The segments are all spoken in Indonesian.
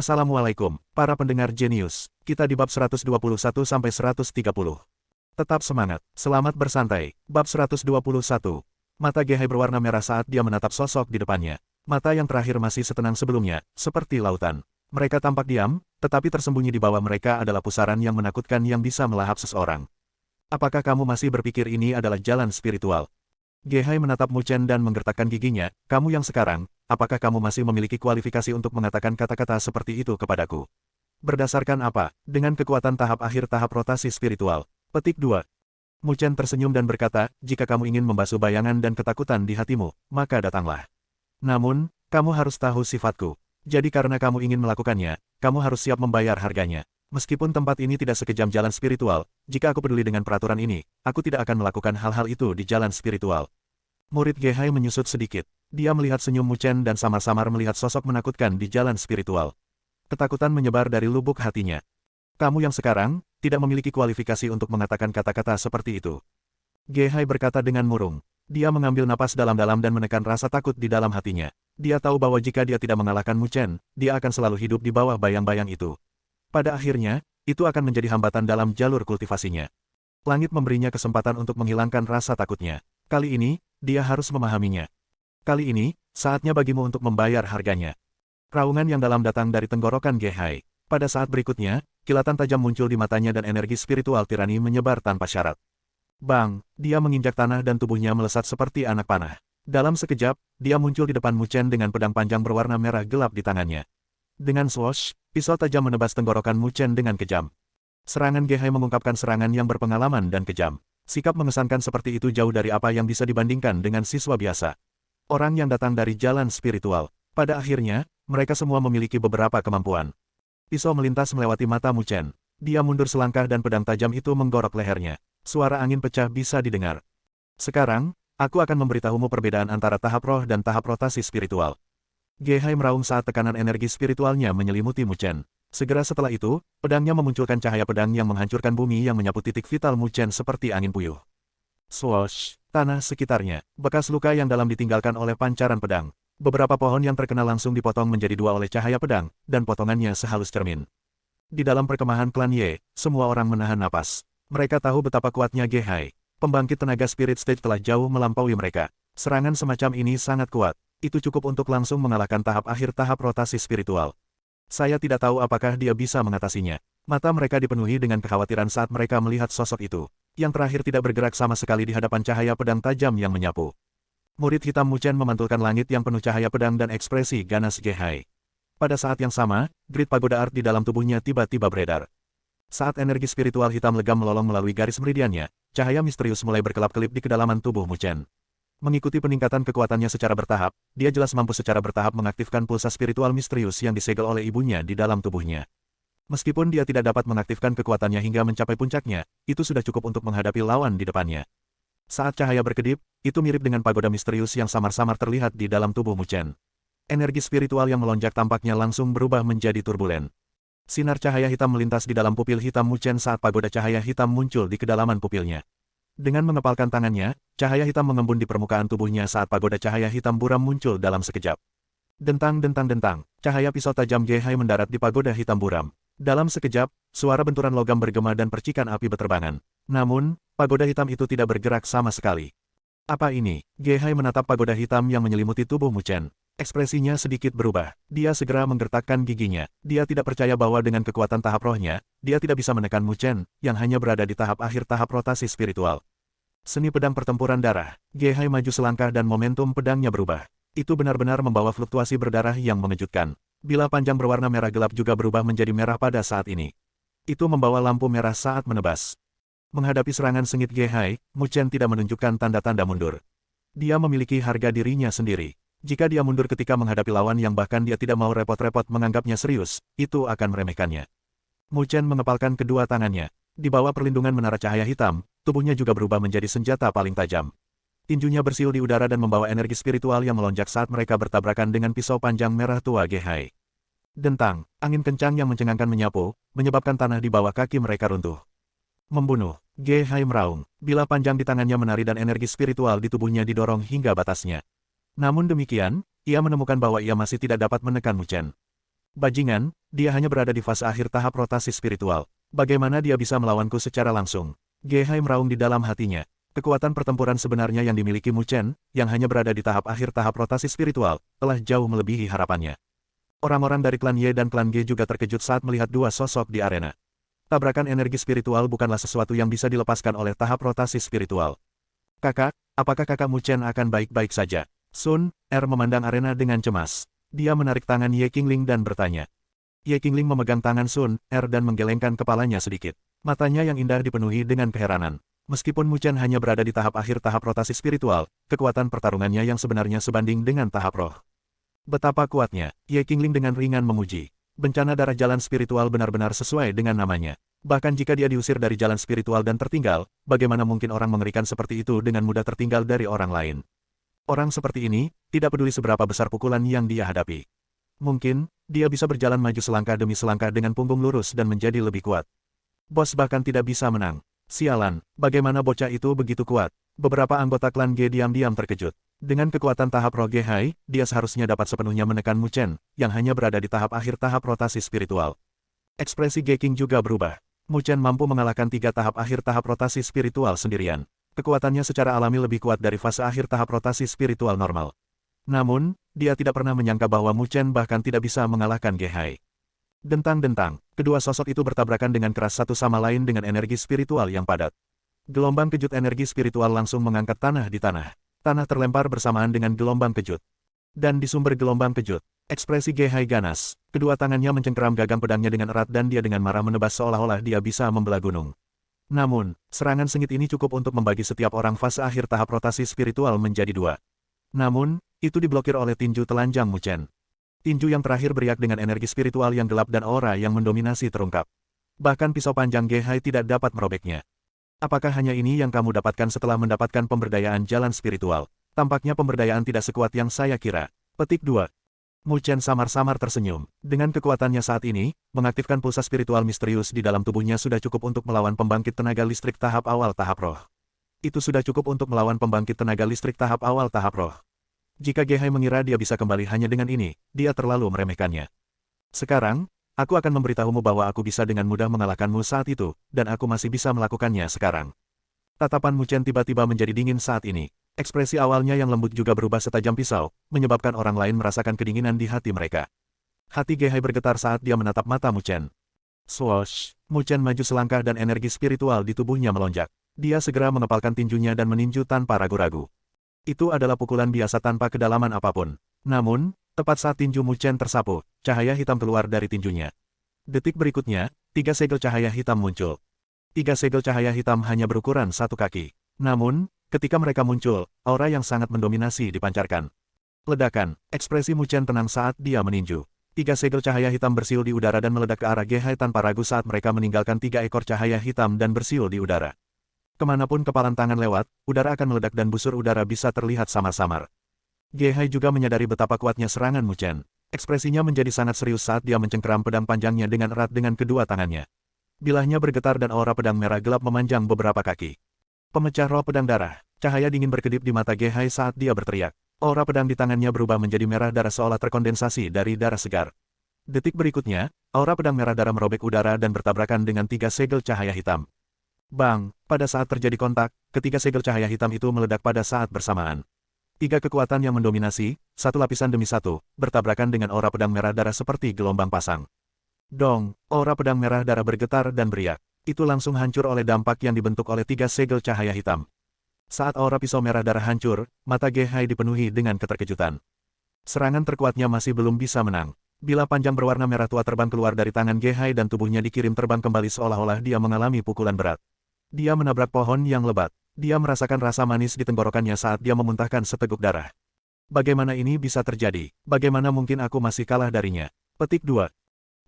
Assalamualaikum, para pendengar jenius. Kita di bab 121-130. Tetap semangat, selamat bersantai. Bab 121. Mata Gehai berwarna merah saat dia menatap sosok di depannya. Mata yang terakhir masih setenang sebelumnya, seperti lautan. Mereka tampak diam, tetapi tersembunyi di bawah mereka adalah pusaran yang menakutkan yang bisa melahap seseorang. Apakah kamu masih berpikir ini adalah jalan spiritual? Gehai menatap Mu Chen dan menggertakkan giginya, kamu yang sekarang, apakah kamu masih memiliki kualifikasi untuk mengatakan kata-kata seperti itu kepadaku? Berdasarkan apa? Dengan kekuatan tahap akhir tahap rotasi spiritual. Petik 2. Mu Chen tersenyum dan berkata, jika kamu ingin membasuh bayangan dan ketakutan di hatimu, maka datanglah. Namun, kamu harus tahu sifatku. Jadi karena kamu ingin melakukannya, kamu harus siap membayar harganya. Meskipun tempat ini tidak sekejam jalan spiritual, jika aku peduli dengan peraturan ini, aku tidak akan melakukan hal-hal itu di jalan spiritual. Murid Gehai menyusut sedikit. Dia melihat senyum Mu Chen dan samar-samar melihat sosok menakutkan di jalan spiritual. Ketakutan menyebar dari lubuk hatinya. Kamu yang sekarang, tidak memiliki kualifikasi untuk mengatakan kata-kata seperti itu. Gehai berkata dengan murung. Dia mengambil napas dalam-dalam dan menekan rasa takut di dalam hatinya. Dia tahu bahwa jika dia tidak mengalahkan Mu Chen, dia akan selalu hidup di bawah bayang-bayang itu. Pada akhirnya, itu akan menjadi hambatan dalam jalur kultivasinya. Langit memberinya kesempatan untuk menghilangkan rasa takutnya. Kali ini, dia harus memahaminya. Kali ini, saatnya bagimu untuk membayar harganya. Raungan yang dalam datang dari tenggorokan Gehai. Pada saat berikutnya, kilatan tajam muncul di matanya dan energi spiritual tirani menyebar tanpa syarat. Bang, dia menginjak tanah dan tubuhnya melesat seperti anak panah. Dalam sekejap, dia muncul di depan Mu Chen dengan pedang panjang berwarna merah gelap di tangannya. Dengan swoosh, pisau tajam menebas tenggorokan Mu Chen dengan kejam. Serangan Gehai mengungkapkan serangan yang berpengalaman dan kejam. Sikap mengesankan seperti itu jauh dari apa yang bisa dibandingkan dengan siswa biasa. Orang yang datang dari jalan spiritual. Pada akhirnya, mereka semua memiliki beberapa kemampuan. Pisau melintas melewati mata Mu Chen. Dia mundur selangkah dan pedang tajam itu menggorok lehernya. Suara angin pecah bisa didengar. Sekarang, aku akan memberitahumu perbedaan antara tahap roh dan tahap rotasi spiritual. Gehai meraung saat tekanan energi spiritualnya menyelimuti Mu Chen. Segera setelah itu, pedangnya memunculkan cahaya pedang yang menghancurkan bumi yang menyapu titik vital Mu Chen seperti angin puyuh. Swoosh, tanah sekitarnya, bekas luka yang dalam ditinggalkan oleh pancaran pedang. Beberapa pohon yang terkena langsung dipotong menjadi dua oleh cahaya pedang, dan potongannya sehalus cermin. Di dalam perkemahan klan Ye, semua orang menahan napas. Mereka tahu betapa kuatnya Gehai. Pembangkit tenaga spirit stage telah jauh melampaui mereka. Serangan semacam ini sangat kuat. Itu cukup untuk langsung mengalahkan tahap akhir tahap rotasi spiritual. Saya tidak tahu apakah dia bisa mengatasinya. Mata mereka dipenuhi dengan kekhawatiran saat mereka melihat sosok itu. Yang terakhir tidak bergerak sama sekali di hadapan cahaya pedang tajam yang menyapu. Murid hitam Mu Chen memantulkan langit yang penuh cahaya pedang dan ekspresi ganas Gehai. Pada saat yang sama, grid pagoda art di dalam tubuhnya tiba-tiba beredar. Saat energi spiritual hitam legam melolong melalui garis meridiannya, cahaya misterius mulai berkelap-kelip di kedalaman tubuh Mu Chen. Mengikuti peningkatan kekuatannya secara bertahap, dia jelas mampu secara bertahap mengaktifkan pulsa spiritual misterius yang disegel oleh ibunya di dalam tubuhnya. Meskipun dia tidak dapat mengaktifkan kekuatannya hingga mencapai puncaknya, itu sudah cukup untuk menghadapi lawan di depannya. Saat cahaya berkedip, itu mirip dengan pagoda misterius yang samar-samar terlihat di dalam tubuh Mu Chen. Energi spiritual yang melonjak tampaknya langsung berubah menjadi turbulen. Sinar cahaya hitam melintas di dalam pupil hitam Mu Chen saat pagoda cahaya hitam muncul di kedalaman pupilnya. Dengan mengepalkan tangannya, cahaya hitam mengembun di permukaan tubuhnya saat pagoda cahaya hitam buram muncul dalam sekejap. Dentang-dentang-dentang, cahaya pisau tajam Gehai mendarat di pagoda hitam buram. Dalam sekejap, suara benturan logam bergema dan percikan api berterbangan. Namun, pagoda hitam itu tidak bergerak sama sekali. Apa ini? Gehai menatap pagoda hitam yang menyelimuti tubuh Mu Chen. Ekspresinya sedikit berubah. Dia segera menggertakkan giginya. Dia tidak percaya bahwa dengan kekuatan tahap rohnya, dia tidak bisa menekan Mu Chen, yang hanya berada di tahap akhir tahap rotasi spiritual. Seni pedang pertempuran darah. Gehai maju selangkah dan momentum pedangnya berubah. Itu benar-benar membawa fluktuasi berdarah yang mengejutkan. Bila panjang berwarna merah gelap juga berubah menjadi merah pada saat ini. Itu membawa lampu merah saat menebas. Menghadapi serangan sengit Gehai, Mu Chen tidak menunjukkan tanda-tanda mundur. Dia memiliki harga dirinya sendiri. Jika dia mundur ketika menghadapi lawan yang bahkan dia tidak mau repot-repot menganggapnya serius, itu akan meremehkannya. Mu Chen mengepalkan kedua tangannya. Di bawah perlindungan menara cahaya hitam, tubuhnya juga berubah menjadi senjata paling tajam. Tinjunya bersiul di udara dan membawa energi spiritual yang melonjak saat mereka bertabrakan dengan pisau panjang merah tua Gehai. Dentang, angin kencang yang mencengangkan menyapu, menyebabkan tanah di bawah kaki mereka runtuh. Membunuh, Gehai meraung, bila panjang di tangannya menari dan energi spiritual di tubuhnya didorong hingga batasnya. Namun demikian, ia menemukan bahwa ia masih tidak dapat menekan Mu Chen. Bajingan, dia hanya berada di fase akhir tahap rotasi spiritual. Bagaimana dia bisa melawanku secara langsung? Ge Hai meraung di dalam hatinya. Kekuatan pertempuran sebenarnya yang dimiliki Mu Chen, yang hanya berada di tahap akhir tahap rotasi spiritual, telah jauh melebihi harapannya. Orang-orang dari klan Ye dan klan Ge juga terkejut saat melihat dua sosok di arena. Tabrakan energi spiritual bukanlah sesuatu yang bisa dilepaskan oleh tahap rotasi spiritual. Kakak, apakah kakak Mu Chen akan baik-baik saja? Sun Er memandang arena dengan cemas. Dia menarik tangan Ye Qingling dan bertanya. Ye Qingling memegang tangan Sun Er dan menggelengkan kepalanya sedikit. Matanya yang indah dipenuhi dengan keheranan. Meskipun Mu Chen hanya berada di tahap akhir tahap rotasi spiritual, kekuatan pertarungannya yang sebenarnya sebanding dengan tahap roh. Betapa kuatnya, Ye Qingling dengan ringan memuji. Bencana darah jalan spiritual benar-benar sesuai dengan namanya. Bahkan jika dia diusir dari jalan spiritual dan tertinggal, bagaimana mungkin orang mengerikan seperti itu dengan mudah tertinggal dari orang lain? Orang seperti ini, tidak peduli seberapa besar pukulan yang dia hadapi. Mungkin, dia bisa berjalan maju selangkah demi selangkah dengan punggung lurus dan menjadi lebih kuat. Bos bahkan tidak bisa menang. Sialan, bagaimana bocah itu begitu kuat? Beberapa anggota klan Ge diam-diam terkejut. Dengan kekuatan tahap roh Ge Hai, dia seharusnya dapat sepenuhnya menekan Mu Chen, yang hanya berada di tahap akhir tahap rotasi spiritual. Ekspresi Ge Qing juga berubah. Mu Chen mampu mengalahkan 3 tahap akhir tahap rotasi spiritual sendirian. Kekuatannya secara alami lebih kuat dari fase akhir tahap rotasi spiritual normal. Namun, dia tidak pernah menyangka bahwa Mu Chen bahkan tidak bisa mengalahkan Ge Hai. Dentang-dentang, kedua sosok itu bertabrakan dengan keras satu sama lain dengan energi spiritual yang padat. Gelombang kejut energi spiritual langsung mengangkat tanah di tanah. Tanah terlempar bersamaan dengan gelombang kejut. Dan di sumber gelombang kejut, ekspresi Ge Hai ganas. Kedua tangannya mencengkeram gagang pedangnya dengan erat dan dia dengan marah menebas seolah-olah dia bisa membelah gunung. Namun, serangan sengit ini cukup untuk membagi setiap orang fase akhir tahap rotasi spiritual menjadi 2. Namun, itu diblokir oleh tinju telanjang Mu Chen. Tinju yang terakhir beriak dengan energi spiritual yang gelap dan aura yang mendominasi terungkap. Bahkan pisau panjang Ge Hai tidak dapat merobeknya. Apakah hanya ini yang kamu dapatkan setelah mendapatkan pemberdayaan jalan spiritual? Tampaknya pemberdayaan tidak sekuat yang saya kira. Petik 2. Mu Chen samar-samar tersenyum. Dengan kekuatannya saat ini, mengaktifkan pulsa spiritual misterius di dalam tubuhnya sudah cukup untuk melawan pembangkit tenaga listrik tahap awal tahap roh. Itu sudah cukup untuk melawan pembangkit tenaga listrik tahap awal tahap roh. Jika Ge Hai mengira dia bisa kembali hanya dengan ini, dia terlalu meremehkannya. Sekarang, aku akan memberitahumu bahwa aku bisa dengan mudah mengalahkanmu saat itu, dan aku masih bisa melakukannya sekarang. Tatapan Mu Chen tiba-tiba menjadi dingin saat ini. Ekspresi awalnya yang lembut juga berubah setajam pisau, menyebabkan orang lain merasakan kedinginan di hati mereka. Hati Ge Hai bergetar saat dia menatap mata Mu Chen. Swoosh! Mu Chen maju selangkah dan energi spiritual di tubuhnya melonjak. Dia segera mengepalkan tinjunya dan meninju tanpa ragu-ragu. Itu adalah pukulan biasa tanpa kedalaman apapun. Namun, tepat saat tinju Mu Chen tersapu, cahaya hitam keluar dari tinjunya. Detik berikutnya, 3 segel cahaya hitam muncul. 3 segel cahaya hitam hanya berukuran 1 kaki. Namun, ketika mereka muncul, aura yang sangat mendominasi dipancarkan. Ledakan, ekspresi Mu Chen tenang saat dia meninju. 3 segel cahaya hitam bersiul di udara dan meledak ke arah Ge Hai tanpa ragu saat mereka meninggalkan 3 ekor cahaya hitam dan bersiul di udara. Kemanapun kepalan tangan lewat, udara akan meledak dan busur udara bisa terlihat samar-samar. Ge Hai juga menyadari betapa kuatnya serangan Mu Chen. Ekspresinya menjadi sangat serius saat dia mencengkeram pedang panjangnya dengan erat dengan kedua tangannya. Bilahnya bergetar dan aura pedang merah gelap memanjang beberapa kaki. Pemecah roh pedang darah, cahaya dingin berkedip di mata Ge Hai saat dia berteriak. Aura pedang di tangannya berubah menjadi merah darah seolah terkondensasi dari darah segar. Detik berikutnya, aura pedang merah darah merobek udara dan bertabrakan dengan 3 segel cahaya hitam. Bang, pada saat terjadi kontak, ketiga segel cahaya hitam itu meledak pada saat bersamaan. 3 kekuatan yang mendominasi, satu lapisan demi satu, bertabrakan dengan aura pedang merah darah seperti gelombang pasang. Dong, aura pedang merah darah bergetar dan beriak. Itu langsung hancur oleh dampak yang dibentuk oleh 3 segel cahaya hitam. Saat aura pisau merah darah hancur, mata Ge Hai dipenuhi dengan keterkejutan. Serangan terkuatnya masih belum bisa menang. Bila panjang berwarna merah tua terbang keluar dari tangan Ge Hai dan tubuhnya dikirim terbang kembali seolah-olah dia mengalami pukulan berat. Dia menabrak pohon yang lebat. Dia merasakan rasa manis di tenggorokannya saat dia memuntahkan seteguk darah. Bagaimana ini bisa terjadi? Bagaimana mungkin aku masih kalah darinya? Petik 2.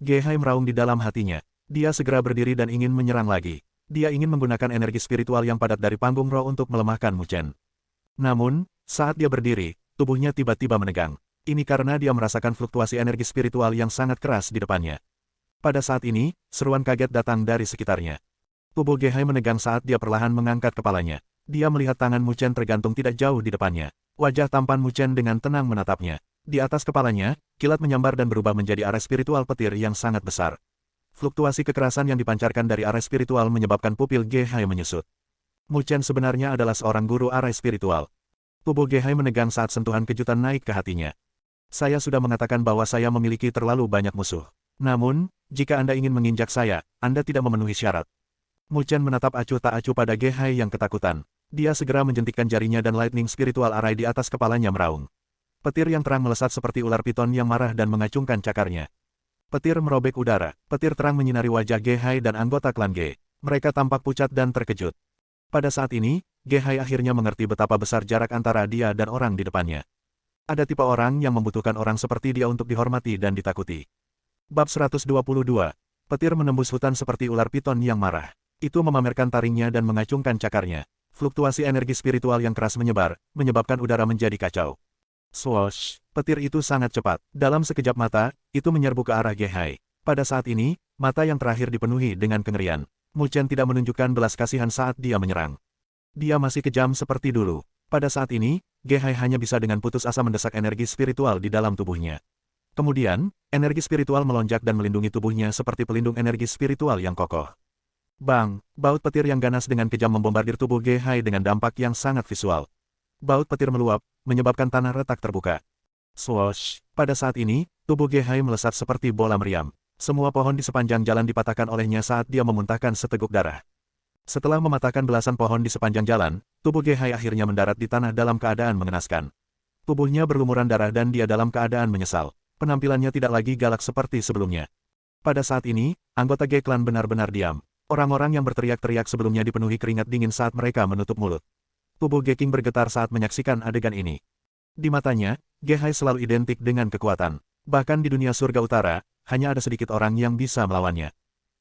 Ge Hai meraung di dalam hatinya. Dia segera berdiri dan ingin menyerang lagi. Dia ingin menggunakan energi spiritual yang padat dari panggung roh untuk melemahkan Mu Chen. Namun, saat dia berdiri, tubuhnya tiba-tiba menegang. Ini karena dia merasakan fluktuasi energi spiritual yang sangat keras di depannya. Pada saat ini, seruan kaget datang dari sekitarnya. Tubuh Ge Hai menegang saat dia perlahan mengangkat kepalanya. Dia melihat tangan Mu Chen tergantung tidak jauh di depannya. Wajah tampan Mu Chen dengan tenang menatapnya. Di atas kepalanya, kilat menyambar dan berubah menjadi arah spiritual petir yang sangat besar. Fluktuasi kekerasan yang dipancarkan dari arah spiritual menyebabkan pupil Ge-hai menyusut. Mu Chen sebenarnya adalah seorang guru arah spiritual. Tubuh Ge-hai menegang saat sentuhan kejutan naik ke hatinya. Saya sudah mengatakan bahwa saya memiliki terlalu banyak musuh. Namun, jika Anda ingin menginjak saya, Anda tidak memenuhi syarat. Mu Chen menatap acuh tak acuh pada Ge-hai yang ketakutan. Dia segera menjentikkan jarinya dan lightning spiritual array di atas kepalanya meraung. Petir yang terang melesat seperti ular piton yang marah dan mengacungkan cakarnya. Petir merobek udara. Petir terang menyinari wajah Ge-hai dan anggota klan Ge. Mereka tampak pucat dan terkejut. Pada saat ini, Ge-hai akhirnya mengerti betapa besar jarak antara dia dan orang di depannya. Ada tipe orang yang membutuhkan orang seperti dia untuk dihormati dan ditakuti. Bab 122. Petir menembus hutan seperti ular piton yang marah. Itu memamerkan taringnya dan mengacungkan cakarnya. Fluktuasi energi spiritual yang keras menyebar, menyebabkan udara menjadi kacau. Swoosh! Petir itu sangat cepat. Dalam sekejap mata, itu menyerbu ke arah Ge-hai. Pada saat ini, mata yang terakhir dipenuhi dengan kengerian. Mu Chen tidak menunjukkan belas kasihan saat dia menyerang. Dia masih kejam seperti dulu. Pada saat ini, Ge-hai hanya bisa dengan putus asa mendesak energi spiritual di dalam tubuhnya. Kemudian, energi spiritual melonjak dan melindungi tubuhnya seperti pelindung energi spiritual yang kokoh. Bang! Baut petir yang ganas dengan kejam membombardir tubuh Ge-hai dengan dampak yang sangat visual. Baut petir meluap, menyebabkan tanah retak terbuka. Swoosh! Pada saat ini, tubuh Ge-hai melesat seperti bola meriam. Semua pohon di sepanjang jalan dipatahkan olehnya saat dia memuntahkan seteguk darah. Setelah mematahkan belasan pohon di sepanjang jalan, tubuh Ge-hai akhirnya mendarat di tanah dalam keadaan mengenaskan. Tubuhnya berlumuran darah dan dia dalam keadaan menyesal. Penampilannya tidak lagi galak seperti sebelumnya. Pada saat ini, anggota Ge-klan benar-benar diam. Orang-orang yang berteriak-teriak sebelumnya dipenuhi keringat dingin saat mereka menutup mulut. Tubuh Ge-king bergetar saat menyaksikan adegan ini. Di matanya, Ge-hai selalu identik dengan kekuatan. Bahkan di dunia surga utara, hanya ada sedikit orang yang bisa melawannya.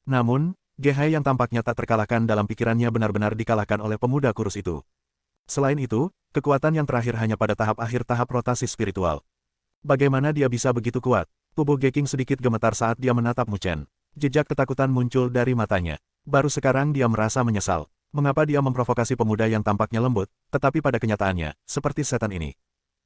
Namun, Ge-hai yang tampaknya tak terkalahkan dalam pikirannya benar-benar dikalahkan oleh pemuda kurus itu. Selain itu, kekuatan yang terakhir hanya pada tahap akhir tahap rotasi spiritual. Bagaimana dia bisa begitu kuat? Tubuh Ge-king sedikit gemetar saat dia menatap Mu Chen. Jejak ketakutan muncul dari matanya. Baru sekarang dia merasa menyesal. Mengapa dia memprovokasi pemuda yang tampaknya lembut, tetapi pada kenyataannya, seperti setan ini.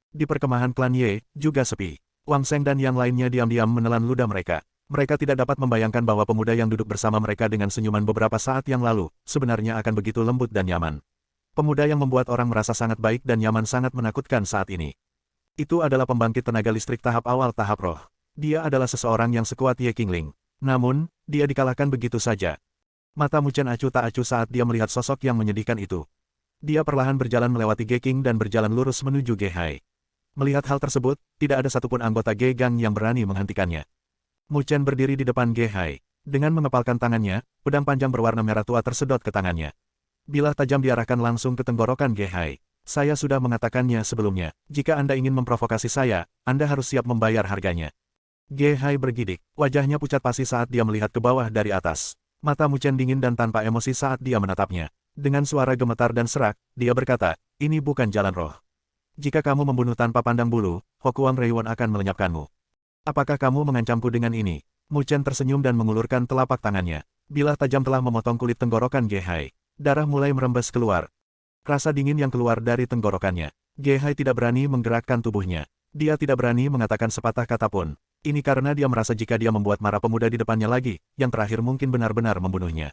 Di perkemahan klan Ye, juga sepi. Wang Sheng dan yang lainnya diam-diam menelan ludah mereka. Mereka tidak dapat membayangkan bahwa pemuda yang duduk bersama mereka dengan senyuman beberapa saat yang lalu, sebenarnya akan begitu lembut dan nyaman. Pemuda yang membuat orang merasa sangat baik dan nyaman sangat menakutkan saat ini. Itu adalah pembangkit tenaga listrik tahap awal tahap roh. Dia adalah seseorang yang sekuat Ye Qingling. Namun, dia dikalahkan begitu saja. Mata Mu Chen acuh tak acuh saat dia melihat sosok yang menyedihkan itu. Dia perlahan berjalan melewati Ge-king dan berjalan lurus menuju Ge-hai. Melihat hal tersebut, tidak ada satupun anggota Ge-gang yang berani menghentikannya. Mu Chen berdiri di depan Ge-hai. Dengan mengepalkan tangannya, pedang panjang berwarna merah tua tersedot ke tangannya. Bilah tajam diarahkan langsung ke tenggorokan Ge-hai. Saya sudah mengatakannya sebelumnya, jika Anda ingin memprovokasi saya, Anda harus siap membayar harganya. Ge-hai bergidik, wajahnya pucat pasi saat dia melihat ke bawah dari atas. Mata Mu Chen dingin dan tanpa emosi saat dia menatapnya. Dengan suara gemetar dan serak, dia berkata, ini bukan jalan roh. Jika kamu membunuh tanpa pandang bulu, Hokuang Reiwon akan melenyapkanmu. Apakah kamu mengancamku dengan ini? Mu Chen tersenyum dan mengulurkan telapak tangannya. Bilah tajam telah memotong kulit tenggorokan Ge-hai. Darah mulai merembes keluar. Rasa dingin yang keluar dari tenggorokannya. Ge-hai tidak berani menggerakkan tubuhnya. Dia tidak berani mengatakan sepatah kata pun. Ini karena dia merasa jika dia membuat marah pemuda di depannya lagi, yang terakhir mungkin benar-benar membunuhnya.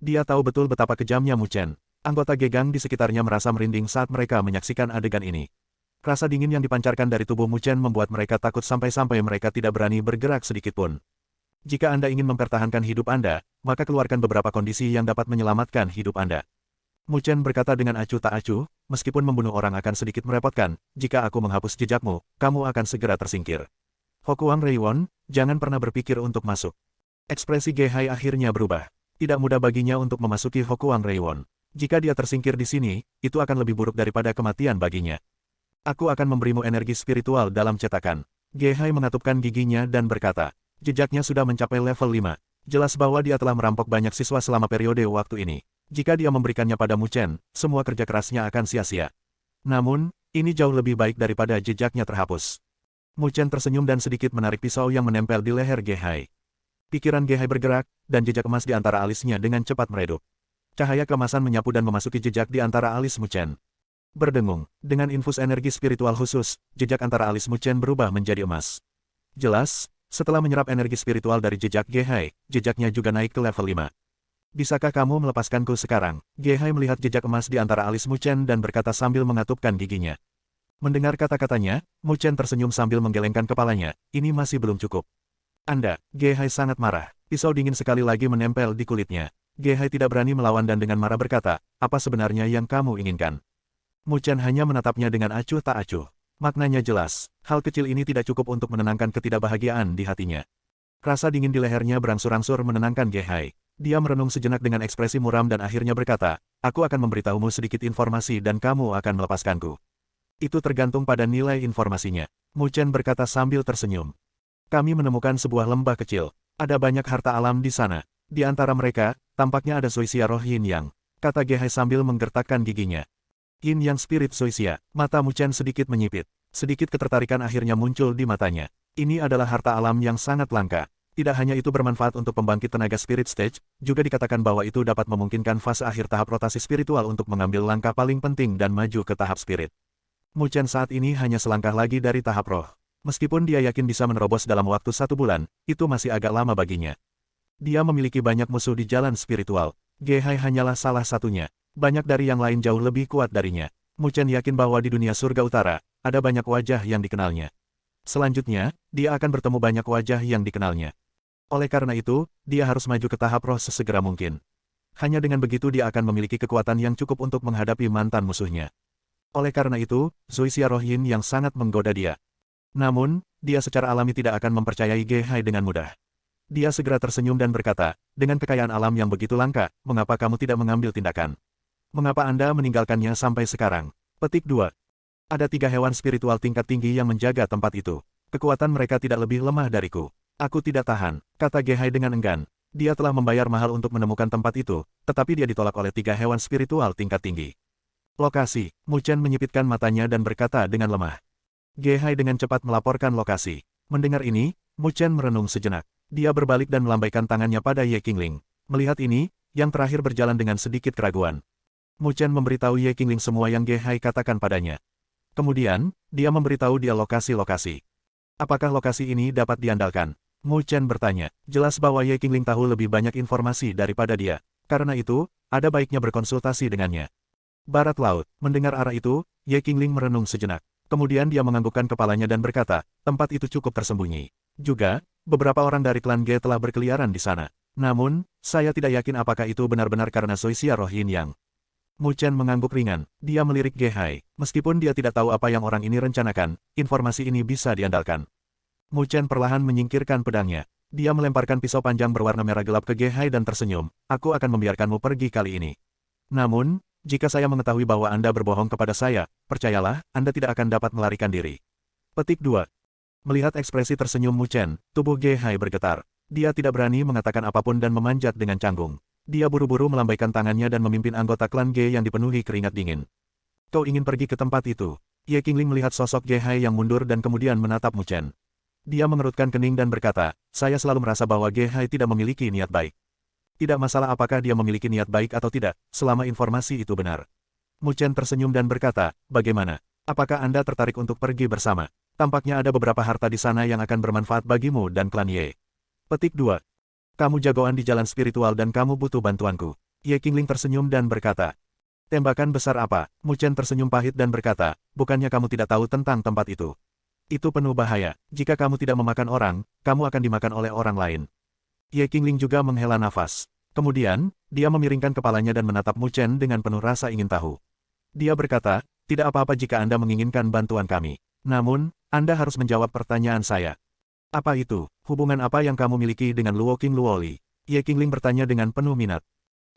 Dia tahu betul betapa kejamnya Mu Chen. Anggota Ge-gang di sekitarnya merasa merinding saat mereka menyaksikan adegan ini. Rasa dingin yang dipancarkan dari tubuh Mu Chen membuat mereka takut sampai-sampai mereka tidak berani bergerak sedikitpun. Jika Anda ingin mempertahankan hidup Anda, maka keluarkan beberapa kondisi yang dapat menyelamatkan hidup Anda. Mu Chen berkata dengan acuh tak acuh, meskipun membunuh orang akan sedikit merepotkan, jika aku menghapus jejakmu, kamu akan segera tersingkir. Hokuang Reiwon, jangan pernah berpikir untuk masuk. Ekspresi Ge-hai akhirnya berubah. Tidak mudah baginya untuk memasuki Hokuang Reiwon. Jika dia tersingkir di sini, itu akan lebih buruk daripada kematian baginya. Aku akan memberimu energi spiritual dalam cetakan. Ge-hai mengatupkan giginya dan berkata, jejaknya sudah mencapai level 5. Jelas bahwa dia telah merampok banyak siswa selama periode waktu ini. Jika dia memberikannya pada Mu Chen, semua kerja kerasnya akan sia-sia. Namun, ini jauh lebih baik daripada jejaknya terhapus. Mu Chen tersenyum dan sedikit menarik pisau yang menempel di leher Ge-hai. Pikiran Ge-hai bergerak, dan jejak emas di antara alisnya dengan cepat meredup. Cahaya keemasan menyapu dan memasuki jejak di antara alis Mu Chen. Berdengung, dengan infus energi spiritual khusus, jejak antara alis Mu Chen berubah menjadi emas. Jelas, setelah menyerap energi spiritual dari jejak Ge-Hai, jejaknya juga naik ke level 5. Bisakah kamu melepaskanku sekarang? Ge-Hai melihat jejak emas di antara alis Mu Chen dan berkata sambil mengatupkan giginya. Mendengar kata-katanya, Mu Chen tersenyum sambil menggelengkan kepalanya, ini masih belum cukup. Anda, Ge-Hai sangat marah. Pisau dingin sekali lagi menempel di kulitnya. Ge-Hai tidak berani melawan dan dengan marah berkata, apa sebenarnya yang kamu inginkan? Mu Chen hanya menatapnya dengan acuh tak acuh. Maknanya jelas, hal kecil ini tidak cukup untuk menenangkan ketidakbahagiaan di hatinya. Rasa dingin di lehernya berangsur-angsur menenangkan Ge-Hai. Dia merenung sejenak dengan ekspresi muram dan akhirnya berkata, aku akan memberitahumu sedikit informasi dan kamu akan melepaskanku. Itu tergantung pada nilai informasinya. Mu Chen berkata sambil tersenyum. Kami menemukan sebuah lembah kecil. Ada banyak harta alam di sana. Di antara mereka, tampaknya ada Zoysia roh Yin Yang, kata Ge-Hai sambil menggertakkan giginya. Yin Yang spirit Zoysia, mata Mu Chen sedikit menyipit. Sedikit ketertarikan akhirnya muncul di matanya. Ini adalah harta alam yang sangat langka. Tidak hanya itu bermanfaat untuk pembangkit tenaga spirit stage, juga dikatakan bahwa itu dapat memungkinkan fase akhir tahap rotasi spiritual untuk mengambil langkah paling penting dan maju ke tahap spirit. Mu Chen saat ini hanya selangkah lagi dari tahap roh. Meskipun dia yakin bisa menerobos dalam waktu 1 bulan, itu masih agak lama baginya. Dia memiliki banyak musuh di jalan spiritual. Ge-Hai hanyalah salah satunya. Banyak dari yang lain jauh lebih kuat darinya. Mu Chen yakin bahwa di dunia surga utara, ada banyak wajah yang dikenalnya. Selanjutnya, dia akan bertemu banyak wajah yang dikenalnya. Oleh karena itu, dia harus maju ke tahap roh sesegera mungkin. Hanya dengan begitu dia akan memiliki kekuatan yang cukup untuk menghadapi mantan musuhnya. Oleh karena itu, Zoysia roh Yin yang sangat menggoda dia. Namun, dia secara alami tidak akan mempercayai Ge-Hai dengan mudah. Dia segera tersenyum dan berkata, dengan kekayaan alam yang begitu langka, mengapa kamu tidak mengambil tindakan? Mengapa Anda meninggalkannya sampai sekarang? Petik 2. Ada 3 hewan spiritual tingkat tinggi yang menjaga tempat itu. Kekuatan mereka tidak lebih lemah dariku. Aku tidak tahan, kata Ge-Hai dengan enggan. Dia telah membayar mahal untuk menemukan tempat itu, tetapi dia ditolak oleh 3 hewan spiritual tingkat tinggi. Lokasi, Mu Chen menyipitkan matanya dan berkata dengan lemah. Ge-Hai dengan cepat melaporkan lokasi. Mendengar ini, Mu Chen merenung sejenak. Dia berbalik dan melambaikan tangannya pada Ye Qingling. Melihat ini, yang terakhir berjalan dengan sedikit keraguan. Mu Chen memberitahu Ye Qingling semua yang Ge-Hai katakan padanya. Kemudian, dia memberitahu dia lokasi-lokasi. Apakah lokasi ini dapat diandalkan? Mu Chen bertanya. Jelas bahwa Ye Qingling tahu lebih banyak informasi daripada dia. Karena itu, ada baiknya berkonsultasi dengannya. Barat laut, mendengar arah itu, Ye Qingling merenung sejenak. Kemudian dia menganggukkan kepalanya dan berkata, tempat itu cukup tersembunyi. Juga, beberapa orang dari klan Ge telah berkeliaran di sana. Namun, saya tidak yakin apakah itu benar-benar karena Zoysia roh Yin Yang. Mu Chen mengangguk ringan. Dia melirik Ge-Hai. Meskipun dia tidak tahu apa yang orang ini rencanakan, informasi ini bisa diandalkan. Mu Chen perlahan menyingkirkan pedangnya. Dia melemparkan pisau panjang berwarna merah gelap ke Ge-Hai dan tersenyum. Aku akan membiarkanmu pergi kali ini. Namun, jika saya mengetahui bahwa Anda berbohong kepada saya, percayalah, Anda tidak akan dapat melarikan diri. Petik 2. Melihat ekspresi tersenyum Mu Chen, tubuh Ge-Hai bergetar. Dia tidak berani mengatakan apapun dan memanjat dengan canggung. Dia buru-buru melambaikan tangannya dan memimpin anggota klan Ge yang dipenuhi keringat dingin. Kau ingin pergi ke tempat itu? Ye Qingling melihat sosok Ge-Hai yang mundur dan kemudian menatap Mu Chen. Dia mengerutkan kening dan berkata, saya selalu merasa bahwa Ge-Hai tidak memiliki niat baik. Tidak masalah apakah dia memiliki niat baik atau tidak, selama informasi itu benar. Mu Chen tersenyum dan berkata, bagaimana? Apakah Anda tertarik untuk pergi bersama? Tampaknya ada beberapa harta di sana yang akan bermanfaat bagimu dan klan Ye. Petik 2. Kamu jagoan di jalan spiritual dan kamu butuh bantuanku. Ye Qingling tersenyum dan berkata. Tembakan besar apa? Mu Chen tersenyum pahit dan berkata, bukannya kamu tidak tahu tentang tempat itu? Itu penuh bahaya. Jika kamu tidak memakan orang, kamu akan dimakan oleh orang lain. Ye Qingling juga menghela nafas. Kemudian, dia memiringkan kepalanya dan menatap Mu Chen dengan penuh rasa ingin tahu. Dia berkata, tidak apa-apa jika Anda menginginkan bantuan kami. Namun, Anda harus menjawab pertanyaan saya. Apa itu? Hubungan apa yang kamu miliki dengan Luo Qing Luoli? Ye Qingling bertanya dengan penuh minat.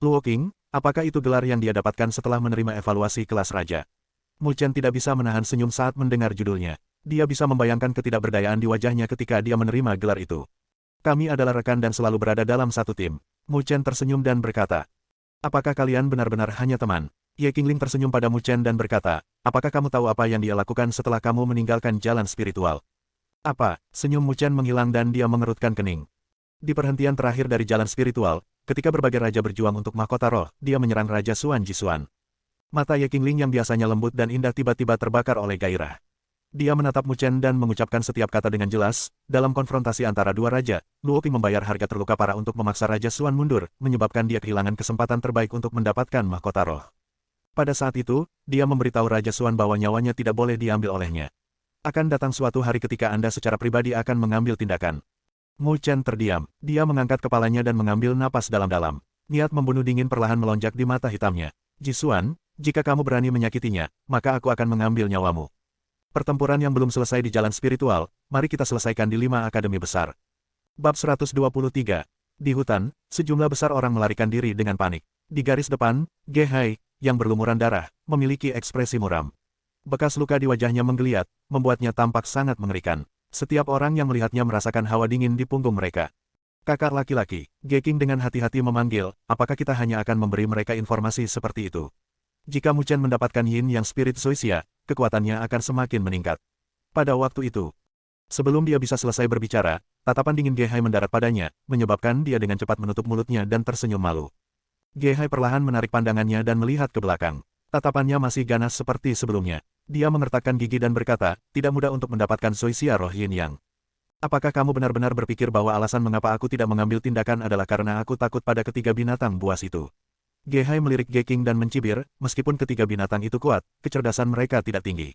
Luo Qing, apakah itu gelar yang dia dapatkan setelah menerima evaluasi kelas raja? Mu Chen tidak bisa menahan senyum saat mendengar judulnya. Dia bisa membayangkan ketidakberdayaan di wajahnya ketika dia menerima gelar itu. Kami adalah rekan dan selalu berada dalam satu tim. Mu Chen tersenyum dan berkata. Apakah kalian benar-benar hanya teman? Ye Qingling tersenyum pada Mu Chen dan berkata, apakah kamu tahu apa yang dia lakukan setelah kamu meninggalkan jalan spiritual? Apa? Senyum Mu Chen menghilang dan dia mengerutkan kening. Di perhentian terakhir dari jalan spiritual, ketika berbagai raja berjuang untuk mahkota roh, dia menyerang Raja Xuan Jisuan. Mata Ye Qingling yang biasanya lembut dan indah tiba-tiba terbakar oleh gairah. Dia menatap Mu Chen dan mengucapkan setiap kata dengan jelas. Dalam konfrontasi antara dua raja, Luo Qing membayar harga terluka parah untuk memaksa Raja Xuan mundur, menyebabkan dia kehilangan kesempatan terbaik untuk mendapatkan mahkota roh. Pada saat itu, dia memberitahu Raja Xuan bahwa nyawanya tidak boleh diambil olehnya. Akan datang suatu hari ketika Anda secara pribadi akan mengambil tindakan. Mu Chen terdiam. Dia mengangkat kepalanya dan mengambil napas dalam-dalam. Niat membunuh dingin perlahan melonjak di mata hitamnya. Ji Xuan, jika kamu berani menyakitinya, maka aku akan mengambil nyawamu. Pertempuran yang belum selesai di jalan spiritual, mari kita selesaikan di 5 akademi besar. Bab 123. Di hutan, sejumlah besar orang melarikan diri dengan panik. Di garis depan, Ge Hai, yang berlumuran darah, memiliki ekspresi muram. Bekas luka di wajahnya menggeliat, membuatnya tampak sangat mengerikan. Setiap orang yang melihatnya merasakan hawa dingin di punggung mereka. Kakak laki-laki, Ge Qing dengan hati-hati memanggil, apakah kita hanya akan memberi mereka informasi seperti itu? Jika Mu Chen mendapatkan yin yang spirit Zoysia, kekuatannya akan semakin meningkat. Pada waktu itu, sebelum dia bisa selesai berbicara, tatapan dingin Ge Hai mendarat padanya, menyebabkan dia dengan cepat menutup mulutnya dan tersenyum malu. Ge Hai perlahan menarik pandangannya dan melihat ke belakang. Tatapannya masih ganas seperti sebelumnya. Dia mengertakkan gigi dan berkata, tidak mudah untuk mendapatkan Zoysia roh yin yang. Apakah kamu benar-benar berpikir bahwa alasan mengapa aku tidak mengambil tindakan adalah karena aku takut pada ketiga binatang buas itu? Ge Hai melirik Ge Qing dan mencibir, meskipun ketiga binatang itu kuat, kecerdasan mereka tidak tinggi.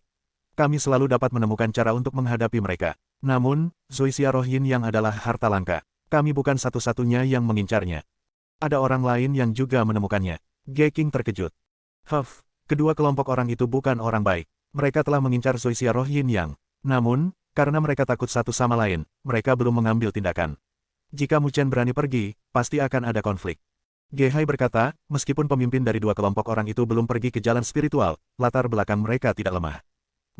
Kami selalu dapat menemukan cara untuk menghadapi mereka. Namun, Zoysia roh yin yang adalah harta langka. Kami bukan satu-satunya yang mengincarnya. Ada orang lain yang juga menemukannya. Ge Qing terkejut. Kedua kelompok orang itu bukan orang baik. Mereka telah mengincar Zoysia roh yin yang. Namun, karena mereka takut satu sama lain, mereka belum mengambil tindakan. Jika Mu Chen berani pergi, pasti akan ada konflik. Ge Hai berkata, meskipun pemimpin dari dua kelompok orang itu belum pergi ke jalan spiritual, latar belakang mereka tidak lemah.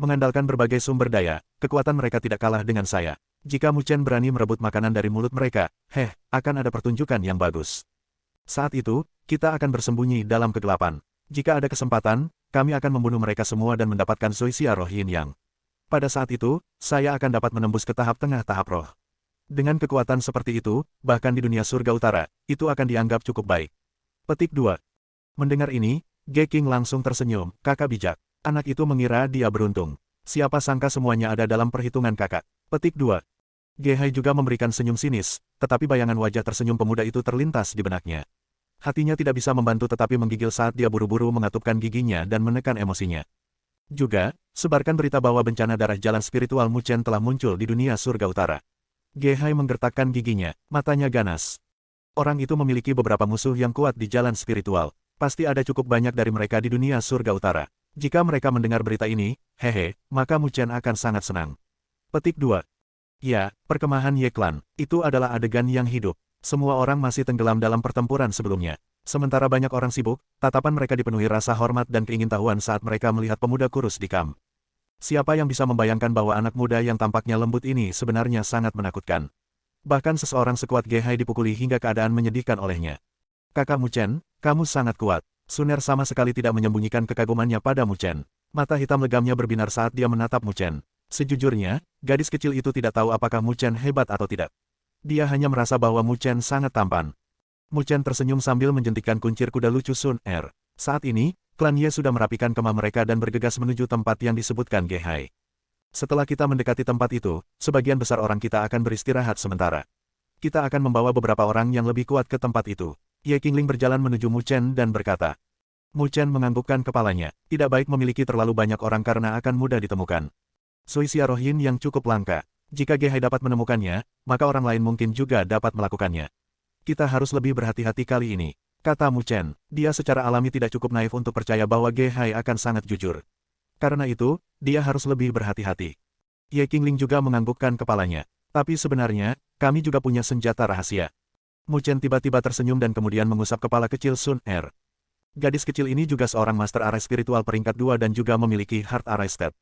Mengandalkan berbagai sumber daya, kekuatan mereka tidak kalah dengan saya. Jika Mu Chen berani merebut makanan dari mulut mereka, akan ada pertunjukan yang bagus. Saat itu, kita akan bersembunyi dalam kegelapan. Jika ada kesempatan, kami akan membunuh mereka semua dan mendapatkan Zoysia roh yin yang. Pada saat itu, saya akan dapat menembus ke tahap tengah tahap roh. Dengan kekuatan seperti itu, bahkan di dunia surga utara, itu akan dianggap cukup baik. Petik 2. Mendengar ini, Ge Qing langsung tersenyum, kakak bijak. Anak itu mengira dia beruntung. Siapa sangka semuanya ada dalam perhitungan kakak. Petik 2. Ge Hai juga memberikan senyum sinis, tetapi bayangan wajah tersenyum pemuda itu terlintas di benaknya. Hatinya tidak bisa membantu tetapi menggigil saat dia buru-buru mengatupkan giginya dan menekan emosinya. Juga, sebarkan berita bahwa bencana darah jalan spiritual Mu Chen telah muncul di dunia surga utara. Ge Hai menggertakkan giginya, matanya ganas. Orang itu memiliki beberapa musuh yang kuat di jalan spiritual. Pasti ada cukup banyak dari mereka di dunia surga utara. Jika mereka mendengar berita ini, maka Mu Chen akan sangat senang. Petik 2. Ya, perkemahan Ye Clan, itu adalah adegan yang hidup. Semua orang masih tenggelam dalam pertempuran sebelumnya. Sementara banyak orang sibuk, tatapan mereka dipenuhi rasa hormat dan keingintahuan saat mereka melihat pemuda kurus di kamp. Siapa yang bisa membayangkan bahwa anak muda yang tampaknya lembut ini sebenarnya sangat menakutkan. Bahkan seseorang sekuat Ge Hai dipukuli hingga keadaan menyedihkan olehnya. Kakak Mu Chen, kamu sangat kuat. Suner sama sekali tidak menyembunyikan kekagumannya pada Mu Chen. Mata hitam legamnya berbinar saat dia menatap Mu Chen. Sejujurnya, gadis kecil itu tidak tahu apakah Mu Chen hebat atau tidak. Dia hanya merasa bahwa Mu Chen sangat tampan. Mu Chen tersenyum sambil menjentikkan kuncir kuda lucu Sun Er. Saat ini, klan Ye sudah merapikan kemah mereka dan bergegas menuju tempat yang disebutkan Ge Hai. Setelah kita mendekati tempat itu, sebagian besar orang kita akan beristirahat sementara. Kita akan membawa beberapa orang yang lebih kuat ke tempat itu. Ye Qingling berjalan menuju Mu Chen dan berkata. Mu Chen menganggukkan kepalanya. Tidak baik memiliki terlalu banyak orang karena akan mudah ditemukan. Zoysia roh yin yang cukup langka. Jika Ge Hai dapat menemukannya, maka orang lain mungkin juga dapat melakukannya. Kita harus lebih berhati-hati kali ini. Kata Mu Chen, dia secara alami tidak cukup naif untuk percaya bahwa Ge Hai akan sangat jujur. Karena itu, dia harus lebih berhati-hati. Ye Qingling juga menganggukkan kepalanya. Tapi sebenarnya, kami juga punya senjata rahasia. Mu Chen tiba-tiba tersenyum dan kemudian mengusap kepala kecil Sun Er. Gadis kecil ini juga seorang master arai spiritual peringkat 2 dan juga memiliki heart arai stat.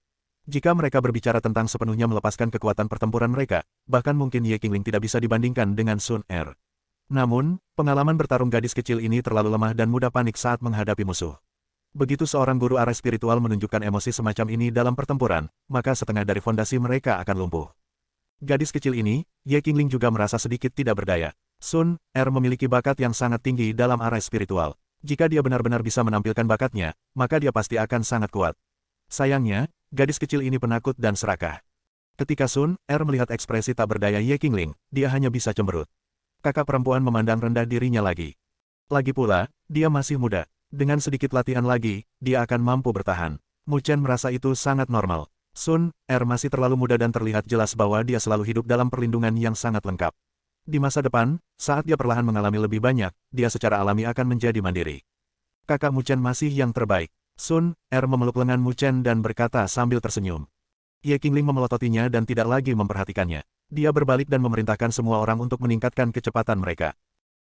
Jika mereka berbicara tentang sepenuhnya melepaskan kekuatan pertempuran mereka, bahkan mungkin Ye Qingling tidak bisa dibandingkan dengan Sun Er. Namun, pengalaman bertarung gadis kecil ini terlalu lemah dan mudah panik saat menghadapi musuh. Begitu seorang guru arai spiritual menunjukkan emosi semacam ini dalam pertempuran, maka setengah dari fondasi mereka akan lumpuh. Gadis kecil ini, Ye Qingling juga merasa sedikit tidak berdaya. Sun Er memiliki bakat yang sangat tinggi dalam arai spiritual. Jika dia benar-benar bisa menampilkan bakatnya, maka dia pasti akan sangat kuat. Sayangnya, gadis kecil ini penakut dan serakah. Ketika Sun Er melihat ekspresi tak berdaya Ye Qingling, dia hanya bisa cemberut. Kakak perempuan memandang rendah dirinya lagi. Lagi pula, dia masih muda. Dengan sedikit latihan lagi, dia akan mampu bertahan. Mu Chen merasa itu sangat normal. Sun Er masih terlalu muda dan terlihat jelas bahwa dia selalu hidup dalam perlindungan yang sangat lengkap. Di masa depan, saat dia perlahan mengalami lebih banyak, dia secara alami akan menjadi mandiri. Kakak Mu Chen masih yang terbaik. Sun Er memeluk lengan Mu Chen dan berkata sambil tersenyum. Ye Qingling memelototinya dan tidak lagi memperhatikannya. Dia berbalik dan memerintahkan semua orang untuk meningkatkan kecepatan mereka.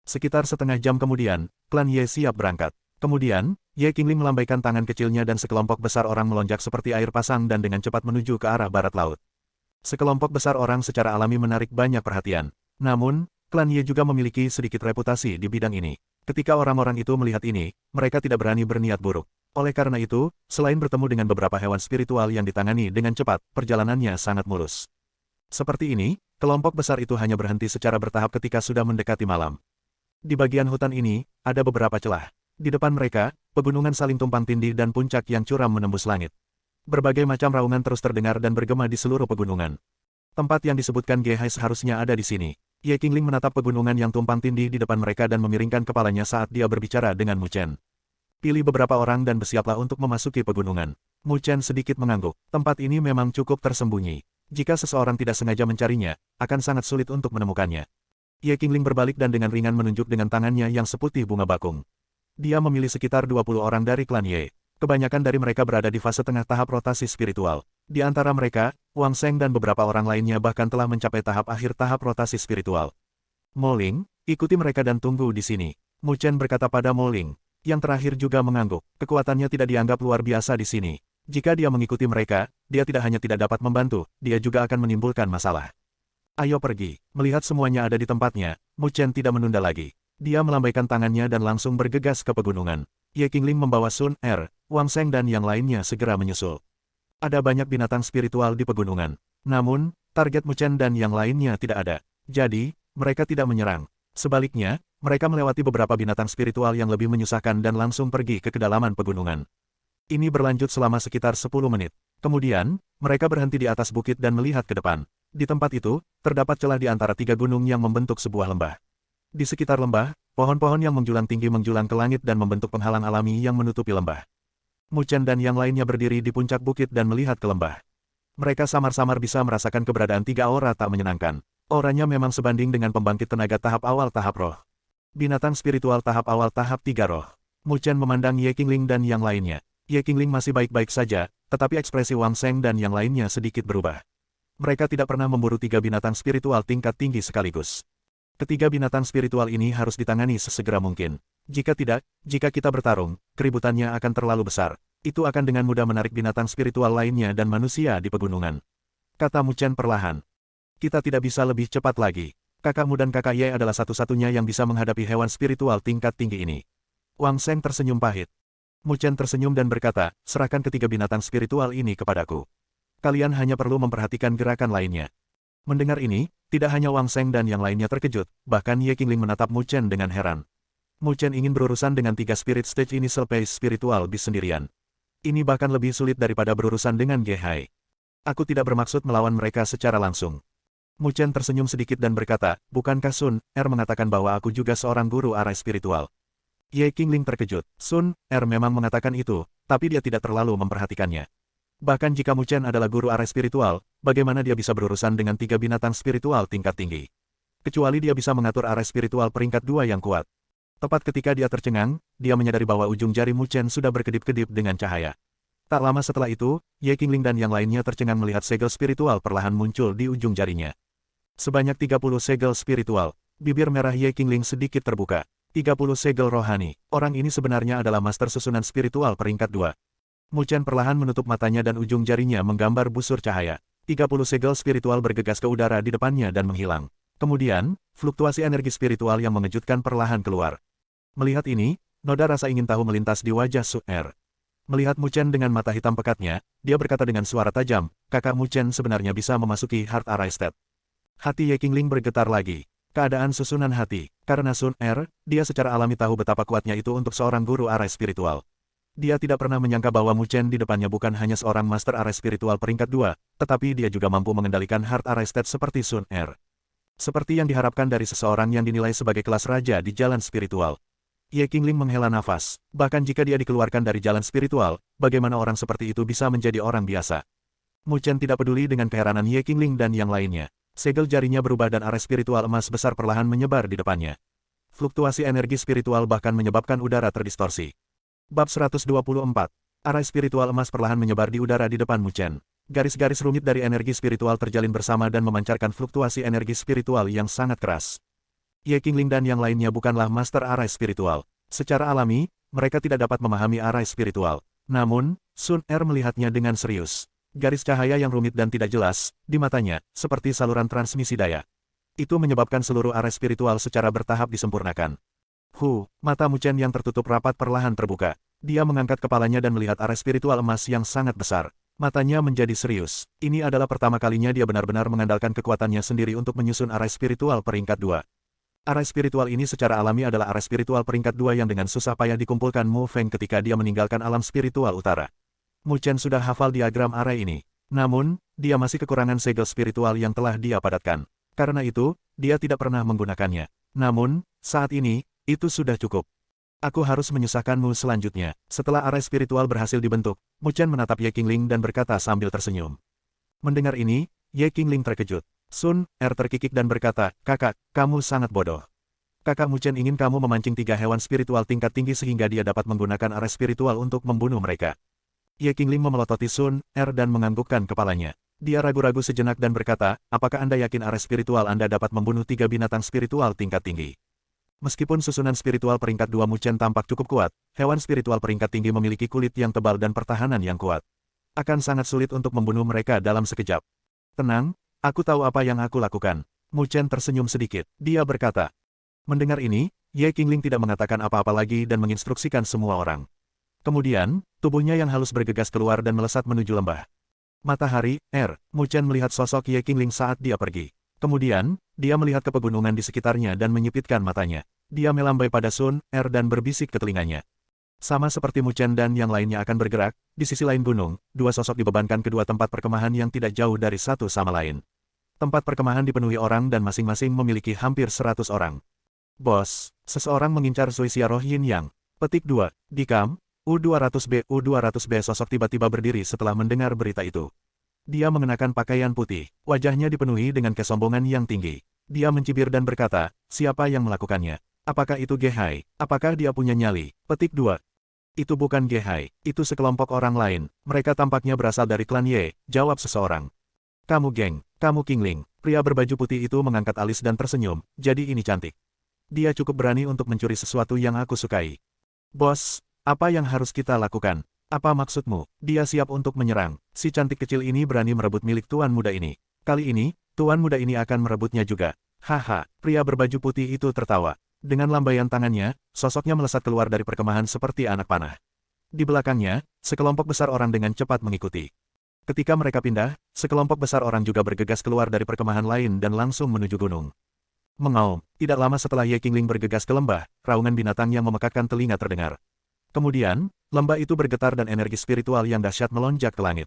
Sekitar setengah jam kemudian, klan Ye siap berangkat. Kemudian, Ye Qingling melambaikan tangan kecilnya dan sekelompok besar orang melonjak seperti air pasang dan dengan cepat menuju ke arah barat laut. Sekelompok besar orang secara alami menarik banyak perhatian. Namun, klan Ye juga memiliki sedikit reputasi di bidang ini. Ketika orang-orang itu melihat ini, mereka tidak berani berniat buruk. Oleh karena itu, selain bertemu dengan beberapa hewan spiritual yang ditangani dengan cepat, perjalanannya sangat mulus. Seperti ini, kelompok besar itu hanya berhenti secara bertahap ketika sudah mendekati malam. Di bagian hutan ini, ada beberapa celah. Di depan mereka, pegunungan saling tumpang tindih dan puncak yang curam menembus langit. Berbagai macam raungan terus terdengar dan bergema di seluruh pegunungan. Tempat yang disebutkan Gehai seharusnya ada di sini. Ye Qingling menatap pegunungan yang tumpang tindih di depan mereka dan memiringkan kepalanya saat dia berbicara dengan Mu Chen. Pilih beberapa orang dan bersiaplah untuk memasuki pegunungan. Mu Chen sedikit mengangguk. Tempat ini memang cukup tersembunyi. Jika seseorang tidak sengaja mencarinya, akan sangat sulit untuk menemukannya. Ye Qingling berbalik dan dengan ringan menunjuk dengan tangannya yang seputih bunga bakung. Dia memilih sekitar 20 orang dari klan Ye. Kebanyakan dari mereka berada di fase tengah tahap rotasi spiritual. Di antara mereka, Wang Sheng dan beberapa orang lainnya bahkan telah mencapai tahap akhir tahap rotasi spiritual. Mo Ling, ikuti mereka dan tunggu di sini. Mu Chen berkata pada Mo Ling. Yang terakhir juga mengangguk. Kekuatannya tidak dianggap luar biasa di sini. Jika dia mengikuti mereka, dia tidak hanya tidak dapat membantu, dia juga akan menimbulkan masalah. Ayo pergi. Melihat semuanya ada di tempatnya, Mu Chen tidak menunda lagi. Dia melambaikan tangannya dan langsung bergegas ke pegunungan. Ye Qingling membawa Sun Er, Wang Sheng dan yang lainnya segera menyusul. Ada banyak binatang spiritual di pegunungan. Namun, target Mu Chen dan yang lainnya tidak ada. Jadi, mereka tidak menyerang. Sebaliknya, mereka melewati beberapa binatang spiritual yang lebih menyusahkan dan langsung pergi ke kedalaman pegunungan. Ini berlanjut selama sekitar 10 menit. Kemudian, mereka berhenti di atas bukit dan melihat ke depan. Di tempat itu, terdapat celah di antara 3 gunung yang membentuk sebuah lembah. Di sekitar lembah, pohon-pohon yang menjulang tinggi menjulang ke langit dan membentuk penghalang alami yang menutupi lembah. Mu Chen dan yang lainnya berdiri di puncak bukit dan melihat ke lembah. Mereka samar-samar bisa merasakan keberadaan 3 aura tak menyenangkan. Auranya memang sebanding dengan pembangkit tenaga tahap awal tahap roh. Binatang spiritual tahap awal tahap 3 roh. Mu Chen memandang Ye Qingling dan yang lainnya. Ye Qingling masih baik-baik saja, tetapi ekspresi Wang Sheng dan yang lainnya sedikit berubah. Mereka tidak pernah memburu 3 binatang spiritual tingkat tinggi sekaligus. Ketiga binatang spiritual ini harus ditangani sesegera mungkin. Jika tidak, jika kita bertarung, keributannya akan terlalu besar. Itu akan dengan mudah menarik binatang spiritual lainnya dan manusia di pegunungan. Kata Mu Chen perlahan. Kita tidak bisa lebih cepat lagi. Kakakmu dan kakak Ye adalah satu-satunya yang bisa menghadapi hewan spiritual tingkat tinggi ini. Wang Sheng tersenyum pahit. Mu Chen tersenyum dan berkata, serahkan ketiga binatang spiritual ini kepadaku. Kalian hanya perlu memperhatikan gerakan lainnya. Mendengar ini, tidak hanya Wang Sheng dan yang lainnya terkejut, bahkan Ye Qingling menatap Mu Chen dengan heran. Mu Chen ingin berurusan dengan 3 spirit stage initial phase spiritual bis sendirian. Ini bahkan lebih sulit daripada berurusan dengan Gehai. Aku tidak bermaksud melawan mereka secara langsung. Mu Chen tersenyum sedikit dan berkata, bukankah Sun Er mengatakan bahwa aku juga seorang guru arah spiritual? Ye Qingling terkejut. Sun Er memang mengatakan itu, tapi dia tidak terlalu memperhatikannya. Bahkan jika Mu Chen adalah guru arah spiritual, bagaimana dia bisa berurusan dengan 3 binatang spiritual tingkat tinggi? Kecuali dia bisa mengatur arah spiritual peringkat 2 yang kuat. Tepat ketika dia tercengang, dia menyadari bahwa ujung jari Mu Chen sudah berkedip-kedip dengan cahaya. Tak lama setelah itu, Ye Qingling dan yang lainnya tercengang melihat segel spiritual perlahan muncul di ujung jarinya. Sebanyak 30 segel spiritual. Bibir merah Ye Qingling sedikit terbuka. 30 segel rohani. Orang ini sebenarnya adalah master susunan spiritual peringkat 2. Mu Chen perlahan menutup matanya dan ujung jarinya menggambar busur cahaya. 30 segel spiritual bergegas ke udara di depannya dan menghilang. Kemudian, fluktuasi energi spiritual yang mengejutkan perlahan keluar. Melihat ini, noda rasa ingin tahu melintas di wajah Sun Er. Melihat Mu Chen dengan mata hitam pekatnya, dia berkata dengan suara tajam, kakak Mu Chen sebenarnya bisa memasuki Heart Array State. Hati Ye Qingling bergetar lagi. Keadaan susunan hati. Karena Sun Er, dia secara alami tahu betapa kuatnya itu untuk seorang guru arai spiritual. Dia tidak pernah menyangka bahwa Mu Chen di depannya bukan hanya seorang master arai spiritual peringkat 2, tetapi dia juga mampu mengendalikan heart arai state seperti Sun Er. Seperti yang diharapkan dari seseorang yang dinilai sebagai kelas raja di jalan spiritual. Ye Qingling menghela nafas. Bahkan jika dia dikeluarkan dari jalan spiritual, bagaimana orang seperti itu bisa menjadi orang biasa? Mu Chen tidak peduli dengan keheranan Ye Qingling dan yang lainnya. Segel jarinya berubah dan arai spiritual emas besar perlahan menyebar di depannya. Fluktuasi energi spiritual bahkan menyebabkan udara terdistorsi. Bab 124. Arai spiritual emas perlahan menyebar di udara di depan Mu Chen. Garis-garis rumit dari energi spiritual terjalin bersama dan memancarkan fluktuasi energi spiritual yang sangat keras. Ye Qingling dan yang lainnya bukanlah master arai spiritual. Secara alami, mereka tidak dapat memahami arai spiritual. Namun, Sun Er melihatnya dengan serius. Garis cahaya yang rumit dan tidak jelas, di matanya, seperti saluran transmisi daya. Itu menyebabkan seluruh arai spiritual secara bertahap disempurnakan. Mata Mu Chen yang tertutup rapat perlahan terbuka. Dia mengangkat kepalanya dan melihat arai spiritual emas yang sangat besar. Matanya menjadi serius. Ini adalah pertama kalinya dia benar-benar mengandalkan kekuatannya sendiri untuk menyusun arai spiritual peringkat 2. Arai spiritual ini secara alami adalah arai spiritual peringkat 2 yang dengan susah payah dikumpulkan Mu Feng ketika dia meninggalkan alam spiritual utara. Mu Chen sudah hafal diagram arai ini. Namun, dia masih kekurangan segel spiritual yang telah dia padatkan. Karena itu, dia tidak pernah menggunakannya. Namun, saat ini, itu sudah cukup. Aku harus menyusahkanmu selanjutnya. Setelah arai spiritual berhasil dibentuk, Mu Chen menatap Ye Qingling dan berkata sambil tersenyum. Mendengar ini, Ye Qingling terkejut. Sun Er terkikik dan berkata, "Kakak, kamu sangat bodoh. Kakak Mu Chen ingin kamu memancing 3 hewan spiritual tingkat tinggi sehingga dia dapat menggunakan arai spiritual untuk membunuh mereka." Ye Qingling memelototi Sun Er dan menganggukkan kepalanya. Dia ragu-ragu sejenak dan berkata, "Apakah Anda yakin arai spiritual Anda dapat membunuh 3 binatang spiritual tingkat tinggi?" Meskipun susunan spiritual peringkat 2 Mu Chen tampak cukup kuat, hewan spiritual peringkat tinggi memiliki kulit yang tebal dan pertahanan yang kuat. Akan sangat sulit untuk membunuh mereka dalam sekejap. "Tenang. Aku tahu apa yang aku lakukan." Mu Chen tersenyum sedikit. Dia berkata. Mendengar ini, Ye Qingling tidak mengatakan apa-apa lagi dan menginstruksikan semua orang. Kemudian, tubuhnya yang halus bergegas keluar dan melesat menuju lembah. Matahari, Mu Chen melihat sosok Ye Qingling saat dia pergi. Kemudian, dia melihat ke pegunungan di sekitarnya dan menyipitkan matanya. Dia melambai pada Sun Er dan berbisik ke telinganya. Sama seperti Mu Chen dan yang lainnya akan bergerak, di sisi lain gunung, 2 sosok dibebankan ke 2 tempat perkemahan yang tidak jauh dari satu sama lain. Tempat perkemahan dipenuhi orang dan masing-masing memiliki hampir 100 orang. "Bos, seseorang mengincar Zuixia Roh Yin Yang." Petik 2. Dikam, U200B. U200B sosok tiba-tiba berdiri setelah mendengar berita itu. Dia mengenakan pakaian putih. Wajahnya dipenuhi dengan kesombongan yang tinggi. Dia mencibir dan berkata, "Siapa yang melakukannya? Apakah itu Ge Hai? Apakah dia punya nyali?" Petik 2. "Itu bukan Ge Hai, itu sekelompok orang lain. Mereka tampaknya berasal dari klan Ye," jawab seseorang. "Kamu geng, kamu Qingling." Pria berbaju putih itu mengangkat alis dan tersenyum, "Jadi ini cantik. Dia cukup berani untuk mencuri sesuatu yang aku sukai." "Bos, apa yang harus kita lakukan? Apa maksudmu?" "Dia siap untuk menyerang. Si cantik kecil ini berani merebut milik tuan muda ini. Kali ini, tuan muda ini akan merebutnya juga." "Haha." Pria berbaju putih itu tertawa. Dengan lambaian tangannya, sosoknya melesat keluar dari perkemahan seperti anak panah. Di belakangnya, sekelompok besar orang dengan cepat mengikuti. Ketika mereka pindah, sekelompok besar orang juga bergegas keluar dari perkemahan lain dan langsung menuju gunung. Mengaum, tidak lama setelah Ye Qingling bergegas ke lembah, raungan binatang yang memekakkan telinga terdengar. Kemudian, lembah itu bergetar dan energi spiritual yang dahsyat melonjak ke langit.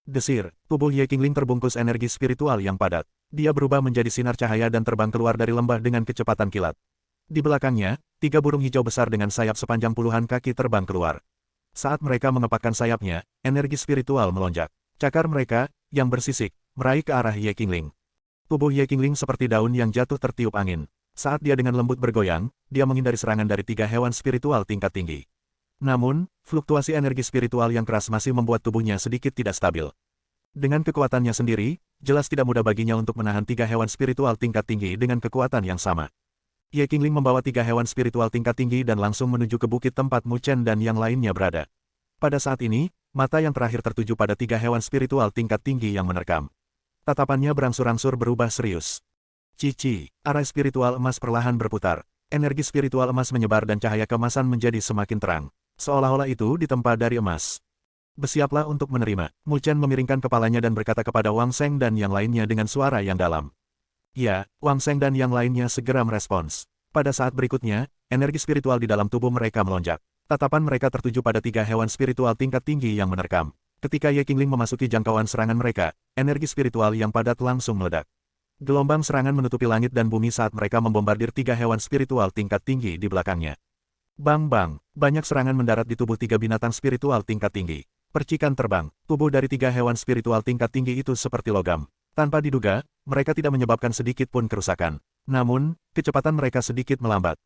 Desir, tubuh Ye Qingling terbungkus energi spiritual yang padat. Dia berubah menjadi sinar cahaya dan terbang keluar dari lembah dengan kecepatan kilat. Di belakangnya, 3 burung hijau besar dengan sayap sepanjang puluhan kaki terbang keluar. Saat mereka mengepakkan sayapnya, energi spiritual melonjak. Cakar mereka, yang bersisik, meraih ke arah Ye Qingling. Tubuh Ye Qingling seperti daun yang jatuh tertiup angin. Saat dia dengan lembut bergoyang, dia menghindari serangan dari 3 hewan spiritual tingkat tinggi. Namun, fluktuasi energi spiritual yang keras masih membuat tubuhnya sedikit tidak stabil. Dengan kekuatannya sendiri, jelas tidak mudah baginya untuk menahan 3 hewan spiritual tingkat tinggi dengan kekuatan yang sama. Ye Qingling membawa 3 hewan spiritual tingkat tinggi dan langsung menuju ke bukit tempat Mu Chen dan yang lainnya berada. Pada saat ini, mata yang terakhir tertuju pada 3 hewan spiritual tingkat tinggi yang menerkam. Tatapannya berangsur-angsur berubah serius. Cici, arai spiritual emas perlahan berputar. Energi spiritual emas menyebar dan cahaya keemasan menjadi semakin terang. Seolah-olah itu ditempa dari emas. "Bersiaplah untuk menerima." Mu Chen memiringkan kepalanya dan berkata kepada Wang Sheng dan yang lainnya dengan suara yang dalam. Ya, Wang Sheng dan yang lainnya segera merespons. Pada saat berikutnya, energi spiritual di dalam tubuh mereka melonjak. Tatapan mereka tertuju pada tiga hewan spiritual tingkat tinggi yang menerkam. Ketika Ye Qingling memasuki jangkauan serangan mereka, energi spiritual yang padat langsung meledak. Gelombang serangan menutupi langit dan bumi saat mereka membombardir tiga hewan spiritual tingkat tinggi di belakangnya. Bang-bang, banyak serangan mendarat di tubuh tiga binatang spiritual tingkat tinggi. Percikan terbang, tubuh dari tiga hewan spiritual tingkat tinggi itu seperti logam. Tanpa diduga, mereka tidak menyebabkan sedikit pun kerusakan. Namun, kecepatan mereka sedikit melambat.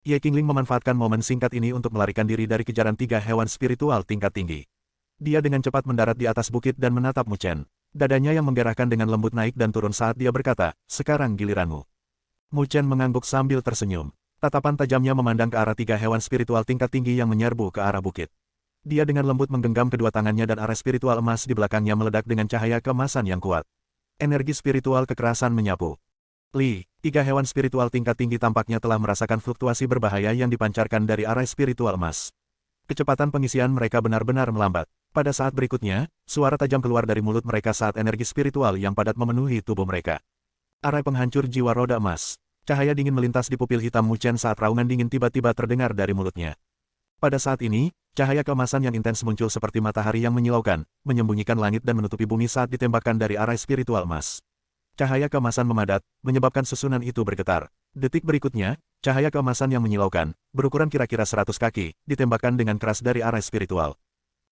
Ye Qingling memanfaatkan momen singkat ini untuk melarikan diri dari kejaran tiga hewan spiritual tingkat tinggi. Dia dengan cepat mendarat di atas bukit dan menatap Mu Chen. Dadanya yang menggerakkan dengan lembut naik dan turun saat dia berkata, "Sekarang giliranmu." Mu Chen mengangguk sambil tersenyum. Tatapan tajamnya memandang ke arah tiga hewan spiritual tingkat tinggi yang menyerbu ke arah bukit. Dia dengan lembut menggenggam kedua tangannya dan arah spiritual emas di belakangnya meledak dengan cahaya keemasan yang kuat. Energi spiritual kekerasan menyapu. Li, tiga hewan spiritual tingkat tinggi tampaknya telah merasakan fluktuasi berbahaya yang dipancarkan dari arah spiritual emas. Kecepatan pengisian mereka benar-benar melambat. Pada saat berikutnya, suara tajam keluar dari mulut mereka saat energi spiritual yang padat memenuhi tubuh mereka. Arai penghancur jiwa roda emas. Cahaya dingin melintas di pupil hitam Mu Chen saat raungan dingin tiba-tiba terdengar dari mulutnya. Pada saat ini, cahaya keemasan yang intens muncul seperti matahari yang menyilaukan, menyembunyikan langit dan menutupi bumi saat ditembakkan dari arah spiritual emas. Cahaya keemasan memadat, menyebabkan susunan itu bergetar. Detik berikutnya, cahaya keemasan yang menyilaukan, berukuran kira-kira 100 kaki, ditembakkan dengan keras dari arah spiritual.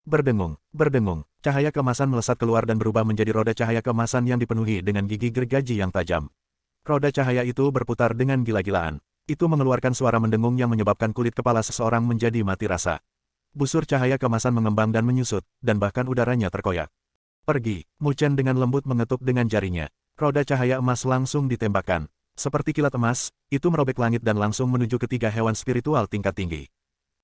Berdengung, berdengung, cahaya keemasan melesat keluar dan berubah menjadi roda cahaya keemasan yang dipenuhi dengan gigi gergaji yang tajam. Roda cahaya itu berputar dengan gila-gilaan. Itu mengeluarkan suara mendengung yang menyebabkan kulit kepala seseorang menjadi mati rasa. Busur cahaya keemasan mengembang dan menyusut, dan bahkan udaranya terkoyak. "Pergi," Mu Chen dengan lembut mengetuk dengan jarinya. Roda cahaya emas langsung ditembakkan. Seperti kilat emas, itu merobek langit dan langsung menuju ke tiga hewan spiritual tingkat tinggi.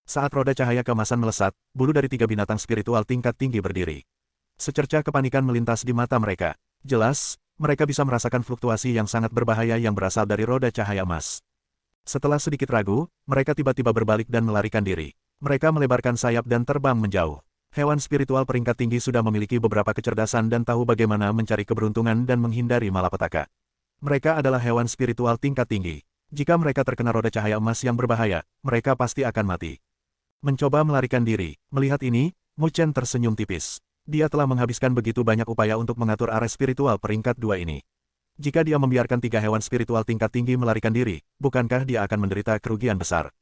Saat roda cahaya keemasan melesat, bulu dari tiga binatang spiritual tingkat tinggi berdiri. Secercah kepanikan melintas di mata mereka. Jelas, mereka bisa merasakan fluktuasi yang sangat berbahaya yang berasal dari roda cahaya emas. Setelah sedikit ragu, mereka tiba-tiba berbalik dan melarikan diri. Mereka melebarkan sayap dan terbang menjauh. Hewan spiritual peringkat tinggi sudah memiliki beberapa kecerdasan dan tahu bagaimana mencari keberuntungan dan menghindari malapetaka. Mereka adalah hewan spiritual tingkat tinggi. Jika mereka terkena roda cahaya emas yang berbahaya, mereka pasti akan mati. Mencoba melarikan diri. Melihat ini, Mu Chen tersenyum tipis. Dia telah menghabiskan begitu banyak upaya untuk mengatur arah spiritual peringkat 2 ini. Jika dia membiarkan tiga hewan spiritual tingkat tinggi melarikan diri, bukankah dia akan menderita kerugian besar?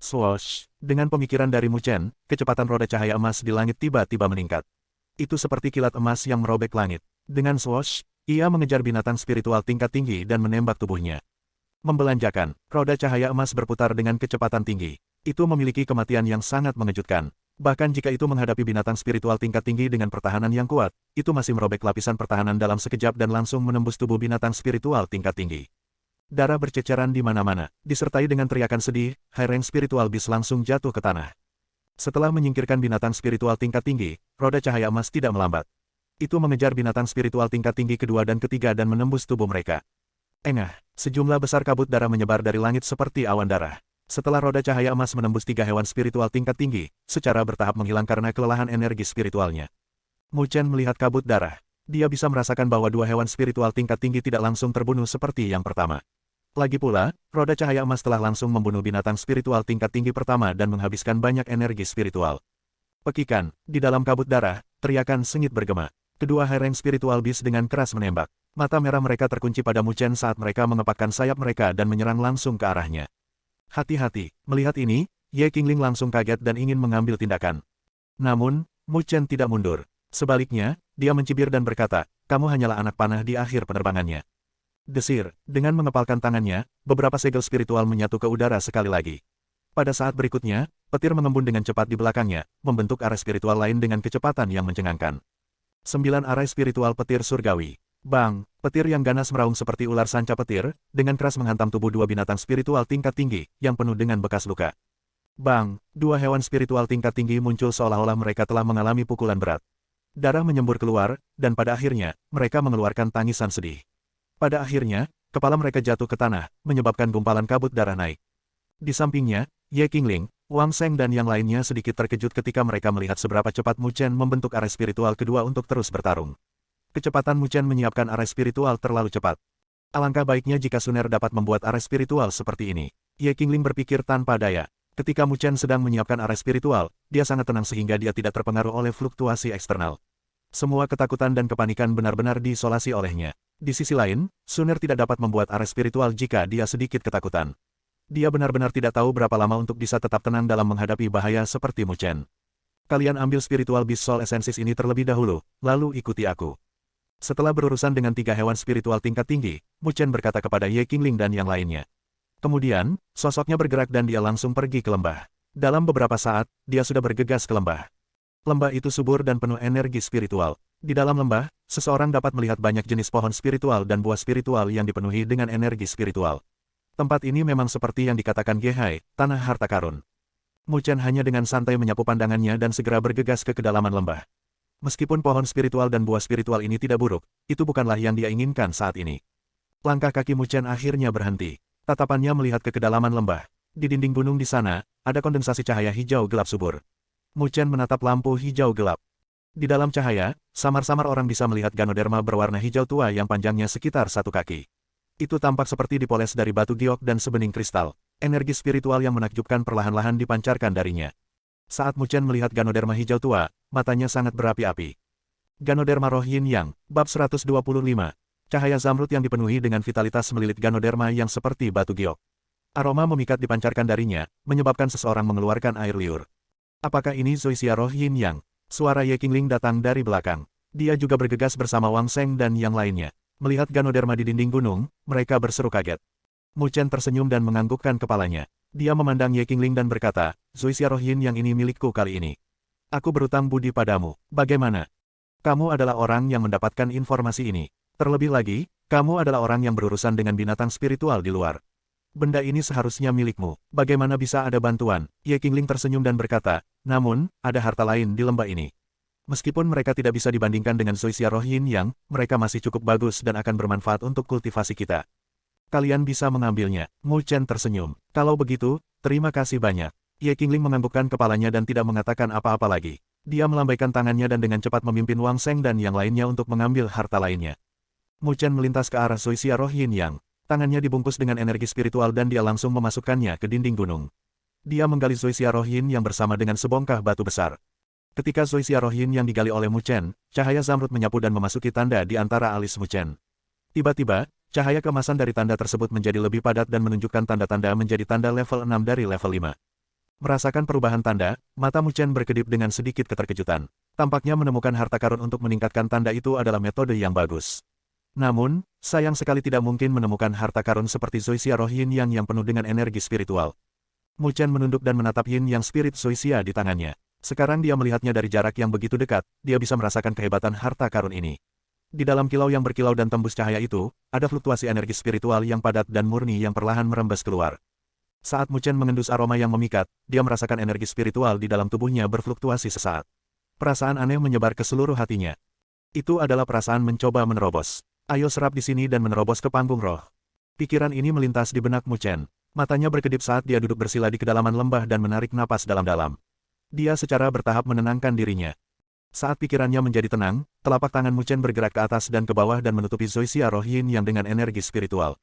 Swoosh! Dengan pemikiran dari Mu Chen, kecepatan roda cahaya emas di langit tiba-tiba meningkat. Itu seperti kilat emas yang merobek langit. Dengan swoosh, ia mengejar binatang spiritual tingkat tinggi dan menembak tubuhnya. Membelanjakan, roda cahaya emas berputar dengan kecepatan tinggi. Itu memiliki kematian yang sangat mengejutkan. Bahkan jika itu menghadapi binatang spiritual tingkat tinggi dengan pertahanan yang kuat, itu masih merobek lapisan pertahanan dalam sekejap dan langsung menembus tubuh binatang spiritual tingkat tinggi. Darah berceceran di mana-mana, disertai dengan teriakan sedih, High Rank Spiritual Beast langsung jatuh ke tanah. Setelah menyingkirkan binatang spiritual tingkat tinggi, roda cahaya emas tidak melambat. Itu mengejar binatang spiritual tingkat tinggi kedua dan ketiga dan menembus tubuh mereka. Engah, sejumlah besar kabut darah menyebar dari langit seperti awan darah. Setelah roda cahaya emas menembus tiga hewan spiritual tingkat tinggi, secara bertahap menghilang karena kelelahan energi spiritualnya. Mu Chen melihat kabut darah. Dia bisa merasakan bahwa dua hewan spiritual tingkat tinggi tidak langsung terbunuh seperti yang pertama. Lagi pula, roda cahaya emas telah langsung membunuh binatang spiritual tingkat tinggi pertama dan menghabiskan banyak energi spiritual. Pekikan, di dalam kabut darah, teriakan sengit bergema. Kedua High Rank Spiritual Beast dengan keras menembak. Mata merah mereka terkunci pada Mu Chen saat mereka mengepakkan sayap mereka dan menyerang langsung ke arahnya. Hati-hati, melihat ini, Ye Qingling langsung kaget dan ingin mengambil tindakan. Namun, Mu Chen tidak mundur. Sebaliknya, dia mencibir dan berkata, "Kamu hanyalah anak panah di akhir penerbangannya." Desir, dengan mengepalkan tangannya, beberapa segel spiritual menyatu ke udara sekali lagi. Pada saat berikutnya, petir mengembun dengan cepat di belakangnya, membentuk arah spiritual lain dengan kecepatan yang mencengangkan. 9 arah spiritual petir surgawi. Bang, petir yang ganas meraung seperti ular sanca petir, dengan keras menghantam tubuh dua binatang spiritual tingkat tinggi, yang penuh dengan bekas luka. Bang, dua hewan spiritual tingkat tinggi muncul seolah-olah mereka telah mengalami pukulan berat. Darah menyembur keluar, dan pada akhirnya, mereka mengeluarkan tangisan sedih. Pada akhirnya, kepala mereka jatuh ke tanah, menyebabkan gumpalan kabut darah naik. Di sampingnya, Ye Qingling, Wang Sheng dan yang lainnya sedikit terkejut ketika mereka melihat seberapa cepat Mu Chen membentuk arah spiritual kedua untuk terus bertarung. Kecepatan Mu Chen menyiapkan arah spiritual terlalu cepat. Alangkah baiknya jika Suner dapat membuat arah spiritual seperti ini. Ye Qingling berpikir tanpa daya. Ketika Mu Chen sedang menyiapkan arah spiritual, dia sangat tenang sehingga dia tidak terpengaruh oleh fluktuasi eksternal. Semua ketakutan dan kepanikan benar-benar diisolasi olehnya. Di sisi lain, Suner tidak dapat membuat arah spiritual jika dia sedikit ketakutan. Dia benar-benar tidak tahu berapa lama untuk bisa tetap tenang dalam menghadapi bahaya seperti Mu Chen. Kalian ambil spiritual Beast Soul Essences ini terlebih dahulu, lalu ikuti aku. Setelah berurusan dengan 3 hewan spiritual tingkat tinggi, Mu Chen berkata kepada Ye Qingling dan yang lainnya. Kemudian, sosoknya bergerak dan dia langsung pergi ke lembah. Dalam beberapa saat, dia sudah bergegas ke lembah. Lembah itu subur dan penuh energi spiritual. Di dalam lembah, seseorang dapat melihat banyak jenis pohon spiritual dan buah spiritual yang dipenuhi dengan energi spiritual. Tempat ini memang seperti yang dikatakan Gehai, tanah harta karun. Mu Chen hanya dengan santai menyapu pandangannya dan segera bergegas ke kedalaman lembah. Meskipun pohon spiritual dan buah spiritual ini tidak buruk, itu bukanlah yang dia inginkan saat ini. Langkah kaki Mu Chen akhirnya berhenti. Tatapannya melihat ke kedalaman lembah. Di dinding gunung di sana, ada kondensasi cahaya hijau gelap subur. Mu Chen menatap lampu hijau gelap. Di dalam cahaya, samar-samar orang bisa melihat Ganoderma berwarna hijau tua yang panjangnya sekitar 1 kaki. Itu tampak seperti dipoles dari batu giok dan sebening kristal. Energi spiritual yang menakjubkan perlahan-lahan dipancarkan darinya. Saat Mu Chen melihat Ganoderma hijau tua, matanya sangat berapi-api. Ganoderma Roh Yin Yang, bab 125. Cahaya zamrud yang dipenuhi dengan vitalitas melilit Ganoderma yang seperti batu giok. Aroma memikat dipancarkan darinya, menyebabkan seseorang mengeluarkan air liur. Apakah ini Zoysia Roh Yin Yang? Suara Ye Qingling datang dari belakang. Dia juga bergegas bersama Wang Seng dan yang lainnya. Melihat Ganoderma di dinding gunung, mereka berseru kaget. Mu Chen tersenyum dan menganggukkan kepalanya. Dia memandang Ye Qingling dan berkata, Zoysia Roh Yin Yang ini milikku kali ini. Aku berutang budi padamu. Bagaimana? Kamu adalah orang yang mendapatkan informasi ini. Terlebih lagi, kamu adalah orang yang berurusan dengan binatang spiritual di luar. Benda ini seharusnya milikmu. Bagaimana bisa ada bantuan? Ye Qingling tersenyum dan berkata, namun, ada harta lain di lembah ini. Meskipun mereka tidak bisa dibandingkan dengan Zoysia Roh Yin Yang, mereka masih cukup bagus dan akan bermanfaat untuk kultivasi kita. Kalian bisa mengambilnya. Mu Chen tersenyum. Kalau begitu, terima kasih banyak. Ye Qingling menganggukkan kepalanya dan tidak mengatakan apa-apa lagi. Dia melambaikan tangannya dan dengan cepat memimpin Wang Seng dan yang lainnya untuk mengambil harta lainnya. Mu Chen melintas ke arah Zoysia Roh Yin Yang. Tangannya dibungkus dengan energi spiritual dan dia langsung memasukkannya ke dinding gunung. Dia menggali Zoysia Roh Yin Yang bersama dengan sebongkah batu besar. Ketika Zoysia Roh Yin Yang digali oleh Mu Chen, cahaya zamrud menyapu dan memasuki tanda di antara alis Mu Chen. Tiba-tiba, cahaya keemasan dari tanda tersebut menjadi lebih padat dan menunjukkan tanda-tanda menjadi tanda level 6 dari level 5. Merasakan perubahan tanda, mata Mu Chen berkedip dengan sedikit keterkejutan. Tampaknya menemukan harta karun untuk meningkatkan tanda itu adalah metode yang bagus. Namun, sayang sekali tidak mungkin menemukan harta karun seperti Zoysia Roh Yin Yang yang penuh dengan energi spiritual. Mu Chen menunduk dan menatap Yin Yang spirit Zoysia di tangannya. Sekarang dia melihatnya dari jarak yang begitu dekat, dia bisa merasakan kehebatan harta karun ini. Di dalam kilau yang berkilau dan tembus cahaya itu, ada fluktuasi energi spiritual yang padat dan murni yang perlahan merembes keluar. Saat Mu Chen mengendus aroma yang memikat, dia merasakan energi spiritual di dalam tubuhnya berfluktuasi sesaat. Perasaan aneh menyebar ke seluruh hatinya. Itu adalah perasaan mencoba menerobos. Ayo serap di sini dan menerobos ke panggung roh. Pikiran ini melintas di benak Mu Chen. Matanya berkedip saat dia duduk bersila di kedalaman lembah dan menarik napas dalam-dalam. Dia secara bertahap menenangkan dirinya. Saat pikirannya menjadi tenang, telapak tangan Mu Chen bergerak ke atas dan ke bawah dan menutupi Zoysia Roh Yin Yang dengan energi spiritual.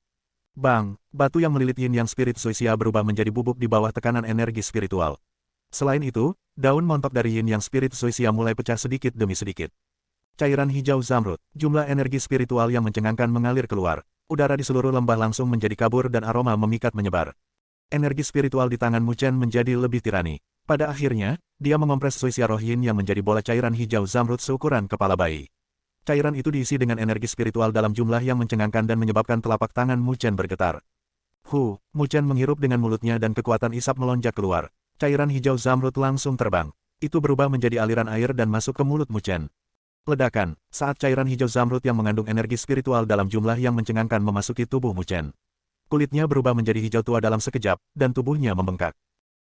Bang, batu yang melilit Yin Yang spirit Zoysia berubah menjadi bubuk di bawah tekanan energi spiritual. Selain itu, daun montok dari Yin Yang spirit Zoysia mulai pecah sedikit demi sedikit. Cairan hijau zamrud, jumlah energi spiritual yang mencengangkan mengalir keluar. Udara di seluruh lembah langsung menjadi kabur dan aroma memikat menyebar. Energi spiritual di tangan Mu Chen menjadi lebih tirani. Pada akhirnya, dia mengompres Zoysia Roh Yin yang menjadi bola cairan hijau zamrud seukuran kepala bayi. Cairan itu diisi dengan energi spiritual dalam jumlah yang mencengangkan dan menyebabkan telapak tangan Mu Chen bergetar. Mu Chen menghirup dengan mulutnya dan kekuatan isap melonjak keluar. Cairan hijau zamrud langsung terbang. Itu berubah menjadi aliran air dan masuk ke mulut Mu Chen. Ledakan, saat cairan hijau zamrud yang mengandung energi spiritual dalam jumlah yang mencengangkan memasuki tubuh Mu Chen. Kulitnya berubah menjadi hijau tua dalam sekejap, dan tubuhnya membengkak.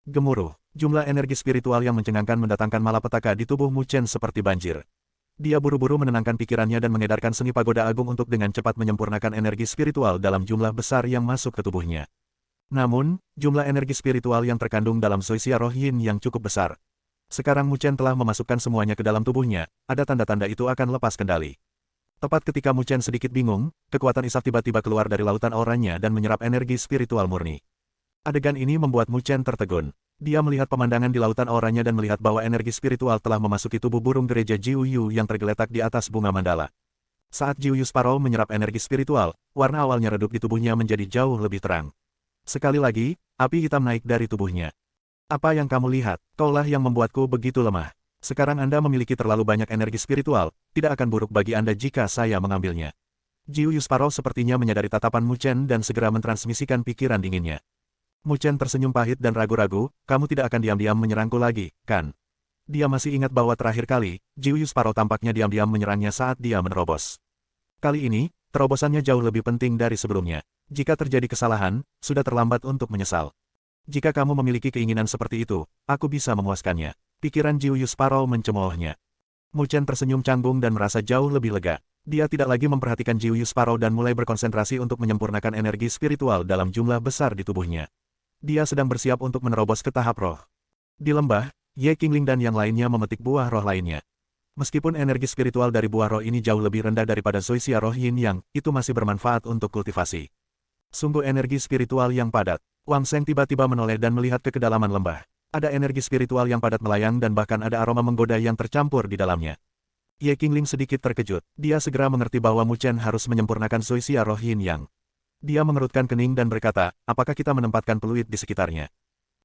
Gemuruh, jumlah energi spiritual yang mencengangkan mendatangkan malapetaka di tubuh Mu Chen seperti banjir. Dia buru-buru menenangkan pikirannya dan mengedarkan seni pagoda agung untuk dengan cepat menyempurnakan energi spiritual dalam jumlah besar yang masuk ke tubuhnya. Namun, jumlah energi spiritual yang terkandung dalam Zoysia Roh Yin yang cukup besar. Sekarang Mu Chen telah memasukkan semuanya ke dalam tubuhnya, ada tanda-tanda itu akan lepas kendali. Tepat ketika Mu Chen sedikit bingung, kekuatan isaf tiba-tiba keluar dari lautan auranya dan menyerap energi spiritual murni. Adegan ini membuat Mu Chen tertegun. Dia melihat pemandangan di lautan auranya dan melihat bahwa energi spiritual telah memasuki tubuh burung gereja Jiu Yu yang tergeletak di atas bunga mandala. Saat Jiu Yu Sparrow menyerap energi spiritual, warna awalnya redup di tubuhnya menjadi jauh lebih terang. Sekali lagi, api hitam naik dari tubuhnya. Apa yang kamu lihat? Kaulah yang membuatku begitu lemah. Sekarang Anda memiliki terlalu banyak energi spiritual, tidak akan buruk bagi Anda jika saya mengambilnya. Jiu Yu Sparrow sepertinya menyadari tatapan Mu Chen dan segera mentransmisikan pikiran dinginnya. Mu Chen tersenyum pahit dan ragu-ragu, kamu tidak akan diam-diam menyerangku lagi, kan? Dia masih ingat bahwa terakhir kali, Jiu Yu Sparrow tampaknya diam-diam menyerangnya saat dia menerobos. Kali ini, terobosannya jauh lebih penting dari sebelumnya. Jika terjadi kesalahan, sudah terlambat untuk menyesal. Jika kamu memiliki keinginan seperti itu, aku bisa memuaskannya. Pikiran Jiu Yu Sparrow mencemoohnya. Mu Chen tersenyum canggung dan merasa jauh lebih lega. Dia tidak lagi memperhatikan Jiu Yu Sparrow dan mulai berkonsentrasi untuk menyempurnakan energi spiritual dalam jumlah besar di tubuhnya. Dia sedang bersiap untuk menerobos ke tahap roh. Di lembah, Ye Qingling dan yang lainnya memetik buah roh lainnya. Meskipun energi spiritual dari buah roh ini jauh lebih rendah daripada Zoysia roh Yin Yang, itu masih bermanfaat untuk kultivasi. Sungguh energi spiritual yang padat. Wang Sheng tiba-tiba menoleh dan melihat ke kedalaman lembah. Ada energi spiritual yang padat melayang dan bahkan ada aroma menggoda yang tercampur di dalamnya. Ye Qingling sedikit terkejut. Dia segera mengerti bahwa Mu Chen harus menyempurnakan Zoysia roh Yin Yang. Dia mengerutkan kening dan berkata, apakah kita menempatkan peluit di sekitarnya?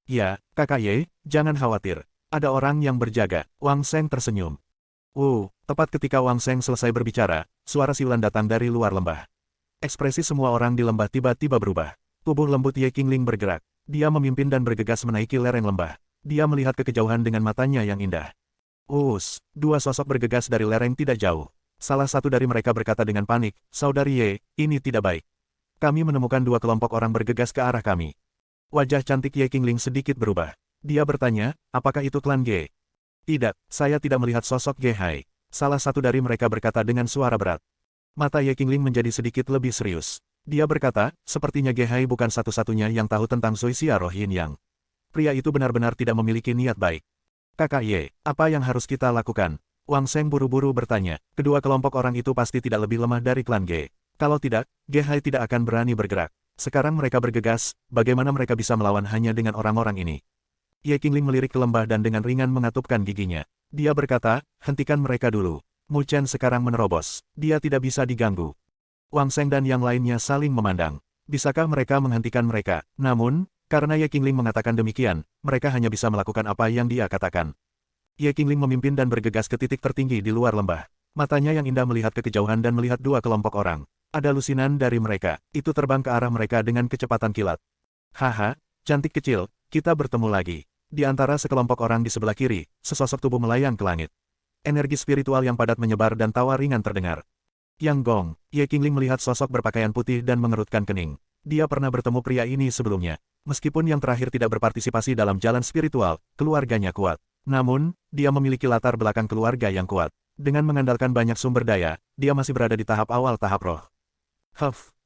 Ya, Kakak Ye, jangan khawatir. Ada orang yang berjaga. Wang Sheng tersenyum. Tepat ketika Wang Sheng selesai berbicara, suara siulan datang dari luar lembah. Ekspresi semua orang di lembah tiba-tiba berubah. Tubuh lembut Ye Qingling bergerak. Dia memimpin dan bergegas menaiki lereng lembah. Dia melihat ke kejauhan dengan matanya yang indah. Dua sosok bergegas dari lereng tidak jauh. Salah satu dari mereka berkata dengan panik, Saudari Ye, ini tidak baik. Kami menemukan dua kelompok orang bergegas ke arah kami. Wajah cantik Ye Qingling sedikit berubah. Dia bertanya, apakah itu klan Ge? Tidak, saya tidak melihat sosok Ge Hai. Salah satu dari mereka berkata dengan suara berat. Mata Ye Qingling menjadi sedikit lebih serius. Dia berkata, sepertinya Ge Hai bukan satu-satunya yang tahu tentang Zoysia roh Yin Yang. Pria itu benar-benar tidak memiliki niat baik. Kakak Ye, apa yang harus kita lakukan? Wang Sheng buru-buru bertanya. Kedua kelompok orang itu pasti tidak lebih lemah dari klan Ge. Kalau tidak, Ge Hai tidak akan berani bergerak. Sekarang mereka bergegas, bagaimana mereka bisa melawan hanya dengan orang-orang ini? Ye Qingling melirik ke lembah dan dengan ringan mengatupkan giginya. Dia berkata, hentikan mereka dulu. Mu Chen sekarang menerobos. Dia tidak bisa diganggu. Wang Sheng dan yang lainnya saling memandang. Bisakah mereka menghentikan mereka? Namun, karena Ye Qingling mengatakan demikian, mereka hanya bisa melakukan apa yang dia katakan. Ye Qingling memimpin dan bergegas ke titik tertinggi di luar lembah. Matanya yang indah melihat ke kejauhan dan melihat dua kelompok orang. Ada lusinan dari mereka. Itu terbang ke arah mereka dengan kecepatan kilat. Haha, cantik kecil, kita bertemu lagi. Di antara sekelompok orang di sebelah kiri, sesosok tubuh melayang ke langit. Energi spiritual yang padat menyebar dan tawa ringan terdengar. Yang Gong, Ye Qingling melihat sosok berpakaian putih dan mengerutkan kening. Dia pernah bertemu pria ini sebelumnya. Meskipun yang terakhir tidak berpartisipasi dalam jalan spiritual, keluarganya kuat. Namun, dia memiliki latar belakang keluarga yang kuat. Dengan mengandalkan banyak sumber daya, dia masih berada di tahap awal tahap roh.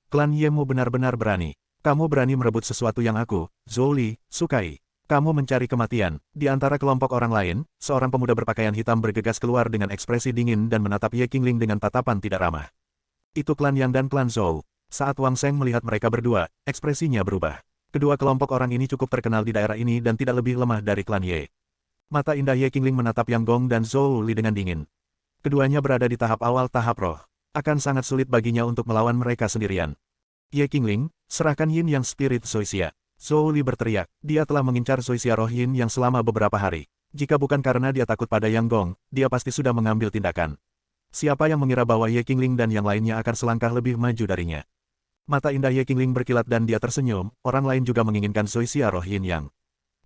Klan Yemu benar-benar berani. Kamu berani merebut sesuatu yang aku, Zhou Li, sukai. Kamu mencari kematian. Di antara kelompok orang lain, seorang pemuda berpakaian hitam bergegas keluar dengan ekspresi dingin dan menatap Ye Qingling dengan tatapan tidak ramah. Itu klan Yang dan klan Zhou. Saat Wang Sheng melihat mereka berdua, ekspresinya berubah. Kedua kelompok orang ini cukup terkenal di daerah ini dan tidak lebih lemah dari klan Ye. Mata indah Ye Qingling menatap Yang Gong dan Zhou Li dengan dingin. Keduanya berada di tahap awal tahap roh. Akan sangat sulit baginya untuk melawan mereka sendirian. Ye Qingling, serahkan Yin Yang Spirit Zoysia. Zhou Li berteriak, dia telah mengincar Zoysia roh Yin Yang selama beberapa hari. Jika bukan karena dia takut pada Yang Gong, dia pasti sudah mengambil tindakan. Siapa yang mengira bahwa Ye Qingling dan yang lainnya akan selangkah lebih maju darinya? Mata indah Ye Qingling berkilat dan dia tersenyum, orang lain juga menginginkan Zoysia roh Yin Yang.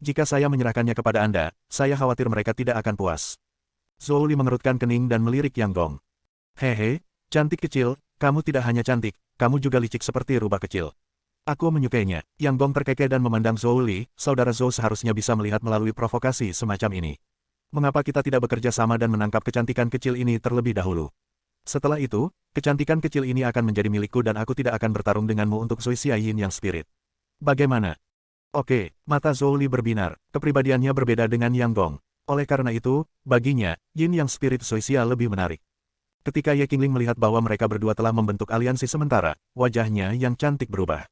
Jika saya menyerahkannya kepada Anda, saya khawatir mereka tidak akan puas. Zhou Li mengerutkan kening dan melirik Yang Gong. Hehe, cantik kecil, kamu tidak hanya cantik, kamu juga licik seperti rubah kecil. Aku menyukainya. Yang Gong terkekeh dan memandang Zhou Li, saudara Zhou seharusnya bisa melihat melalui provokasi semacam ini. Mengapa kita tidak bekerja sama dan menangkap kecantikan kecil ini terlebih dahulu? Setelah itu, kecantikan kecil ini akan menjadi milikku dan aku tidak akan bertarung denganmu untuk Zoysia Yin Yang Spirit. Bagaimana? Oke, mata Zhou Li berbinar, kepribadiannya berbeda dengan Yang Gong. Oleh karena itu, baginya, Yin Yang Spirit Zoysia lebih menarik. Ketika Ye Qingling melihat bahwa mereka berdua telah membentuk aliansi sementara, wajahnya yang cantik berubah.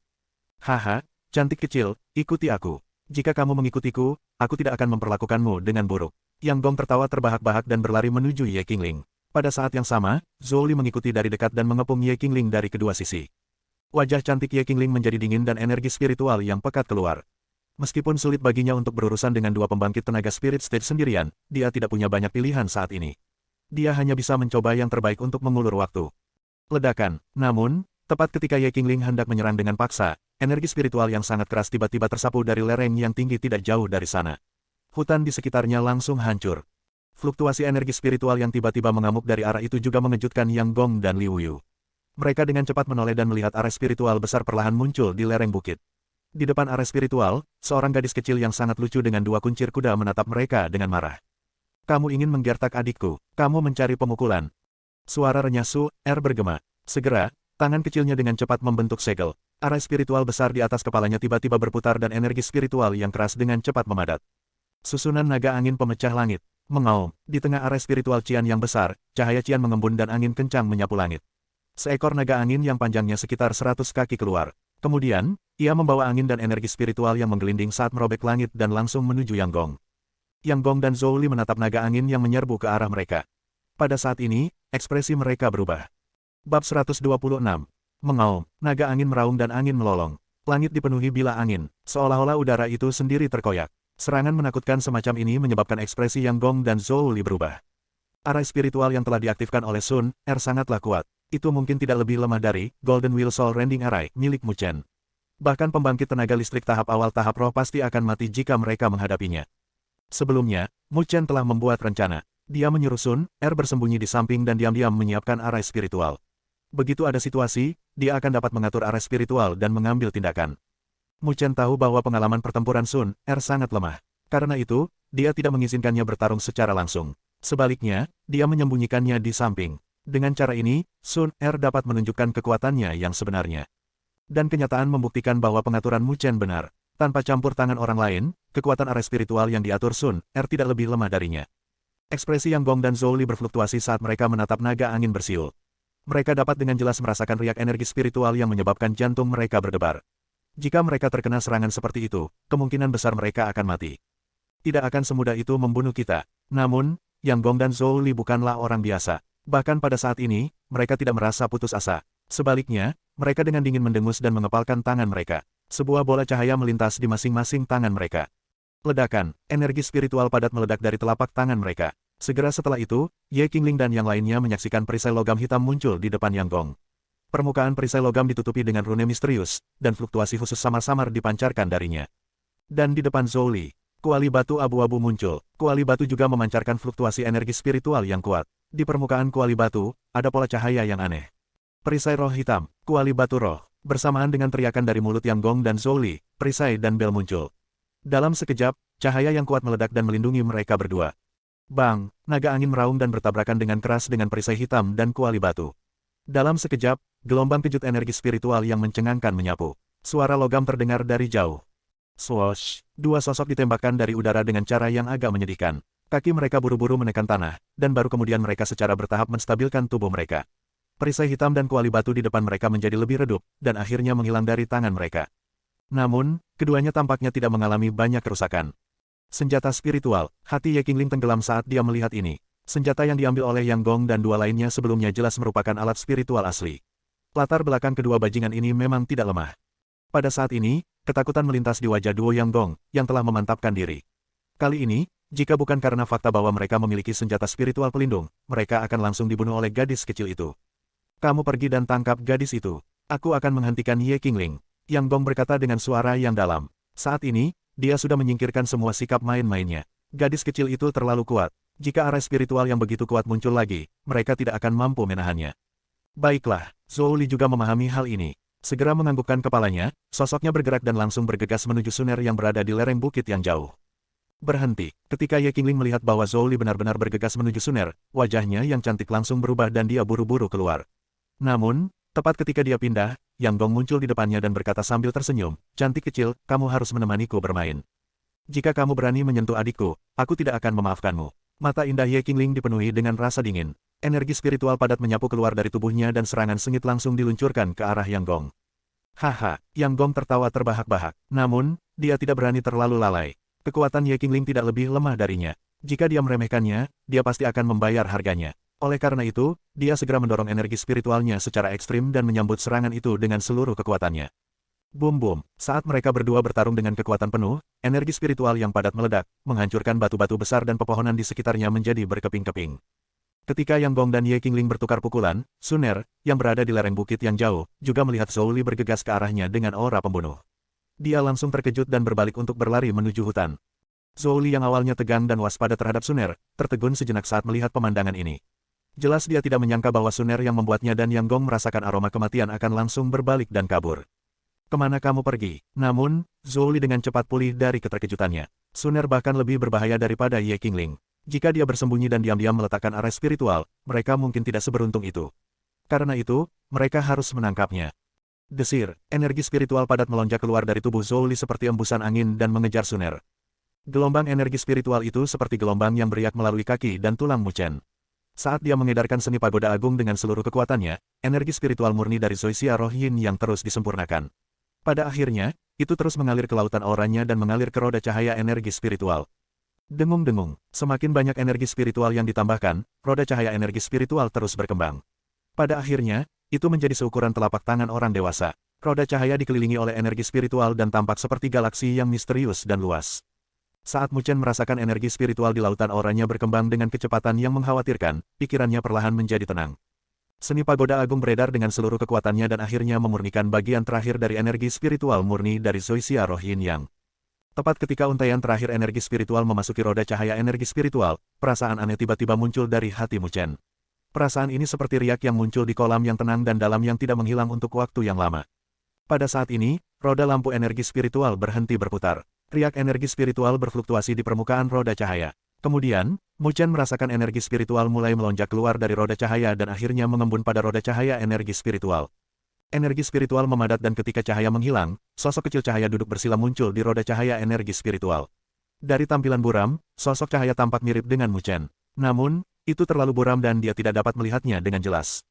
Haha, cantik kecil, ikuti aku. Jika kamu mengikutiku, aku tidak akan memperlakukanmu dengan buruk. Yang Gong tertawa terbahak-bahak dan berlari menuju Ye Qingling. Pada saat yang sama, Zhou Li mengikuti dari dekat dan mengepung Ye Qingling dari kedua sisi. Wajah cantik Ye Qingling menjadi dingin dan energi spiritual yang pekat keluar. Meskipun sulit baginya untuk berurusan dengan dua pembangkit tenaga spirit stage sendirian, dia tidak punya banyak pilihan saat ini. Dia hanya bisa mencoba yang terbaik untuk mengulur waktu. Ledakan. Namun, tepat ketika Ye Qingling hendak menyerang dengan paksa, energi spiritual yang sangat keras tiba-tiba tersapu dari lereng yang tinggi tidak jauh dari sana. Hutan di sekitarnya langsung hancur. Fluktuasi energi spiritual yang tiba-tiba mengamuk dari arah itu juga mengejutkan Yang Gong dan Liu Yu. Mereka dengan cepat menoleh dan melihat arah spiritual besar perlahan muncul di lereng bukit. Di depan area spiritual, seorang gadis kecil yang sangat lucu dengan dua kuncir kuda menatap mereka dengan marah. Kamu ingin menggertak adikku, kamu mencari pemukulan. Suara renyah Su Er bergema. Segera, tangan kecilnya dengan cepat membentuk segel. Area spiritual besar di atas kepalanya tiba-tiba berputar dan energi spiritual yang keras dengan cepat memadat. Susunan naga angin pemecah langit. Mengaum, di tengah area spiritual Qian yang besar, cahaya Qian mengembun dan angin kencang menyapu langit. Seekor naga angin yang panjangnya sekitar 100 kaki keluar. Kemudian, ia membawa angin dan energi spiritual yang menggelinding saat merobek langit dan langsung menuju Yang Gong. Yang Gong dan Zhou Li menatap naga angin yang menyerbu ke arah mereka. Pada saat ini, ekspresi mereka berubah. Bab 126. Mengaum, naga angin meraung dan angin melolong. Langit dipenuhi bila angin, seolah-olah udara itu sendiri terkoyak. Serangan menakutkan semacam ini menyebabkan ekspresi Yang Gong dan Zhou Li berubah. Arah spiritual yang telah diaktifkan oleh Sun Er sangatlah kuat. Itu mungkin tidak lebih lemah dari Golden Wheel Soul Rending Array milik Mu Chen. Bahkan pembangkit tenaga listrik tahap awal tahap roh pasti akan mati jika mereka menghadapinya. Sebelumnya, Mu Chen telah membuat rencana. Dia menyuruh Sun Er bersembunyi di samping dan diam-diam menyiapkan arah spiritual. Begitu ada situasi, dia akan dapat mengatur arah spiritual dan mengambil tindakan. Mu Chen tahu bahwa pengalaman pertempuran Sun Er sangat lemah. Karena itu, dia tidak mengizinkannya bertarung secara langsung. Sebaliknya, dia menyembunyikannya di samping. Dengan cara ini, Sun Er dapat menunjukkan kekuatannya yang sebenarnya. Dan kenyataan membuktikan bahwa pengaturan Mu Chen benar. Tanpa campur tangan orang lain, kekuatan arah spiritual yang diatur Sun Er tidak lebih lemah darinya. Ekspresi Yang Gong dan Zhou Li berfluktuasi saat mereka menatap naga angin bersiul. Mereka dapat dengan jelas merasakan riak energi spiritual yang menyebabkan jantung mereka berdebar. Jika mereka terkena serangan seperti itu, kemungkinan besar mereka akan mati. Tidak akan semudah itu membunuh kita. Namun, Yang Gong dan Zhou Li bukanlah orang biasa. Bahkan pada saat ini, mereka tidak merasa putus asa. Sebaliknya, mereka dengan dingin mendengus dan mengepalkan tangan mereka. Sebuah bola cahaya melintas di masing-masing tangan mereka. Ledakan, energi spiritual padat meledak dari telapak tangan mereka. Segera setelah itu, Ye Qingling dan yang lainnya menyaksikan perisai logam hitam muncul di depan Yang Gong. Permukaan perisai logam ditutupi dengan rune misterius, dan fluktuasi khusus samar-samar dipancarkan darinya. Dan di depan Zhou Li, kuali batu abu-abu muncul. Kuali batu juga memancarkan fluktuasi energi spiritual yang kuat. Di permukaan kuali batu, ada pola cahaya yang aneh. Perisai roh hitam, kuali batu roh. Bersamaan dengan teriakan dari mulut Yang Gong dan Zhou Li, perisai dan bel muncul. Dalam sekejap, cahaya yang kuat meledak dan melindungi mereka berdua. Bang, naga angin meraung dan bertabrakan dengan keras dengan perisai hitam dan kuali batu. Dalam sekejap, gelombang kejut energi spiritual yang mencengangkan menyapu. Suara logam terdengar dari jauh. Swoosh, dua sosok ditembakkan dari udara dengan cara yang agak menyedihkan. Kaki mereka buru-buru menekan tanah, dan baru kemudian mereka secara bertahap menstabilkan tubuh mereka. Perisai hitam dan kuali batu di depan mereka menjadi lebih redup, dan akhirnya menghilang dari tangan mereka. Namun, keduanya tampaknya tidak mengalami banyak kerusakan. Senjata spiritual, hati Ye Qingling tenggelam saat dia melihat ini. Senjata yang diambil oleh Yang Gong dan dua lainnya sebelumnya jelas merupakan alat spiritual asli. Latar belakang kedua bajingan ini memang tidak lemah. Pada saat ini, ketakutan melintas di wajah duo Yang Gong, yang telah memantapkan diri. Kali ini, jika bukan karena fakta bahwa mereka memiliki senjata spiritual pelindung, mereka akan langsung dibunuh oleh gadis kecil itu. Kamu pergi dan tangkap gadis itu. Aku akan menghentikan Ye Qingling. Yang Gong berkata dengan suara yang dalam. Saat ini, dia sudah menyingkirkan semua sikap main-mainnya. Gadis kecil itu terlalu kuat. Jika arah spiritual yang begitu kuat muncul lagi, mereka tidak akan mampu menahannya. Baiklah, Zhou Li juga memahami hal ini. Segera menganggukkan kepalanya, sosoknya bergerak dan langsung bergegas menuju Sun Er yang berada di lereng bukit yang jauh. Berhenti. Ketika Ye Qingling melihat bahwa Zhou Li benar-benar bergegas menuju Sun Er, wajahnya yang cantik langsung berubah dan dia buru-buru keluar. Namun, tepat ketika dia pindah, Yang Gong muncul di depannya dan berkata sambil tersenyum, "Cantik kecil, kamu harus menemaniku bermain. Jika kamu berani menyentuh adikku, aku tidak akan memaafkanmu." Mata indah Ye Qingling dipenuhi dengan rasa dingin. Energi spiritual padat menyapu keluar dari tubuhnya dan serangan sengit langsung diluncurkan ke arah Yang Gong. Haha, Yang Gong tertawa terbahak-bahak. Namun, dia tidak berani terlalu lalai. Kekuatan Ye Qingling tidak lebih lemah darinya. Jika dia meremehkannya, dia pasti akan membayar harganya. Oleh karena itu, dia segera mendorong energi spiritualnya secara ekstrim dan menyambut serangan itu dengan seluruh kekuatannya. Boom-boom, saat mereka berdua bertarung dengan kekuatan penuh, energi spiritual yang padat meledak, menghancurkan batu-batu besar dan pepohonan di sekitarnya menjadi berkeping-keping. Ketika Yang Gong dan Ye Qingling bertukar pukulan, Sun Er, yang berada di lereng bukit yang jauh, juga melihat Zhou Li bergegas ke arahnya dengan aura pembunuh. Dia langsung terkejut dan berbalik untuk berlari menuju hutan. Zhou Li yang awalnya tegang dan waspada terhadap Sun Er, tertegun sejenak saat melihat pemandangan ini. Jelas dia tidak menyangka bahwa Sun Er yang membuatnya dan Yang Gong merasakan aroma kematian akan langsung berbalik dan kabur. Kemana kamu pergi? Namun, Zhou Li dengan cepat pulih dari keterkejutannya. Sun Er bahkan lebih berbahaya daripada Ye Qingling. Jika dia bersembunyi dan diam-diam meletakkan area spiritual, mereka mungkin tidak seberuntung itu. Karena itu, mereka harus menangkapnya. Desir, energi spiritual padat melonjak keluar dari tubuh Zhou Li seperti embusan angin dan mengejar Sun Er. Gelombang energi spiritual itu seperti gelombang yang beriak melalui kaki dan tulang Mu Chen. Saat dia mengedarkan seni pagoda agung dengan seluruh kekuatannya, energi spiritual murni dari Zoysia Roh Yin yang terus disempurnakan. Pada akhirnya, itu terus mengalir ke lautan auranya dan mengalir ke roda cahaya energi spiritual. Dengung-dengung, semakin banyak energi spiritual yang ditambahkan, roda cahaya energi spiritual terus berkembang. Pada akhirnya, itu menjadi seukuran telapak tangan orang dewasa. Roda cahaya dikelilingi oleh energi spiritual dan tampak seperti galaksi yang misterius dan luas. Saat Mu Chen merasakan energi spiritual di lautan auranya berkembang dengan kecepatan yang mengkhawatirkan, pikirannya perlahan menjadi tenang. Seni pagoda agung beredar dengan seluruh kekuatannya dan akhirnya memurnikan bagian terakhir dari energi spiritual murni dari Zoysia Roh Yin Yang. Tepat ketika untaian terakhir energi spiritual memasuki roda cahaya energi spiritual, perasaan aneh tiba-tiba muncul dari hati Mu Chen. Perasaan ini seperti riak yang muncul di kolam yang tenang dan dalam yang tidak menghilang untuk waktu yang lama. Pada saat ini, roda lampu energi spiritual berhenti berputar. Riak energi spiritual berfluktuasi di permukaan roda cahaya. Kemudian, Mu Chen merasakan energi spiritual mulai melonjak keluar dari roda cahaya dan akhirnya mengembun pada roda cahaya energi spiritual. Energi spiritual memadat dan ketika cahaya menghilang, sosok kecil cahaya duduk bersila muncul di roda cahaya energi spiritual. Dari tampilan buram, sosok cahaya tampak mirip dengan Mu Chen. Namun, itu terlalu buram dan dia tidak dapat melihatnya dengan jelas.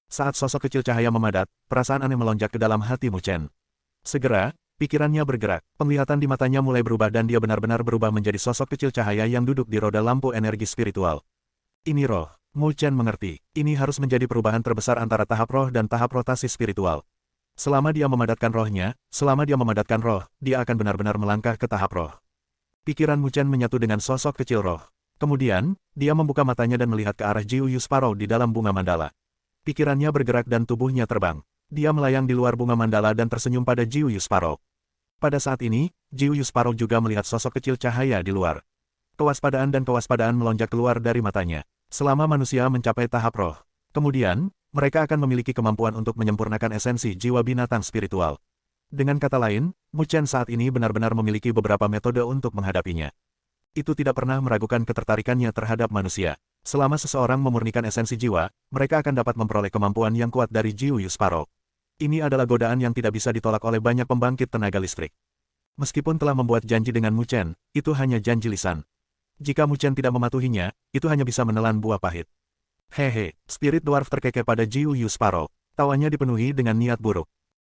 Saat sosok kecil cahaya memadat, perasaan aneh melonjak ke dalam hati Mu Chen. Segera, pikirannya bergerak, penglihatan di matanya mulai berubah dan dia benar-benar berubah menjadi sosok kecil cahaya yang duduk di roda lampu energi spiritual. Ini roh. Mu Chen mengerti, ini harus menjadi perubahan terbesar antara tahap roh dan tahap rotasi spiritual. Selama dia memadatkan rohnya, dia akan benar-benar melangkah ke tahap roh. Pikiran Mu Chen menyatu dengan sosok kecil roh. Kemudian, dia membuka matanya dan melihat ke arah Jiu Yu Sparrow di dalam bunga mandala. Pikirannya bergerak dan tubuhnya terbang. Dia melayang di luar bunga mandala dan tersenyum pada Jiu Yu Sparrow. Pada saat ini, Jiu Yu Sparrow juga melihat sosok kecil cahaya di luar. Kewaspadaan melonjak keluar dari matanya. Selama manusia mencapai tahap roh, kemudian, mereka akan memiliki kemampuan untuk menyempurnakan esensi jiwa binatang spiritual. Dengan kata lain, Mu Chen saat ini benar-benar memiliki beberapa metode untuk menghadapinya. Itu tidak pernah meragukan ketertarikannya terhadap manusia. Selama seseorang memurnikan esensi jiwa, mereka akan dapat memperoleh kemampuan yang kuat dari Jiu Yu Sparrow. Ini adalah godaan yang tidak bisa ditolak oleh banyak pembangkit tenaga listrik. Meskipun telah membuat janji dengan Mu Chen, itu hanya janji lisan. Jika Mu Chen tidak mematuhinya, itu hanya bisa menelan buah pahit. Hehe, spirit dwarf terkekeh pada Jiu Yu Sparrow. Tawanya dipenuhi dengan niat buruk.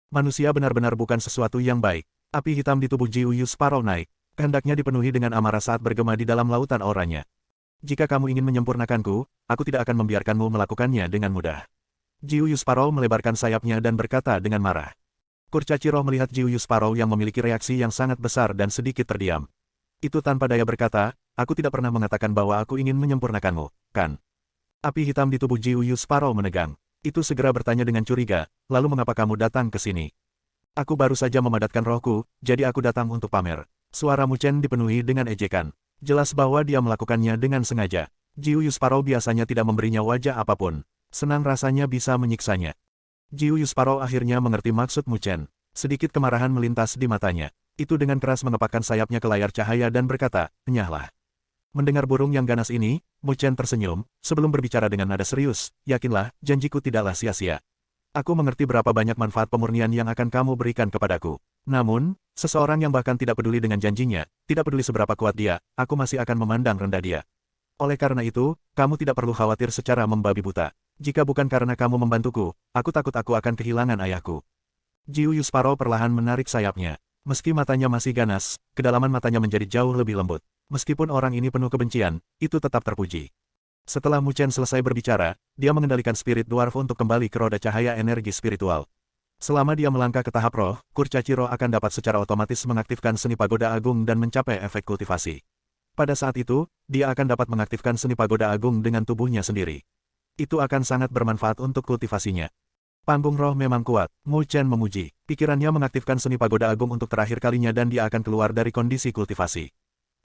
Manusia benar-benar bukan sesuatu yang baik. Api hitam di tubuh Jiu Yu Sparrow naik. Kehendaknya dipenuhi dengan amarah saat bergema di dalam lautan auranya. Jika kamu ingin menyempurnakanku, aku tidak akan membiarkanmu melakukannya dengan mudah. Jiu Yu Sparrow melebarkan sayapnya dan berkata dengan marah. Kurcaci roh melihat Jiu Yu Sparrow yang memiliki reaksi yang sangat besar dan sedikit terdiam. Itu tanpa daya berkata, aku tidak pernah mengatakan bahwa aku ingin menyempurnakanmu, kan? Api hitam di tubuh Jiu Yu Sparrow menegang. Itu segera bertanya dengan curiga, lalu mengapa kamu datang ke sini? Aku baru saja memadatkan rohku, jadi aku datang untuk pamer. Suara Mu Chen dipenuhi dengan ejekan. Jelas bahwa dia melakukannya dengan sengaja. Jiu Yu Sparrow biasanya tidak memberinya wajah apapun. Senang rasanya bisa menyiksanya. Jiu Yu Sparrow akhirnya mengerti maksud Mu Chen. Sedikit kemarahan melintas di matanya. Itu dengan keras mengepakkan sayapnya ke layar cahaya dan berkata, enyahlah. Mendengar burung yang ganas ini, Mu Chen tersenyum, sebelum berbicara dengan nada serius, yakinlah, janjiku tidaklah sia-sia. Aku mengerti berapa banyak manfaat pemurnian yang akan kamu berikan kepadaku. Namun, seseorang yang bahkan tidak peduli dengan janjinya, tidak peduli seberapa kuat dia, aku masih akan memandang rendah dia. Oleh karena itu, kamu tidak perlu khawatir secara membabi buta. Jika bukan karena kamu membantuku, aku takut aku akan kehilangan ayahku. Jiu Yusparo perlahan menarik sayapnya. Meski matanya masih ganas, kedalaman matanya menjadi jauh lebih lembut. Meskipun orang ini penuh kebencian, itu tetap terpuji. Setelah Mu Chen selesai berbicara, dia mengendalikan spirit dwarf untuk kembali ke roda cahaya energi spiritual. Selama dia melangkah ke tahap roh, kurcaci roh akan dapat secara otomatis mengaktifkan seni pagoda agung dan mencapai efek kultivasi. Pada saat itu, dia akan dapat mengaktifkan seni pagoda agung dengan tubuhnya sendiri. Itu akan sangat bermanfaat untuk kultivasinya. Panggung roh memang kuat, Mu Chen memuji. Pikirannya mengaktifkan seni pagoda agung untuk terakhir kalinya dan dia akan keluar dari kondisi kultivasi.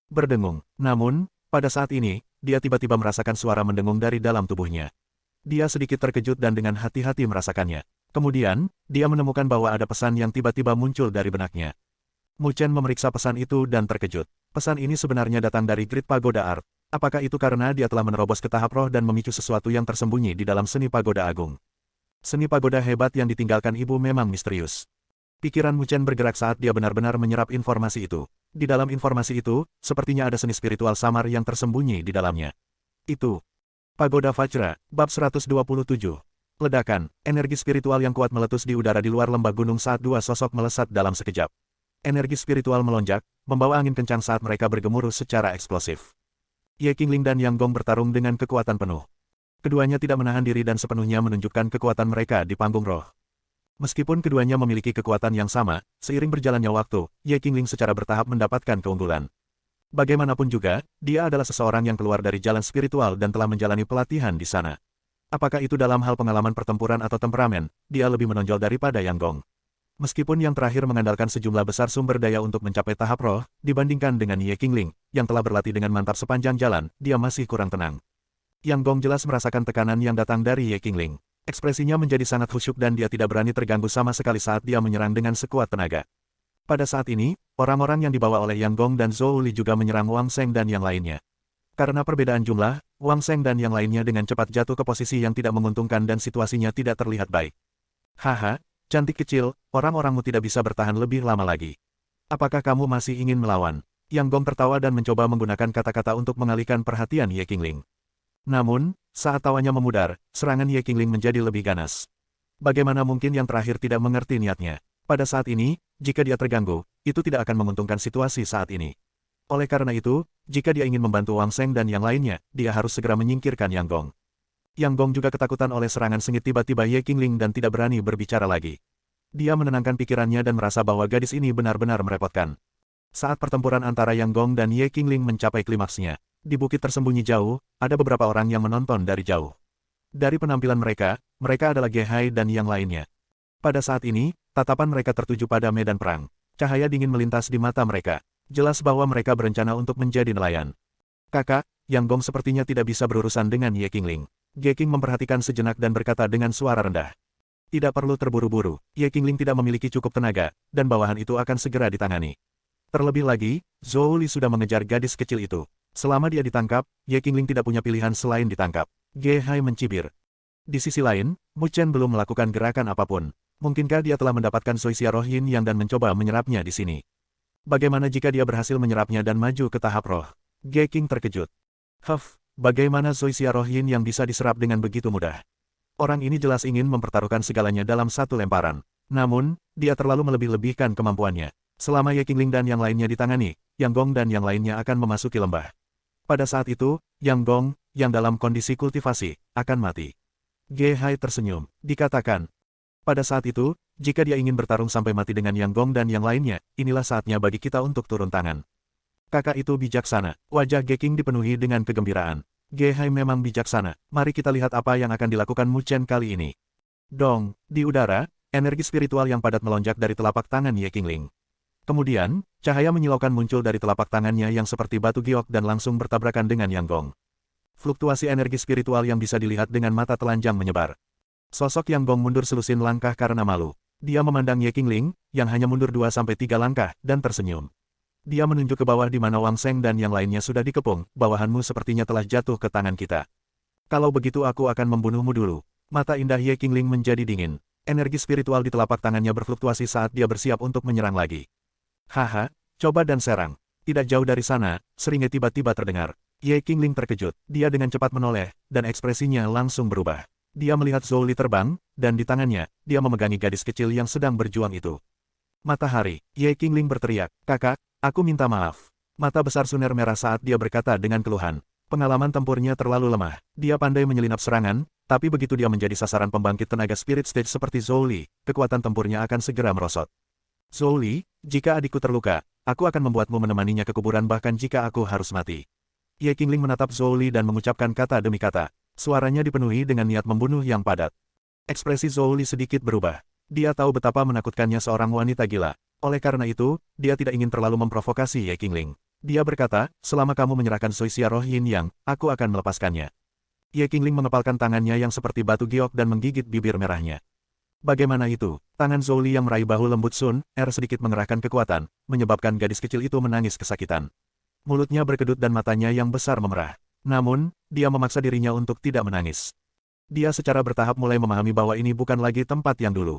Berdengung. Namun, pada saat ini, dia tiba-tiba merasakan suara mendengung dari dalam tubuhnya. Dia sedikit terkejut dan dengan hati-hati merasakannya. Kemudian, dia menemukan bahwa ada pesan yang tiba-tiba muncul dari benaknya. Mu Chen memeriksa pesan itu dan terkejut. Pesan ini sebenarnya datang dari Grid Pagoda Art. Apakah itu karena dia telah menerobos ke tahap roh dan memicu sesuatu yang tersembunyi di dalam seni pagoda agung? Seni pagoda hebat yang ditinggalkan ibu memang misterius. Pikiran Mu Chen bergerak saat dia benar-benar menyerap informasi itu. Di dalam informasi itu, sepertinya ada seni spiritual samar yang tersembunyi di dalamnya. Itu. Pagoda Vajra, bab 127. Ledakan, energi spiritual yang kuat meletus di udara di luar lembah gunung saat dua sosok melesat dalam sekejap. Energi spiritual melonjak, membawa angin kencang saat mereka bergemuruh secara eksplosif. Ye Qingling dan Yang Gong bertarung dengan kekuatan penuh. Keduanya tidak menahan diri dan sepenuhnya menunjukkan kekuatan mereka di panggung roh. Meskipun keduanya memiliki kekuatan yang sama, seiring berjalannya waktu, Ye Qingling secara bertahap mendapatkan keunggulan. Bagaimanapun juga, dia adalah seseorang yang keluar dari jalan spiritual dan telah menjalani pelatihan di sana. Apakah itu dalam hal pengalaman pertempuran atau temperamen, dia lebih menonjol daripada Yang Gong. Meskipun yang terakhir mengandalkan sejumlah besar sumber daya untuk mencapai tahap roh, dibandingkan dengan Ye Qingling, yang telah berlatih dengan mantap sepanjang jalan, dia masih kurang tenang. Yang Gong jelas merasakan tekanan yang datang dari Ye Qingling. Ekspresinya menjadi sangat khusyuk dan dia tidak berani terganggu sama sekali saat dia menyerang dengan sekuat tenaga. Pada saat ini, orang-orang yang dibawa oleh Yang Gong dan Zhou Li juga menyerang Wang Sheng dan yang lainnya. Karena perbedaan jumlah, Wang Sheng dan yang lainnya dengan cepat jatuh ke posisi yang tidak menguntungkan dan situasinya tidak terlihat baik. Haha, cantik kecil, orang-orangmu tidak bisa bertahan lebih lama lagi. Apakah kamu masih ingin melawan? Yang Gong tertawa dan mencoba menggunakan kata-kata untuk mengalihkan perhatian Ye Qingling. Namun, saat tawanya memudar, serangan Ye Qingling menjadi lebih ganas. Bagaimana mungkin yang terakhir tidak mengerti niatnya? Pada saat ini, jika dia terganggu, itu tidak akan menguntungkan situasi saat ini. Oleh karena itu, jika dia ingin membantu Wang Sheng dan yang lainnya, dia harus segera menyingkirkan Yang Gong. Yang Gong juga ketakutan oleh serangan sengit tiba-tiba Ye Qingling dan tidak berani berbicara lagi. Dia menenangkan pikirannya dan merasa bahwa gadis ini benar-benar merepotkan. Saat pertempuran antara Yang Gong dan Ye Qingling mencapai klimaksnya, di bukit tersembunyi jauh, ada beberapa orang yang menonton dari jauh. Dari penampilan mereka, mereka adalah Ge Hai dan yang lainnya. Pada saat ini, tatapan mereka tertuju pada medan perang. Cahaya dingin melintas di mata mereka. Jelas bahwa mereka berencana untuk menjadi nelayan. Kakak, Yang Gong sepertinya tidak bisa berurusan dengan Ye Qingling. Ge Qing memperhatikan sejenak dan berkata dengan suara rendah. Tidak perlu terburu-buru, Ye Qingling tidak memiliki cukup tenaga, dan bawahan itu akan segera ditangani. Terlebih lagi, Zhou Li sudah mengejar gadis kecil itu. Selama dia ditangkap, Ye Qingling tidak punya pilihan selain ditangkap. Ge Hai mencibir. Di sisi lain, Mu Chen belum melakukan gerakan apapun. Mungkinkah dia telah mendapatkan Zoysia Roh Yin Yang dan mencoba menyerapnya di sini? Bagaimana jika dia berhasil menyerapnya dan maju ke tahap roh? Ge Qing terkejut. Bagaimana Zoysia Roh Yin Yang bisa diserap dengan begitu mudah? Orang ini jelas ingin mempertaruhkan segalanya dalam satu lemparan. Namun, dia terlalu melebih-lebihkan kemampuannya. Selama Ye Qingling dan yang lainnya ditangani, Yang Gong dan yang lainnya akan memasuki lembah. Pada saat itu, Yang Gong, yang dalam kondisi kultivasi, akan mati. Ge Hai tersenyum. Dikatakan, pada saat itu, jika dia ingin bertarung sampai mati dengan Yang Gong dan yang lainnya, inilah saatnya bagi kita untuk turun tangan. Kakak itu bijaksana. Wajah Ge Qing dipenuhi dengan kegembiraan. Ge Hai memang bijaksana. Mari kita lihat apa yang akan dilakukan Mu Chen kali ini. Dong, di udara, energi spiritual yang padat melonjak dari telapak tangan Ye Qingling. Kemudian, cahaya menyilaukan muncul dari telapak tangannya yang seperti batu giok dan langsung bertabrakan dengan Yang Gong. Fluktuasi energi spiritual yang bisa dilihat dengan mata telanjang menyebar. Sosok Yang Gong mundur selusin langkah karena malu. Dia memandang Ye Qingling, yang hanya mundur 2-3 langkah, dan tersenyum. Dia menunjuk ke bawah di mana Wang Sheng dan yang lainnya sudah dikepung, bawahanmu sepertinya telah jatuh ke tangan kita. Kalau begitu aku akan membunuhmu dulu. Mata indah Ye Qingling menjadi dingin. Energi spiritual di telapak tangannya berfluktuasi saat dia bersiap untuk menyerang lagi. Haha, coba dan serang. Tidak jauh dari sana, seringnya tiba-tiba terdengar. Ye Qingling terkejut. Dia dengan cepat menoleh, dan ekspresinya langsung berubah. Dia melihat Zhou Li terbang, dan di tangannya, dia memegangi gadis kecil yang sedang berjuang itu. Matahari, Ye Qingling berteriak, "Kakak, aku minta maaf." Mata besar Suner merah saat dia berkata dengan keluhan. Pengalaman tempurnya terlalu lemah. Dia pandai menyelinap serangan, tapi begitu dia menjadi sasaran pembangkit tenaga Spirit Stage seperti Zhou Li, kekuatan tempurnya akan segera merosot. "Zhou Li, jika adikku terluka, aku akan membuatmu menemaninya ke kuburan bahkan jika aku harus mati." Ye Qingling menatap Zhou Li dan mengucapkan kata demi kata. Suaranya dipenuhi dengan niat membunuh yang padat. Ekspresi Zhou Li sedikit berubah. Dia tahu betapa menakutkannya seorang wanita gila. Oleh karena itu, dia tidak ingin terlalu memprovokasi Ye Qingling. Dia berkata, "Selama kamu menyerahkan Soixia Roh Yin Yang, aku akan melepaskannya." Ye Qingling mengepalkan tangannya yang seperti batu giok dan menggigit bibir merahnya. Bagaimana itu? Tangan Zhou Li yang meraih bahu lembut Sun Er sedikit mengerahkan kekuatan, menyebabkan gadis kecil itu menangis kesakitan. Mulutnya berkedut dan matanya yang besar memerah. Namun, dia memaksa dirinya untuk tidak menangis. Dia secara bertahap mulai memahami bahwa ini bukan lagi tempat yang dulu.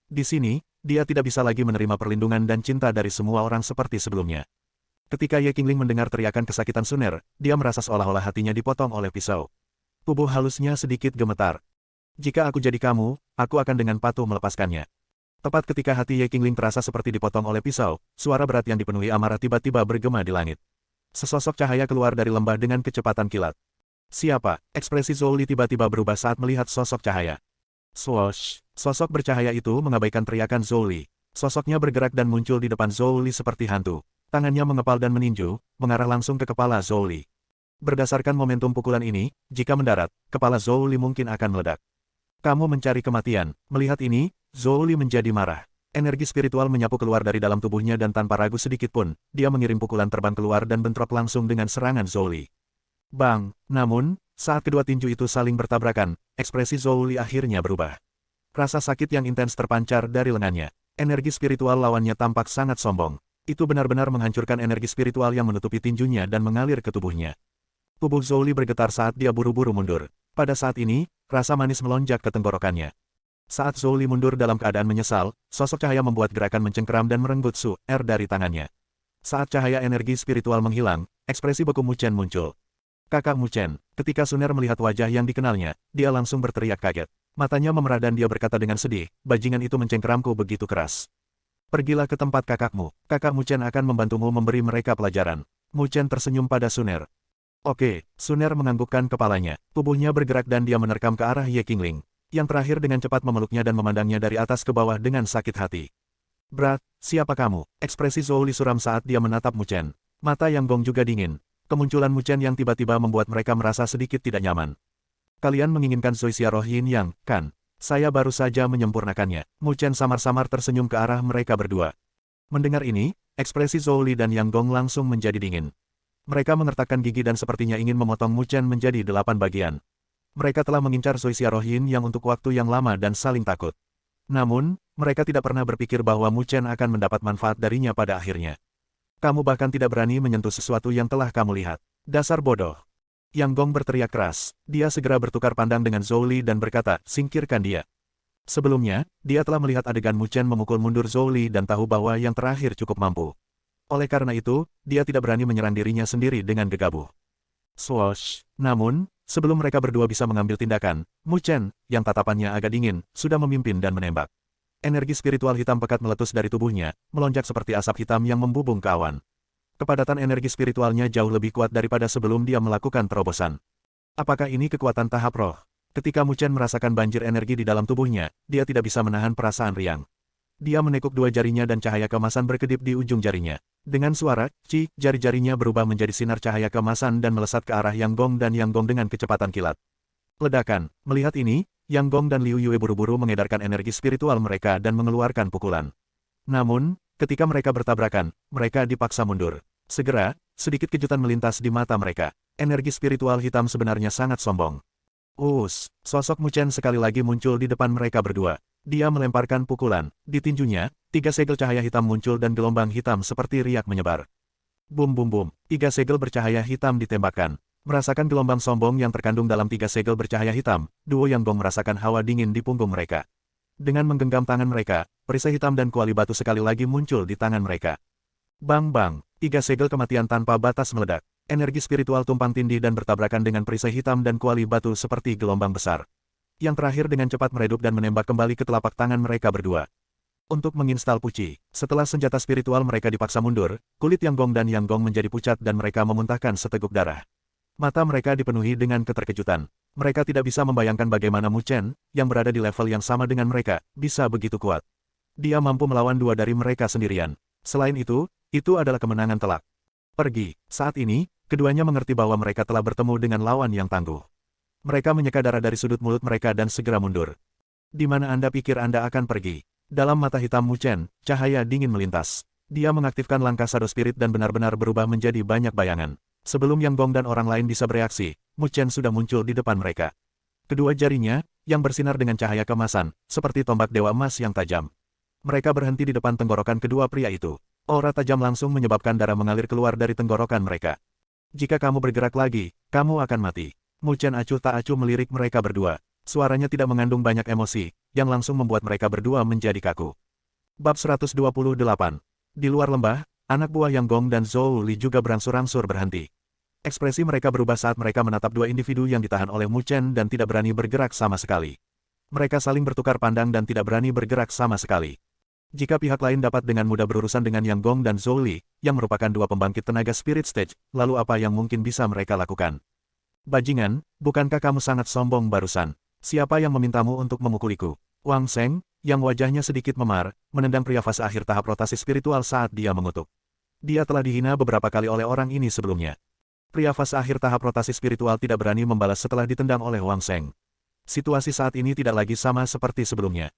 Di sini, dia tidak bisa lagi menerima perlindungan dan cinta dari semua orang seperti sebelumnya. Ketika Ye Qingling mendengar teriakan kesakitan Sun Er, dia merasa seolah-olah hatinya dipotong oleh pisau. Tubuh halusnya sedikit gemetar. "Jika aku jadi kamu, aku akan dengan patuh melepaskannya." Tepat ketika hati Ye Qingling terasa seperti dipotong oleh pisau, suara berat yang dipenuhi amarah tiba-tiba bergema di langit. Sesosok cahaya keluar dari lembah dengan kecepatan kilat. "Siapa?" Ekspresi Zhou Li tiba-tiba berubah saat melihat sosok cahaya. Swoosh! Sosok bercahaya itu mengabaikan teriakan Zhou Li. Sosoknya bergerak dan muncul di depan Zhou Li seperti hantu. Tangannya mengepal dan meninju, mengarah langsung ke kepala Zhou Li. Berdasarkan momentum pukulan ini, jika mendarat, kepala Zhou Li mungkin akan meledak. "Kamu mencari kematian." Melihat ini, Zhou Li menjadi marah. Energi spiritual menyapu keluar dari dalam tubuhnya dan tanpa ragu sedikit pun, dia mengirim pukulan terbang keluar dan bentrok langsung dengan serangan Zhou Li. Bang! Namun, saat kedua tinju itu saling bertabrakan, ekspresi Zhou Li akhirnya berubah. Rasa sakit yang intens terpancar dari lengannya. Energi spiritual lawannya tampak sangat sombong. Itu benar-benar menghancurkan energi spiritual yang menutupi tinjunya dan mengalir ke tubuhnya. Tubuh Zhou Li bergetar saat dia buru-buru mundur. Pada saat ini, rasa manis melonjak ke tenggorokannya. Saat Zhou Li mundur dalam keadaan menyesal, sosok cahaya membuat gerakan mencengkeram dan merenggut Su Er dari tangannya. Saat cahaya energi spiritual menghilang, ekspresi beku Mu Chen muncul. "Kakak Mu Chen." Ketika Sun Er melihat wajah yang dikenalnya, dia langsung berteriak kaget. Matanya memerah dan dia berkata dengan sedih, "Bajingan itu mencengkeramku begitu keras. Pergilah ke tempat kakakmu. Kakak Mu Chen akan membantumu memberi mereka pelajaran." Mu Chen tersenyum pada Sun Er. "Oke." Sun Er menganggukkan kepalanya. Tubuhnya bergerak dan dia menerkam ke arah Ye Qingling. Yang terakhir dengan cepat memeluknya dan memandangnya dari atas ke bawah dengan sakit hati. "Brat, siapa kamu?" Ekspresi Zhou Li suram saat dia menatap Mu Chen. Mata Yang Gong juga dingin. Kemunculan Mu Chen yang tiba-tiba membuat mereka merasa sedikit tidak nyaman. "Kalian menginginkan Soixia Roh Yin Yang, kan? Saya baru saja menyempurnakannya." Mu Chen samar-samar tersenyum ke arah mereka berdua. Mendengar ini, ekspresi Zhou Li dan Yang Gong langsung menjadi dingin. Mereka mengertakkan gigi dan sepertinya ingin memotong Mu Chen menjadi 8 bagian. Mereka telah mengincar Soixia Roh Yin Yang untuk waktu yang lama dan saling takut. Namun, mereka tidak pernah berpikir bahwa Mu Chen akan mendapat manfaat darinya pada akhirnya. "Kamu bahkan tidak berani menyentuh sesuatu yang telah kamu lihat. Dasar bodoh." Yang Gong berteriak keras. Dia segera bertukar pandang dengan Zhou Li dan berkata, "Singkirkan dia." Sebelumnya, dia telah melihat adegan Mu Chen memukul mundur Zhou Li dan tahu bahwa yang terakhir cukup mampu. Oleh karena itu, dia tidak berani menyerang dirinya sendiri dengan gegabah. Swoosh! Namun, sebelum mereka berdua bisa mengambil tindakan, Mu Chen, yang tatapannya agak dingin, sudah memimpin dan menembak. Energi spiritual hitam pekat meletus dari tubuhnya, melonjak seperti asap hitam yang membubung ke awan. Kepadatan energi spiritualnya jauh lebih kuat daripada sebelum dia melakukan terobosan. Apakah ini kekuatan tahap roh? Ketika Mu Chen merasakan banjir energi di dalam tubuhnya, dia tidak bisa menahan perasaan riang. Dia menekuk dua jarinya dan cahaya keemasan berkedip di ujung jarinya. Dengan suara, jari-jarinya berubah menjadi sinar cahaya keemasan dan melesat ke arah Yang Gong dan Yang Gong dengan kecepatan kilat. Ledakan. Melihat ini, Yang Gong dan Liu Yue buru-buru mengedarkan energi spiritual mereka dan mengeluarkan pukulan. Namun, ketika mereka bertabrakan, mereka dipaksa mundur. Segera, sedikit kejutan melintas di mata mereka. Energi spiritual hitam sebenarnya sangat sombong. Sosok Mu Chen sekali lagi muncul di depan mereka berdua. Dia melemparkan pukulan. Di tinjunya, 3 segel cahaya hitam muncul dan gelombang hitam seperti riak menyebar. Bum bum bum, 3 segel bercahaya hitam ditembakkan. Merasakan gelombang sombong yang terkandung dalam 3 segel bercahaya hitam, duo Yang Gong merasakan hawa dingin di punggung mereka. Dengan menggenggam tangan mereka, perisai hitam dan kuali batu sekali lagi muncul di tangan mereka. Bang bang, 3 segel kematian tanpa batas meledak. Energi spiritual tumpang tindih dan bertabrakan dengan perisai hitam dan kuali batu seperti gelombang besar. Yang terakhir dengan cepat meredup dan menembak kembali ke telapak tangan mereka berdua. Untuk menginstal Puci, setelah senjata spiritual mereka dipaksa mundur, kulit Yang Gong dan Yang Gong menjadi pucat dan mereka memuntahkan seteguk darah. Mata mereka dipenuhi dengan keterkejutan. Mereka tidak bisa membayangkan bagaimana Mu Chen, yang berada di level yang sama dengan mereka, bisa begitu kuat. Dia mampu melawan dua dari mereka sendirian. Selain itu adalah kemenangan telak. Pergi. Saat ini, keduanya mengerti bahwa mereka telah bertemu dengan lawan yang tangguh. Mereka menyeka darah dari sudut mulut mereka dan segera mundur. Di mana Anda pikir Anda akan pergi? Dalam mata hitam Mu Chen, cahaya dingin melintas. Dia mengaktifkan langkah Shadow Spirit dan benar-benar berubah menjadi banyak bayangan. Sebelum Yang Gong dan orang lain bisa bereaksi, Mu Chen sudah muncul di depan mereka. Kedua jarinya, yang bersinar dengan cahaya kemasan, seperti tombak dewa emas yang tajam. Mereka berhenti di depan tenggorokan kedua pria itu. Aura tajam langsung menyebabkan darah mengalir keluar dari tenggorokan mereka. Jika kamu bergerak lagi, kamu akan mati. Mu Chen acuh tak acuh melirik mereka berdua. Suaranya tidak mengandung banyak emosi, yang langsung membuat mereka berdua menjadi kaku. Bab 128. Di luar lembah, anak buah Yang Gong dan Zhou Li juga berangsur-angsur berhenti. Ekspresi mereka berubah saat mereka menatap dua individu yang ditahan oleh Mu Chen dan tidak berani bergerak sama sekali. Mereka saling bertukar pandang dan tidak berani bergerak sama sekali. Jika pihak lain dapat dengan mudah berurusan dengan Yang Gong dan Zhou Li, yang merupakan dua pembangkit tenaga Spirit Stage, lalu apa yang mungkin bisa mereka lakukan? Bajingan, bukankah kamu sangat sombong barusan? Siapa yang memintamu untuk memukuliku? Wang Sheng, yang wajahnya sedikit memar, menendang pria fase akhir tahap rotasi spiritual saat dia mengutuk. Dia telah dihina beberapa kali oleh orang ini sebelumnya. Pria fase akhir tahap rotasi spiritual tidak berani membalas setelah ditendang oleh Wang Sheng. Situasi saat ini tidak lagi sama seperti sebelumnya.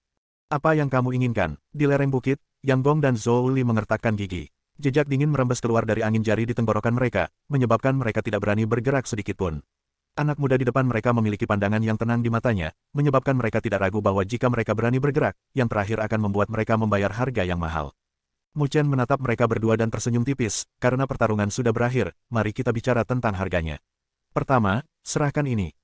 Apa yang kamu inginkan? Di lereng bukit, Yang Gong dan Zhou Li mengertakkan gigi. Jejak dingin merembes keluar dari angin jari di tenggorokan mereka, menyebabkan mereka tidak berani bergerak sedikitpun. Anak muda di depan mereka memiliki pandangan yang tenang di matanya, menyebabkan mereka tidak ragu bahwa jika mereka berani bergerak, yang terakhir akan membuat mereka membayar harga yang mahal. Mu Chen menatap mereka berdua dan tersenyum tipis, karena pertarungan sudah berakhir, mari kita bicara tentang harganya. Pertama, serahkan ini.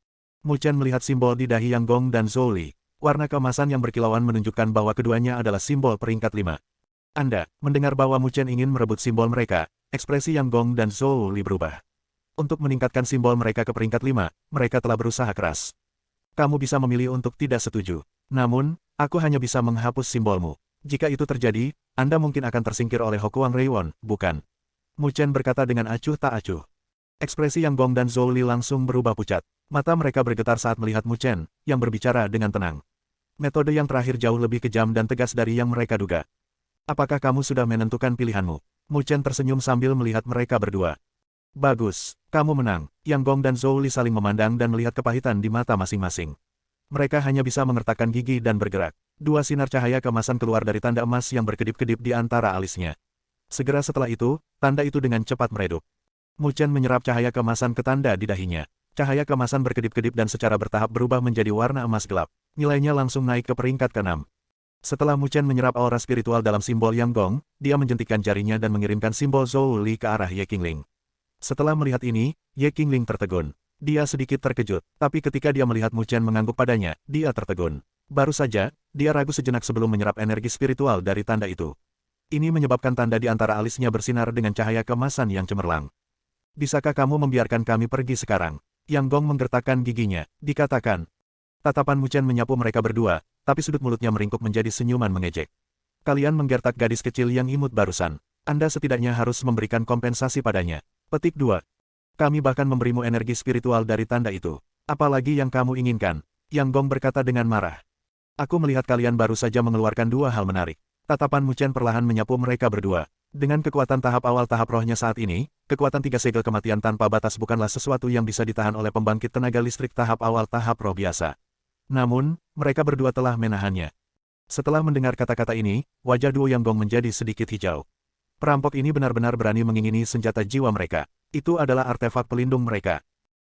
Mu Chen melihat simbol di dahi Yang Gong dan Zhou Li. Warna keemasan yang berkilauan menunjukkan bahwa keduanya adalah simbol peringkat 5. Anda mendengar bahwa Mu Chen ingin merebut simbol mereka, ekspresi Yang Gong dan Zhou Li berubah. Untuk meningkatkan simbol mereka ke peringkat 5, mereka telah berusaha keras. Kamu bisa memilih untuk tidak setuju. Namun, aku hanya bisa menghapus simbolmu. Jika itu terjadi, Anda mungkin akan tersingkir oleh Hokuang Reiwon, bukan? Mu Chen berkata dengan acuh tak acuh. Ekspresi Yang Gong dan Zhou Li langsung berubah pucat. Mata mereka bergetar saat melihat Mu Chen, yang berbicara dengan tenang. Metode yang terakhir jauh lebih kejam dan tegas dari yang mereka duga. Apakah kamu sudah menentukan pilihanmu? Mu Chen tersenyum sambil melihat mereka berdua. Bagus, kamu menang. Yang Gong dan Zhou Li saling memandang dan melihat kepahitan di mata masing-masing. Mereka hanya bisa mengertakkan gigi dan bergerak. Dua sinar cahaya keemasan keluar dari tanda emas yang berkedip-kedip di antara alisnya. Segera setelah itu, tanda itu dengan cepat meredup. Mu Chen menyerap cahaya keemasan ke tanda di dahinya. Cahaya keemasan berkedip-kedip dan secara bertahap berubah menjadi warna emas gelap. Nilainya langsung naik ke peringkat ke-6. Setelah Mu Chen menyerap aura spiritual dalam simbol Yang Gong, dia menjentikkan jarinya dan mengirimkan simbol Zhou Li ke arah Ye Qingling. Setelah melihat ini, Ye Qingling tertegun. Dia sedikit terkejut, tapi ketika dia melihat Mu Chen mengangguk padanya, dia tertegun. Baru saja, dia ragu sejenak sebelum menyerap energi spiritual dari tanda itu. Ini menyebabkan tanda di antara alisnya bersinar dengan cahaya keemasan yang cemerlang. Bisakah kamu membiarkan kami pergi sekarang? Yang Gong menggertakkan giginya, dikatakan. Tatapan Mu Chen menyapu mereka berdua, tapi sudut mulutnya meringkuk menjadi senyuman mengejek. Kalian menggertak gadis kecil yang imut barusan. Anda setidaknya harus memberikan kompensasi padanya. Petik 2. Kami bahkan memberimu energi spiritual dari tanda itu. Apalagi yang kamu inginkan? Yang Gong berkata dengan marah. Aku melihat kalian baru saja mengeluarkan dua hal menarik. Tatapan Mu Chen perlahan menyapu mereka berdua. Dengan kekuatan tahap awal tahap rohnya saat ini, kekuatan 3 segel kematian tanpa batas bukanlah sesuatu yang bisa ditahan oleh pembangkit tenaga listrik tahap awal tahap roh biasa. Namun, mereka berdua telah menahannya. Setelah mendengar kata-kata ini, wajah duo Yang Gong menjadi sedikit hijau. Perampok ini benar-benar berani mengingini senjata jiwa mereka. Itu adalah artefak pelindung mereka.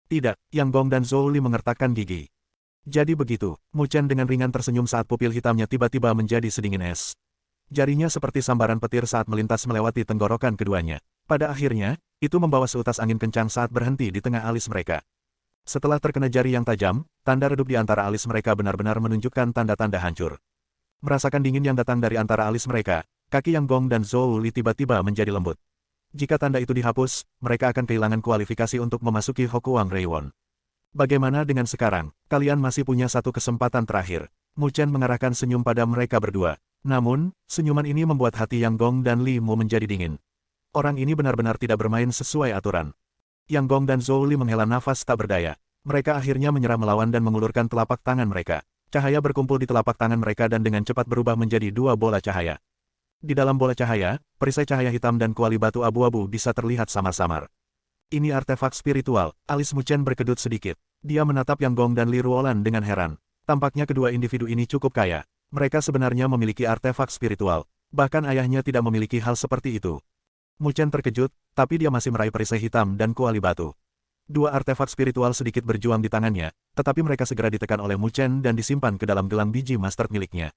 Tidak, Yang Gong dan Zhou Li mengertakkan gigi. Jadi begitu, Mu Chen dengan ringan tersenyum saat pupil hitamnya tiba-tiba menjadi sedingin es. Jarinya seperti sambaran petir saat melintas melewati tenggorokan keduanya. Pada akhirnya, itu membawa seutas angin kencang saat berhenti di tengah alis mereka. Setelah terkena jari yang tajam, tanda redup di antara alis mereka benar-benar menunjukkan tanda-tanda hancur. Merasakan dingin yang datang dari antara alis mereka, kaki Yang Gong dan Zhou Li tiba-tiba menjadi lembut. Jika tanda itu dihapus, mereka akan kehilangan kualifikasi untuk memasuki Hokuang Reiwon. Bagaimana dengan sekarang? Kalian masih punya satu kesempatan terakhir. Mu Chen mengarahkan senyum pada mereka berdua. Namun, senyuman ini membuat hati Yang Gong dan Li Mu menjadi dingin. Orang ini benar-benar tidak bermain sesuai aturan. Yang Gong dan Zhou Li menghela nafas tak berdaya. Mereka akhirnya menyerah melawan dan mengulurkan telapak tangan mereka. Cahaya berkumpul di telapak tangan mereka dan dengan cepat berubah menjadi dua bola cahaya. Di dalam bola cahaya, perisai cahaya hitam dan kuali batu abu-abu bisa terlihat samar-samar. Ini artefak spiritual. Alis Mu Chen berkedut sedikit. Dia menatap Yang Gong dan Li Ruolan dengan heran. Tampaknya kedua individu ini cukup kaya. Mereka sebenarnya memiliki artefak spiritual. Bahkan ayahnya tidak memiliki hal seperti itu. Mu Chen terkejut, tapi dia masih meraih perisai hitam dan kuali batu. Dua artefak spiritual sedikit berjuang di tangannya, tetapi mereka segera ditekan oleh Mu Chen dan disimpan ke dalam gelang biji master miliknya.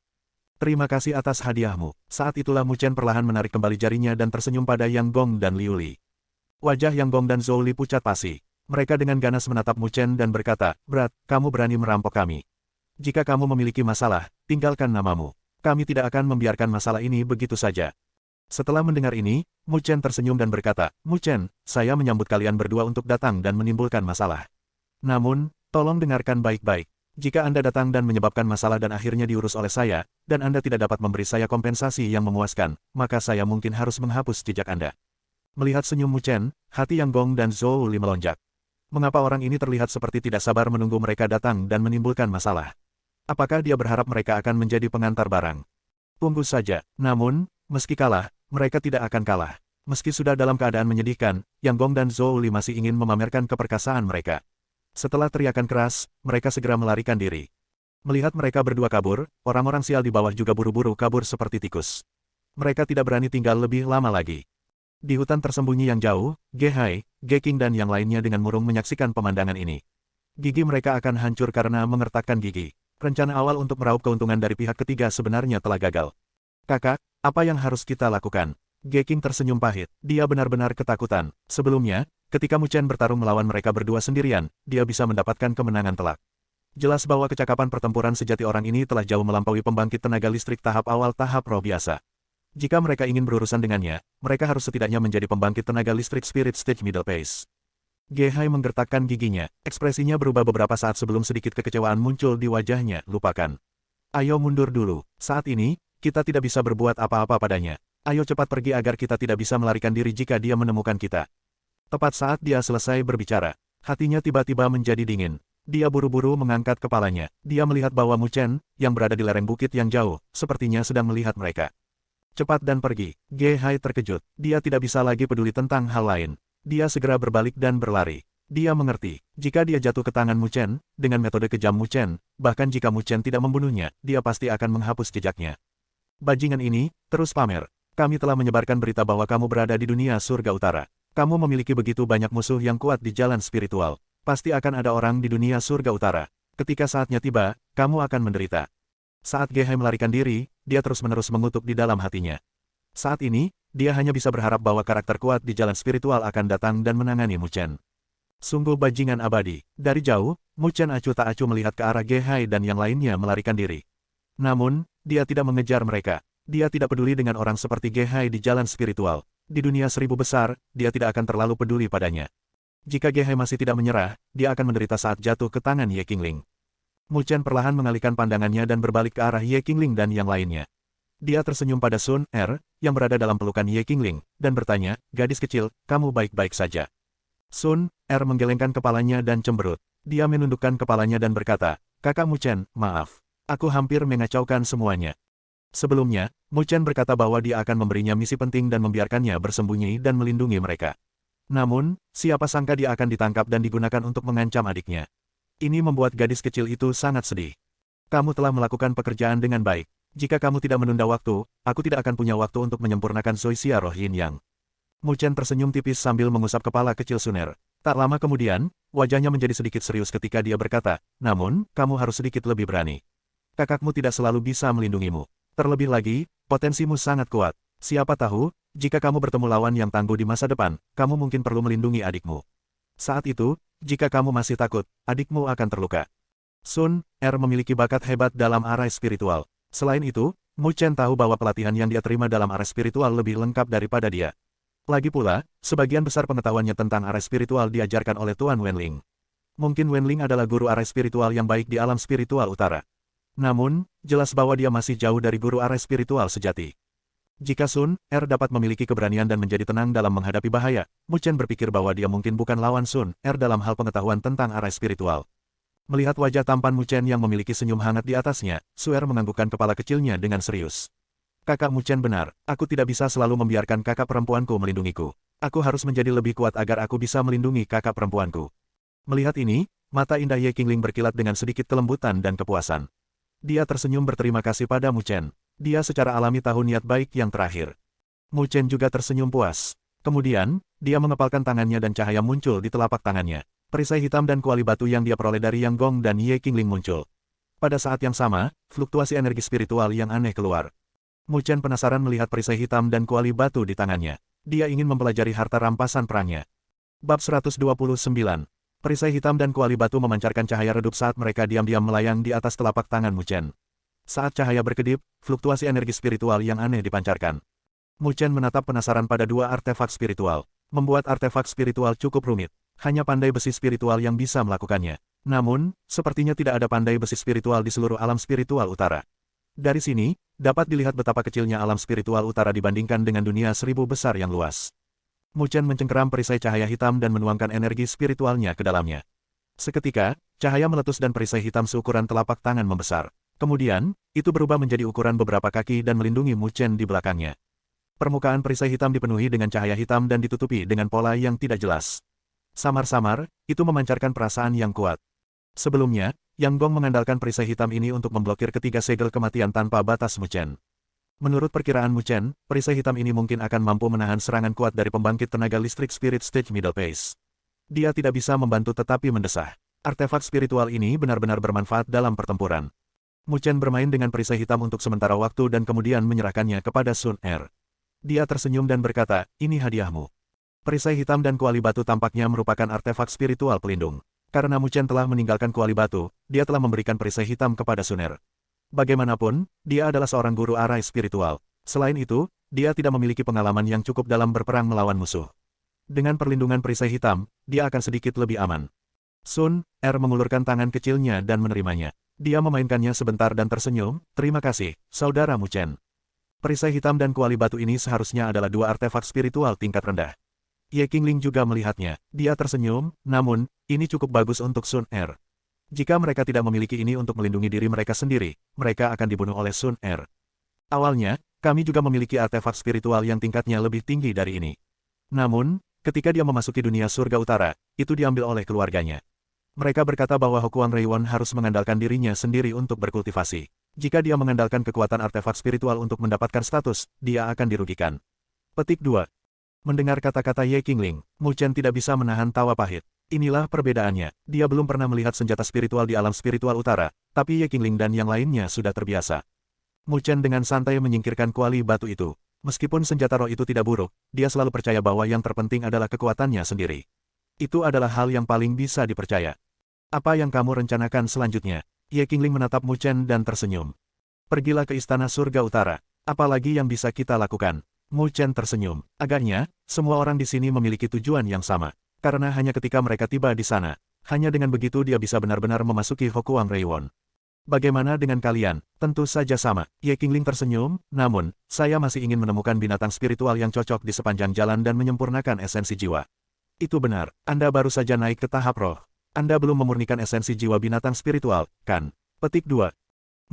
Terima kasih atas hadiahmu. Saat itulah Mu Chen perlahan menarik kembali jarinya dan tersenyum pada Yang Gong dan Liu Li. Wajah Yang Gong dan Zhou Li pucat pasi. Mereka dengan ganas menatap Mu Chen dan berkata, "Berat, kamu berani merampok kami. Jika kamu memiliki masalah, tinggalkan namamu. Kami tidak akan membiarkan masalah ini begitu saja." Setelah mendengar ini, Mu Chen tersenyum dan berkata, "Mu Chen, saya menyambut kalian berdua untuk datang dan menimbulkan masalah. Namun, tolong dengarkan baik-baik. Jika Anda datang dan menyebabkan masalah dan akhirnya diurus oleh saya, dan Anda tidak dapat memberi saya kompensasi yang memuaskan, maka saya mungkin harus menghapus jejak Anda." Melihat senyum Mu Chen, hati Yang Gong dan Zhou Li melonjak. Mengapa orang ini terlihat seperti tidak sabar menunggu mereka datang dan menimbulkan masalah? Apakah dia berharap mereka akan menjadi pengantar barang? Tunggu saja. Namun, meski kalah, mereka tidak akan kalah. Meski sudah dalam keadaan menyedihkan, Yang Gong dan Zhou Li masih ingin memamerkan keperkasaan mereka. Setelah teriakan keras, mereka segera melarikan diri. Melihat mereka berdua kabur, orang-orang sial di bawah juga buru-buru kabur seperti tikus. Mereka tidak berani tinggal lebih lama lagi. Di hutan tersembunyi yang jauh, Ge Hai, Ge Qing dan yang lainnya dengan murung menyaksikan pemandangan ini. Gigi mereka akan hancur karena mengertakkan gigi. Rencana awal untuk meraup keuntungan dari pihak ketiga sebenarnya telah gagal. "Kakak, apa yang harus kita lakukan?" Ge Qing tersenyum pahit. Dia benar-benar ketakutan. Sebelumnya, ketika Mu Chen bertarung melawan mereka berdua sendirian, dia bisa mendapatkan kemenangan telak. Jelas bahwa kecakapan pertempuran sejati orang ini telah jauh melampaui pembangkit tenaga listrik tahap awal tahap roh biasa. Jika mereka ingin berurusan dengannya, mereka harus setidaknya menjadi pembangkit tenaga listrik Spirit Stage Middle Pace. Ge Hai menggertakkan giginya. Ekspresinya berubah beberapa saat sebelum sedikit kekecewaan muncul di wajahnya. "Lupakan. Ayo mundur dulu. Saat ini, kita tidak bisa berbuat apa-apa padanya. Ayo cepat pergi agar kita tidak bisa melarikan diri jika dia menemukan kita." Tepat saat dia selesai berbicara, hatinya tiba-tiba menjadi dingin. Dia buru-buru mengangkat kepalanya. Dia melihat bahwa Mu Chen, yang berada di lereng bukit yang jauh, sepertinya sedang melihat mereka. "Cepat dan pergi." Ge Hai terkejut. Dia tidak bisa lagi peduli tentang hal lain. Dia segera berbalik dan berlari. Dia mengerti, jika dia jatuh ke tangan Mu Chen, dengan metode kejam Mu Chen, bahkan jika Mu Chen tidak membunuhnya, dia pasti akan menghapus jejaknya. "Bajingan ini, terus pamer. Kami telah menyebarkan berita bahwa kamu berada di dunia surga utara. Kamu memiliki begitu banyak musuh yang kuat di jalan spiritual. Pasti akan ada orang di dunia surga utara. Ketika saatnya tiba, kamu akan menderita." Saat Ge Hai melarikan diri, dia terus-menerus mengutuk di dalam hatinya. Saat ini, dia hanya bisa berharap bahwa karakter kuat di jalan spiritual akan datang dan menangani Mu Chen. Sungguh bajingan abadi. Dari jauh, Mu Chen acuh tak acuh melihat ke arah Ge Hai dan yang lainnya melarikan diri. Namun, dia tidak mengejar mereka. Dia tidak peduli dengan orang seperti Ge Hai di jalan spiritual. Di dunia seribu besar, dia tidak akan terlalu peduli padanya. Jika Ge Hai masih tidak menyerah, dia akan menderita saat jatuh ke tangan Ye Qingling. Mu Chen perlahan mengalihkan pandangannya dan berbalik ke arah Ye Qingling dan yang lainnya. Dia tersenyum pada Sun Er, yang berada dalam pelukan Ye Qingling, dan bertanya, "Gadis kecil, kamu baik-baik saja?" Sun Er menggelengkan kepalanya dan cemberut. Dia menundukkan kepalanya dan berkata, "Kakak Mu Chen, maaf. Aku hampir mengacaukan semuanya." Sebelumnya, Mu Chen berkata bahwa dia akan memberinya misi penting dan membiarkannya bersembunyi dan melindungi mereka. Namun, siapa sangka dia akan ditangkap dan digunakan untuk mengancam adiknya. Ini membuat gadis kecil itu sangat sedih. "Kamu telah melakukan pekerjaan dengan baik. Jika kamu tidak menunda waktu, aku tidak akan punya waktu untuk menyempurnakan Zoysia Roh Yin Yang." Mu Chen tersenyum tipis sambil mengusap kepala kecil Sun Er. Tak lama kemudian, wajahnya menjadi sedikit serius ketika dia berkata, "Namun, kamu harus sedikit lebih berani. Kakakmu tidak selalu bisa melindungimu. Terlebih lagi, potensimu sangat kuat. Siapa tahu, jika kamu bertemu lawan yang tangguh di masa depan, kamu mungkin perlu melindungi adikmu. Saat itu, jika kamu masih takut, adikmu akan terluka." Sun Er memiliki bakat hebat dalam arah spiritual. Selain itu, Mu Chen tahu bahwa pelatihan yang dia terima dalam arah spiritual lebih lengkap daripada dia. Lagi pula, sebagian besar pengetahuannya tentang arah spiritual diajarkan oleh Tuan Wenling. Mungkin Wenling adalah guru arah spiritual yang baik di alam spiritual utara. Namun, jelas bahwa dia masih jauh dari guru arah spiritual sejati. Jika Sun Er dapat memiliki keberanian dan menjadi tenang dalam menghadapi bahaya, Mu Chen berpikir bahwa dia mungkin bukan lawan Sun Er dalam hal pengetahuan tentang arah spiritual. Melihat wajah tampan Mu Chen yang memiliki senyum hangat di atasnya, Su Er menganggukkan kepala kecilnya dengan serius. Kakak Mu Chen benar, aku tidak bisa selalu membiarkan kakak perempuanku melindungiku. Aku harus menjadi lebih kuat agar aku bisa melindungi kakak perempuanku. Melihat ini, mata indah Ye Qingling berkilat dengan sedikit kelembutan dan kepuasan. Dia tersenyum berterima kasih pada Mu Chen. Dia secara alami tahu niat baik yang terakhir. Mu Chen juga tersenyum puas. Kemudian, dia mengepalkan tangannya dan cahaya muncul di telapak tangannya. Perisai hitam dan kuali batu yang dia peroleh dari Yang Gong dan Ye Qingling muncul. Pada saat yang sama, fluktuasi energi spiritual yang aneh keluar. Mu Chen penasaran melihat perisai hitam dan kuali batu di tangannya. Dia ingin mempelajari harta rampasan perangnya. Bab 129. Perisai hitam dan kuali batu memancarkan cahaya redup saat mereka diam-diam melayang di atas telapak tangan Mu Chen. Saat cahaya berkedip, fluktuasi energi spiritual yang aneh dipancarkan. Mu Chen menatap penasaran pada dua artefak spiritual. Membuat artefak spiritual cukup rumit. Hanya pandai besi spiritual yang bisa melakukannya. Namun, sepertinya tidak ada pandai besi spiritual di seluruh alam spiritual utara. Dari sini, dapat dilihat betapa kecilnya alam spiritual utara dibandingkan dengan dunia seribu besar yang luas. Mu Chen mencengkeram perisai cahaya hitam dan menuangkan energi spiritualnya ke dalamnya. Seketika, cahaya meletus dan perisai hitam seukuran telapak tangan membesar. Kemudian, itu berubah menjadi ukuran beberapa kaki dan melindungi Mu Chen di belakangnya. Permukaan perisai hitam dipenuhi dengan cahaya hitam dan ditutupi dengan pola yang tidak jelas. Samar-samar, itu memancarkan perasaan yang kuat. Sebelumnya, Yang Gong mengandalkan perisai hitam ini untuk memblokir ketiga segel kematian tanpa batas Mu Chen. Menurut perkiraan Mu Chen, perisai hitam ini mungkin akan mampu menahan serangan kuat dari pembangkit tenaga listrik Spirit Stage Middle Phase. Dia tidak bisa membantu tetapi mendesah. Artefak spiritual ini benar-benar bermanfaat dalam pertempuran. Mu Chen bermain dengan perisai hitam untuk sementara waktu dan kemudian menyerahkannya kepada Sun Er. Dia tersenyum dan berkata, ini hadiahmu. Perisai hitam dan kuali batu tampaknya merupakan artefak spiritual pelindung. Karena Mu Chen telah meninggalkan kuali batu, dia telah memberikan perisai hitam kepada Sun Er. Bagaimanapun, dia adalah seorang guru arai spiritual. Selain itu, dia tidak memiliki pengalaman yang cukup dalam berperang melawan musuh. Dengan perlindungan perisai hitam, dia akan sedikit lebih aman. Sun Er mengulurkan tangan kecilnya dan menerimanya. Dia memainkannya sebentar dan tersenyum, terima kasih, saudara Mu Chen. Perisai hitam dan kuali batu ini seharusnya adalah dua artefak spiritual tingkat rendah. Ye Qingling juga melihatnya. Dia tersenyum, namun, ini cukup bagus untuk Sun Er. Jika mereka tidak memiliki ini untuk melindungi diri mereka sendiri, mereka akan dibunuh oleh Sun Er. Awalnya, kami juga memiliki artefak spiritual yang tingkatnya lebih tinggi dari ini. Namun, ketika dia memasuki dunia surga utara, itu diambil oleh keluarganya. Mereka berkata bahwa Hokuang Reiwon harus mengandalkan dirinya sendiri untuk berkultivasi. Jika dia mengandalkan kekuatan artefak spiritual untuk mendapatkan status, dia akan dirugikan. Petik 2. Mendengar kata-kata Ye Qingling, Mu Chen tidak bisa menahan tawa pahit. Inilah perbedaannya. Dia belum pernah melihat senjata spiritual di alam spiritual utara, tapi Ye Qingling dan yang lainnya sudah terbiasa. Mu Chen dengan santai menyingkirkan kuali batu itu. Meskipun senjata roh itu tidak buruk, dia selalu percaya bahwa yang terpenting adalah kekuatannya sendiri. Itu adalah hal yang paling bisa dipercaya. Apa yang kamu rencanakan selanjutnya? Ye Qingling menatap Mu Chen dan tersenyum. Pergilah ke istana surga utara. Apalagi yang bisa kita lakukan? Mu Chen tersenyum. Agaknya, semua orang di sini memiliki tujuan yang sama. Karena hanya ketika mereka tiba di sana, hanya dengan begitu dia bisa benar-benar memasuki Hokuang Reiwon. Bagaimana dengan kalian? Tentu saja sama. Ye Qingling tersenyum, namun, saya masih ingin menemukan binatang spiritual yang cocok di sepanjang jalan dan menyempurnakan esensi jiwa. Itu benar, Anda baru saja naik ke tahap roh. Anda belum memurnikan esensi jiwa binatang spiritual, kan? Petik 2.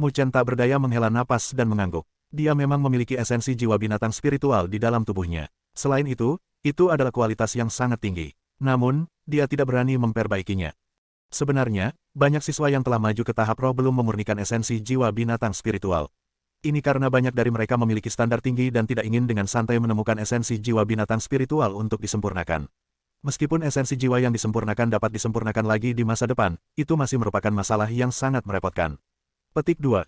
Mu Chen tak berdaya menghela napas dan mengangguk. Dia memang memiliki esensi jiwa binatang spiritual di dalam tubuhnya. Selain itu adalah kualitas yang sangat tinggi. Namun, dia tidak berani memperbaikinya. Sebenarnya, banyak siswa yang telah maju ke tahap roh belum memurnikan esensi jiwa binatang spiritual. Ini karena banyak dari mereka memiliki standar tinggi dan tidak ingin dengan santai menemukan esensi jiwa binatang spiritual untuk disempurnakan. Meskipun esensi jiwa yang disempurnakan dapat disempurnakan lagi di masa depan, itu masih merupakan masalah yang sangat merepotkan. Petik 2.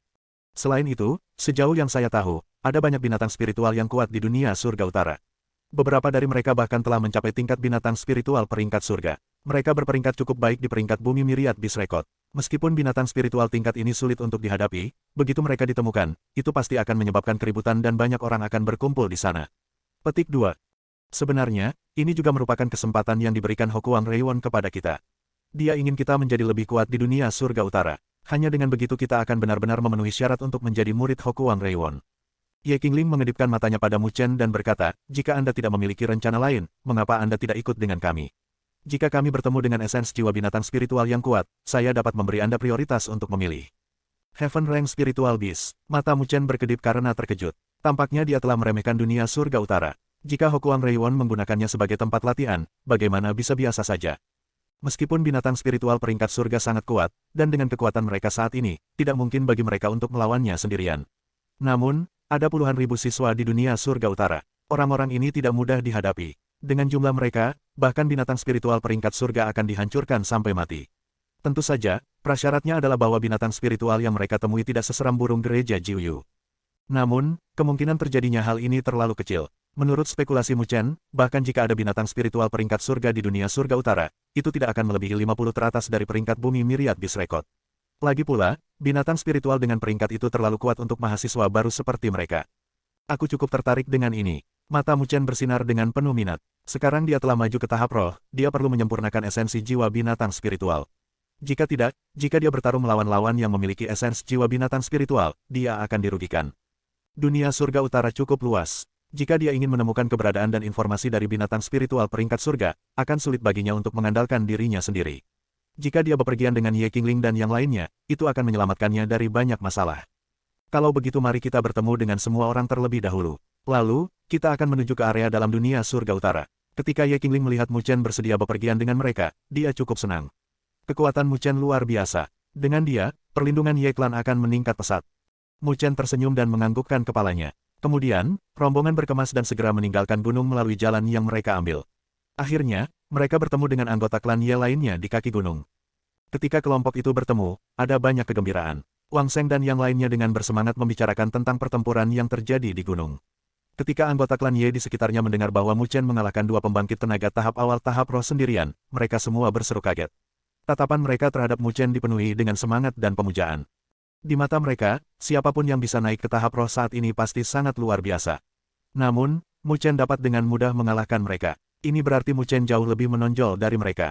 Selain itu, sejauh yang saya tahu, ada banyak binatang spiritual yang kuat di dunia surga utara. Beberapa dari mereka bahkan telah mencapai tingkat binatang spiritual peringkat surga. Mereka berperingkat cukup baik di peringkat bumi Myriad Beast Record. Meskipun binatang spiritual tingkat ini sulit untuk dihadapi, begitu mereka ditemukan, itu pasti akan menyebabkan keributan dan banyak orang akan berkumpul di sana. Petik 2. Sebenarnya, ini juga merupakan kesempatan yang diberikan Hokuang Reiwon kepada kita. Dia ingin kita menjadi lebih kuat di dunia surga utara. Hanya dengan begitu kita akan benar-benar memenuhi syarat untuk menjadi murid Hokuang Reiwon. Ye Qingling mengedipkan matanya pada Mu Chen dan berkata, jika Anda tidak memiliki rencana lain, mengapa Anda tidak ikut dengan kami? Jika kami bertemu dengan esens jiwa binatang spiritual yang kuat, saya dapat memberi Anda prioritas untuk memilih. Heaven Rank Spiritual Beast. Mata Mu Chen berkedip karena terkejut. Tampaknya dia telah meremehkan dunia surga utara. Jika Hokuang Reiwon menggunakannya sebagai tempat latihan, bagaimana bisa biasa saja? Meskipun binatang spiritual peringkat surga sangat kuat, dan dengan kekuatan mereka saat ini, tidak mungkin bagi mereka untuk melawannya sendirian. Namun, ada puluhan ribu siswa di dunia surga utara. Orang-orang ini tidak mudah dihadapi. Dengan jumlah mereka, bahkan binatang spiritual peringkat surga akan dihancurkan sampai mati. Tentu saja, prasyaratnya adalah bahwa binatang spiritual yang mereka temui tidak seseram burung gereja Jiuyu. Namun, kemungkinan terjadinya hal ini terlalu kecil. Menurut spekulasi Mu Chen, bahkan jika ada binatang spiritual peringkat surga di dunia surga utara, itu tidak akan melebihi 50 teratas dari peringkat bumi Myriad Beast Record. Lagi pula, binatang spiritual dengan peringkat itu terlalu kuat untuk mahasiswa baru seperti mereka. Aku cukup tertarik dengan ini. Mata Mu Chen bersinar dengan penuh minat. Sekarang dia telah maju ke tahap roh, dia perlu menyempurnakan esensi jiwa binatang spiritual. Jika tidak, jika dia bertarung melawan lawan yang memiliki esens jiwa binatang spiritual, dia akan dirugikan. Dunia surga utara cukup luas. Jika dia ingin menemukan keberadaan dan informasi dari binatang spiritual peringkat surga, akan sulit baginya untuk mengandalkan dirinya sendiri. Jika dia bepergian dengan Ye Qingling dan yang lainnya, itu akan menyelamatkannya dari banyak masalah. Kalau begitu mari kita bertemu dengan semua orang terlebih dahulu. Lalu, kita akan menuju ke area dalam dunia surga utara. Ketika Ye Qingling melihat Mu Chen bersedia bepergian dengan mereka, dia cukup senang. Kekuatan Mu Chen luar biasa. Dengan dia, perlindungan Ye Clan akan meningkat pesat. Mu Chen tersenyum dan menganggukkan kepalanya. Kemudian, rombongan berkemas dan segera meninggalkan gunung melalui jalan yang mereka ambil. Akhirnya, mereka bertemu dengan anggota klan Ye lainnya di kaki gunung. Ketika kelompok itu bertemu, ada banyak kegembiraan. Wang Sheng dan yang lainnya dengan bersemangat membicarakan tentang pertempuran yang terjadi di gunung. Ketika anggota klan Ye di sekitarnya mendengar bahwa Mu Chen mengalahkan dua pembangkit tenaga tahap awal tahap roh sendirian, mereka semua berseru kaget. Tatapan mereka terhadap Mu Chen dipenuhi dengan semangat dan pemujaan. Di mata mereka, siapapun yang bisa naik ke tahap roh saat ini pasti sangat luar biasa. Namun, Mu Chen dapat dengan mudah mengalahkan mereka. Ini berarti Mu Chen jauh lebih menonjol dari mereka.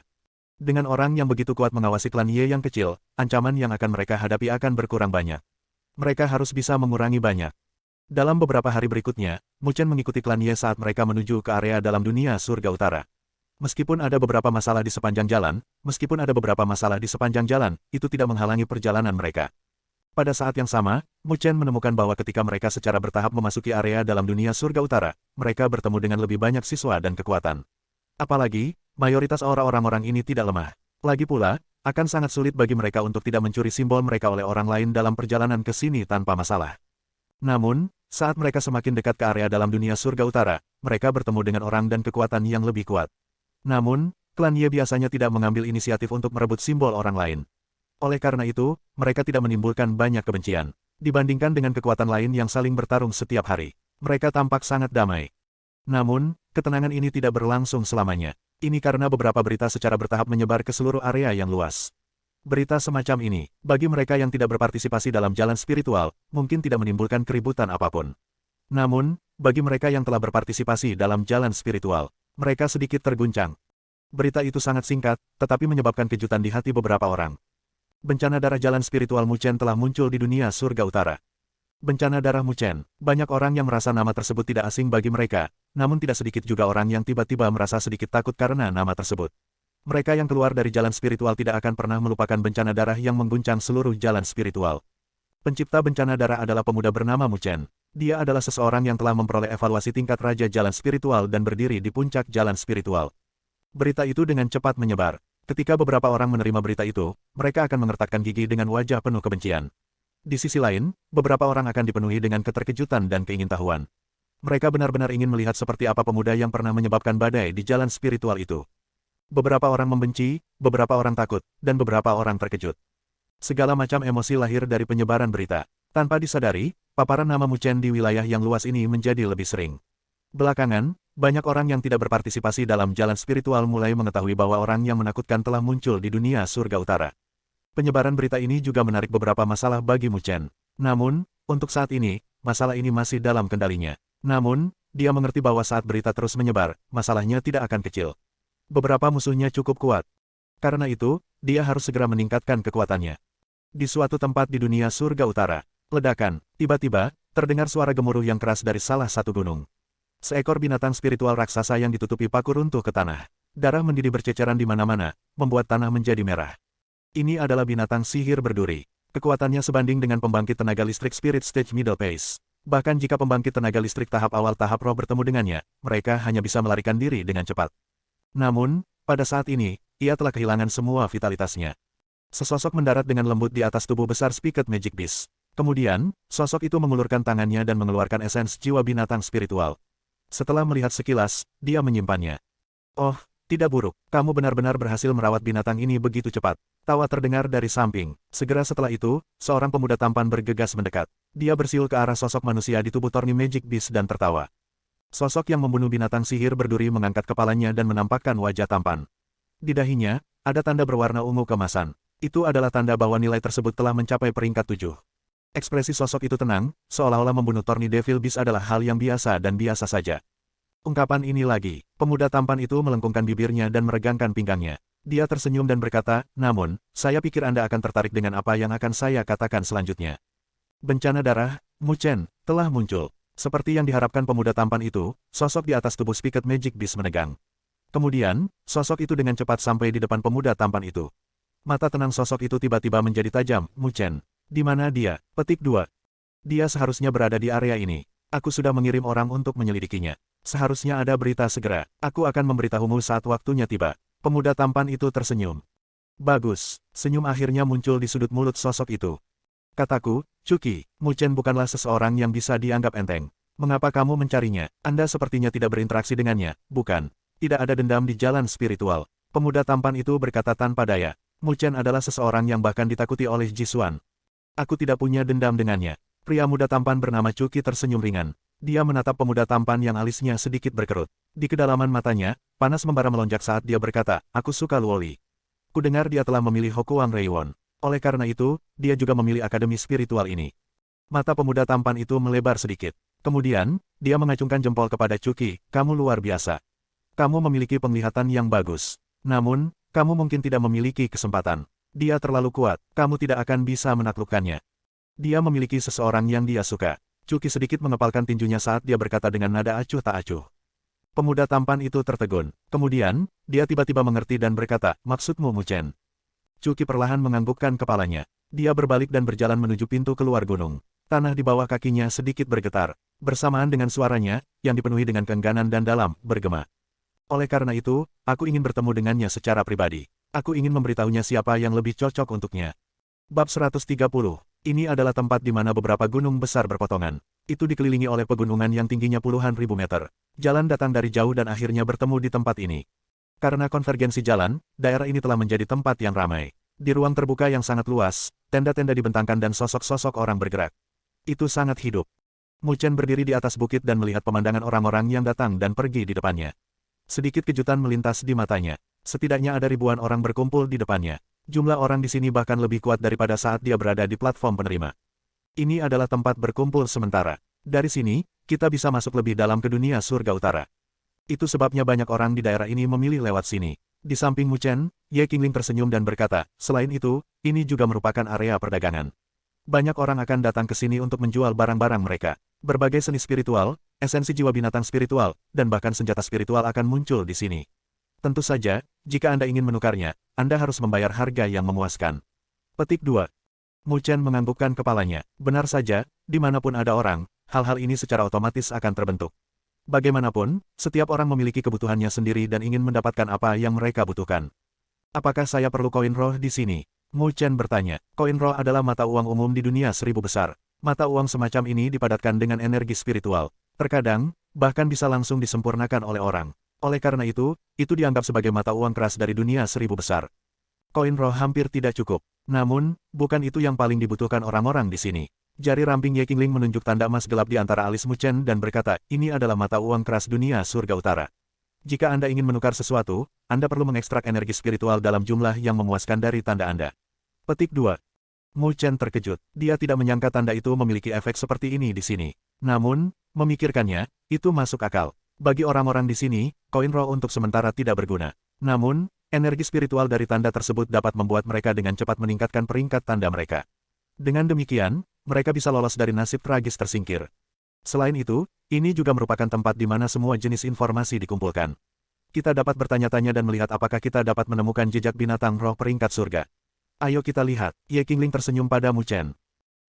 Dengan orang yang begitu kuat mengawasi klan Ye yang kecil, ancaman yang akan mereka hadapi akan berkurang banyak. Mereka harus bisa mengurangi banyak. Dalam beberapa hari berikutnya, Mu Chen mengikuti klan Ye saat mereka menuju ke area dalam dunia surga utara. Meskipun ada beberapa masalah di sepanjang jalan, itu tidak menghalangi perjalanan mereka. Pada saat yang sama, Mu Chen menemukan bahwa ketika mereka secara bertahap memasuki area dalam dunia surga utara, mereka bertemu dengan lebih banyak siswa dan kekuatan. Apalagi, mayoritas orang-orang ini tidak lemah. Lagi pula, akan sangat sulit bagi mereka untuk tidak mencuri simbol mereka oleh orang lain dalam perjalanan ke sini tanpa masalah. Namun, saat mereka semakin dekat ke area dalam dunia surga utara, mereka bertemu dengan orang dan kekuatan yang lebih kuat. Namun, klan Ye biasanya tidak mengambil inisiatif untuk merebut simbol orang lain. Oleh karena itu, mereka tidak menimbulkan banyak kebencian. Dibandingkan dengan kekuatan lain yang saling bertarung setiap hari, mereka tampak sangat damai. Namun, ketenangan ini tidak berlangsung selamanya. Ini karena beberapa berita secara bertahap menyebar ke seluruh area yang luas. Berita semacam ini, bagi mereka yang tidak berpartisipasi dalam jalan spiritual, mungkin tidak menimbulkan keributan apapun. Namun, bagi mereka yang telah berpartisipasi dalam jalan spiritual, mereka sedikit terguncang. Berita itu sangat singkat, tetapi menyebabkan kejutan di hati beberapa orang. Bencana darah jalan spiritual Mu Chen telah muncul di dunia surga utara. Bencana darah Mu Chen. Banyak orang yang merasa nama tersebut tidak asing bagi mereka, namun tidak sedikit juga orang yang tiba-tiba merasa sedikit takut karena nama tersebut. Mereka yang keluar dari jalan spiritual tidak akan pernah melupakan bencana darah yang mengguncang seluruh jalan spiritual. Pencipta bencana darah adalah pemuda bernama Mu Chen. Dia adalah seseorang yang telah memperoleh evaluasi tingkat raja jalan spiritual dan berdiri di puncak jalan spiritual. Berita itu dengan cepat menyebar. Ketika beberapa orang menerima berita itu, mereka akan mengertakkan gigi dengan wajah penuh kebencian. Di sisi lain, beberapa orang akan dipenuhi dengan keterkejutan dan keingintahuan. Mereka benar-benar ingin melihat seperti apa pemuda yang pernah menyebabkan badai di jalan spiritual itu. Beberapa orang membenci, beberapa orang takut, dan beberapa orang terkejut. Segala macam emosi lahir dari penyebaran berita. Tanpa disadari, paparan nama Mu Chen di wilayah yang luas ini menjadi lebih sering. Belakangan, banyak orang yang tidak berpartisipasi dalam jalan spiritual mulai mengetahui bahwa orang yang menakutkan telah muncul di dunia surga utara. Penyebaran berita ini juga menarik beberapa masalah bagi Mu Chen. Namun, untuk saat ini, masalah ini masih dalam kendalinya. Namun, dia mengerti bahwa saat berita terus menyebar, masalahnya tidak akan kecil. Beberapa musuhnya cukup kuat. Karena itu, dia harus segera meningkatkan kekuatannya. Di suatu tempat di dunia surga utara, ledakan, tiba-tiba, terdengar suara gemuruh yang keras dari salah satu gunung. Seekor binatang spiritual raksasa yang ditutupi paku runtuh ke tanah. Darah mendidih berceceran di mana-mana, membuat tanah menjadi merah. Ini adalah binatang sihir berduri. Kekuatannya sebanding dengan pembangkit tenaga listrik Spirit Stage Middle Phase. Bahkan jika pembangkit tenaga listrik tahap awal tahap roh bertemu dengannya, mereka hanya bisa melarikan diri dengan cepat. Namun, pada saat ini, ia telah kehilangan semua vitalitasnya. Sesosok mendarat dengan lembut di atas tubuh besar Spiket Magic Beast. Kemudian, sosok itu mengulurkan tangannya dan mengeluarkan esens jiwa binatang spiritual. Setelah melihat sekilas, dia menyimpannya. Oh, tidak buruk, kamu benar-benar berhasil merawat binatang ini begitu cepat. Tawa terdengar dari samping. Segera setelah itu, seorang pemuda tampan bergegas mendekat. Dia bersiul ke arah sosok manusia di tubuh Thorny Magic Beast dan tertawa. Sosok yang membunuh binatang sihir berduri mengangkat kepalanya dan menampakkan wajah tampan. Di dahinya, ada tanda berwarna ungu kemasan. Itu adalah tanda bahwa nilai tersebut telah mencapai peringkat 7. Ekspresi sosok itu tenang, seolah-olah membunuh Thorny Devil Beast adalah hal yang biasa dan biasa saja. Ungkapan ini lagi, pemuda tampan itu melengkungkan bibirnya dan meregangkan pinggangnya. Dia tersenyum dan berkata, namun, saya pikir Anda akan tertarik dengan apa yang akan saya katakan selanjutnya. Bencana darah, Mu Chen, telah muncul. Seperti yang diharapkan pemuda tampan itu, sosok di atas tubuh Spiket Magic Beast menegang. Kemudian, sosok itu dengan cepat sampai di depan pemuda tampan itu. Mata tenang sosok itu tiba-tiba menjadi tajam, Mu Chen. Di mana dia? Petik 2. Dia seharusnya berada di area ini. Aku sudah mengirim orang untuk menyelidikinya. Seharusnya ada berita segera. Aku akan memberitahumu saat waktunya tiba. Pemuda tampan itu tersenyum. Bagus. Senyum akhirnya muncul di sudut mulut sosok itu. Kataku, Cuki, Mu Chen bukanlah seseorang yang bisa dianggap enteng. Mengapa kamu mencarinya? Anda sepertinya tidak berinteraksi dengannya, bukan? Tidak ada dendam di jalan spiritual. Pemuda tampan itu berkata tanpa daya. Mu Chen adalah seseorang yang bahkan ditakuti oleh Jisuan. Aku tidak punya dendam dengannya. Pria muda tampan bernama Cuki tersenyum ringan. Dia menatap pemuda tampan yang alisnya sedikit berkerut. Di kedalaman matanya, panas membara melonjak saat dia berkata, aku suka Luoli. Kudengar dia telah memilih Hokuang Reiwon. Oleh karena itu, dia juga memilih akademi spiritual ini. Mata pemuda tampan itu melebar sedikit. Kemudian, dia mengacungkan jempol kepada Cuki, kamu luar biasa. Kamu memiliki penglihatan yang bagus. Namun, kamu mungkin tidak memiliki kesempatan. Dia terlalu kuat, kamu tidak akan bisa menaklukkannya. Dia memiliki seseorang yang dia suka. Cuki sedikit mengepalkan tinjunya saat dia berkata dengan nada acuh tak acuh. Pemuda tampan itu tertegun. Kemudian, dia tiba-tiba mengerti dan berkata, maksudmu Mu Chen? Cuki perlahan menganggukkan kepalanya. Dia berbalik dan berjalan menuju pintu keluar gunung. Tanah di bawah kakinya sedikit bergetar. Bersamaan dengan suaranya, yang dipenuhi dengan keengganan dan dalam, bergema. Oleh karena itu, aku ingin bertemu dengannya secara pribadi. Aku ingin memberitahunya siapa yang lebih cocok untuknya. Bab 130. Ini adalah tempat di mana beberapa gunung besar berpotongan. Itu dikelilingi oleh pegunungan yang tingginya puluhan ribu meter. Jalan datang dari jauh dan akhirnya bertemu di tempat ini. Karena konvergensi jalan, daerah ini telah menjadi tempat yang ramai. Di ruang terbuka yang sangat luas, tenda-tenda dibentangkan dan sosok-sosok orang bergerak. Itu sangat hidup. Mu Chen berdiri di atas bukit dan melihat pemandangan orang-orang yang datang dan pergi di depannya. Sedikit kejutan melintas di matanya. Setidaknya ada ribuan orang berkumpul di depannya. Jumlah orang di sini bahkan lebih kuat daripada saat dia berada di platform penerima. Ini adalah tempat berkumpul sementara. Dari sini, kita bisa masuk lebih dalam ke dunia surga utara. Itu sebabnya banyak orang di daerah ini memilih lewat sini. Di samping Mu Chen, Ye Qingling tersenyum dan berkata, selain itu, ini juga merupakan area perdagangan. Banyak orang akan datang ke sini untuk menjual barang-barang mereka. Berbagai seni spiritual, esensi jiwa binatang spiritual, dan bahkan senjata spiritual akan muncul di sini. Tentu saja, jika Anda ingin menukarnya, Anda harus membayar harga yang memuaskan. Petik 2. Mu Chen menganggukkan kepalanya. Benar saja, dimanapun ada orang, hal-hal ini secara otomatis akan terbentuk. Bagaimanapun, setiap orang memiliki kebutuhannya sendiri dan ingin mendapatkan apa yang mereka butuhkan. Apakah saya perlu koin roh di sini? Mu Chen bertanya. Koin roh adalah mata uang umum di dunia 1000 besar. Mata uang semacam ini dipadatkan dengan energi spiritual. Terkadang, bahkan bisa langsung disempurnakan oleh orang. Oleh karena itu dianggap sebagai mata uang keras dari dunia 1000 besar. Koin roh hampir tidak cukup. Namun, bukan itu yang paling dibutuhkan orang-orang di sini. Jari ramping Ye Qingling menunjuk tanda emas gelap di antara alis Mu Chen dan berkata, ini adalah mata uang keras dunia surga utara. Jika Anda ingin menukar sesuatu, Anda perlu mengekstrak energi spiritual dalam jumlah yang memuaskan dari tanda Anda. Petik 2. Mu Chen terkejut. Dia tidak menyangka tanda itu memiliki efek seperti ini di sini. Namun, memikirkannya, Itu masuk akal. Bagi orang-orang di sini, koin roh untuk sementara tidak berguna. Namun, energi spiritual dari tanda tersebut dapat membuat mereka dengan cepat meningkatkan peringkat tanda mereka. Dengan demikian, mereka bisa lolos dari nasib tragis tersingkir. Selain itu, ini juga merupakan tempat di mana semua jenis informasi dikumpulkan. Kita dapat bertanya-tanya dan melihat apakah kita dapat menemukan jejak binatang roh peringkat surga. Ayo kita lihat, Ye Qingling tersenyum pada Mu Chen.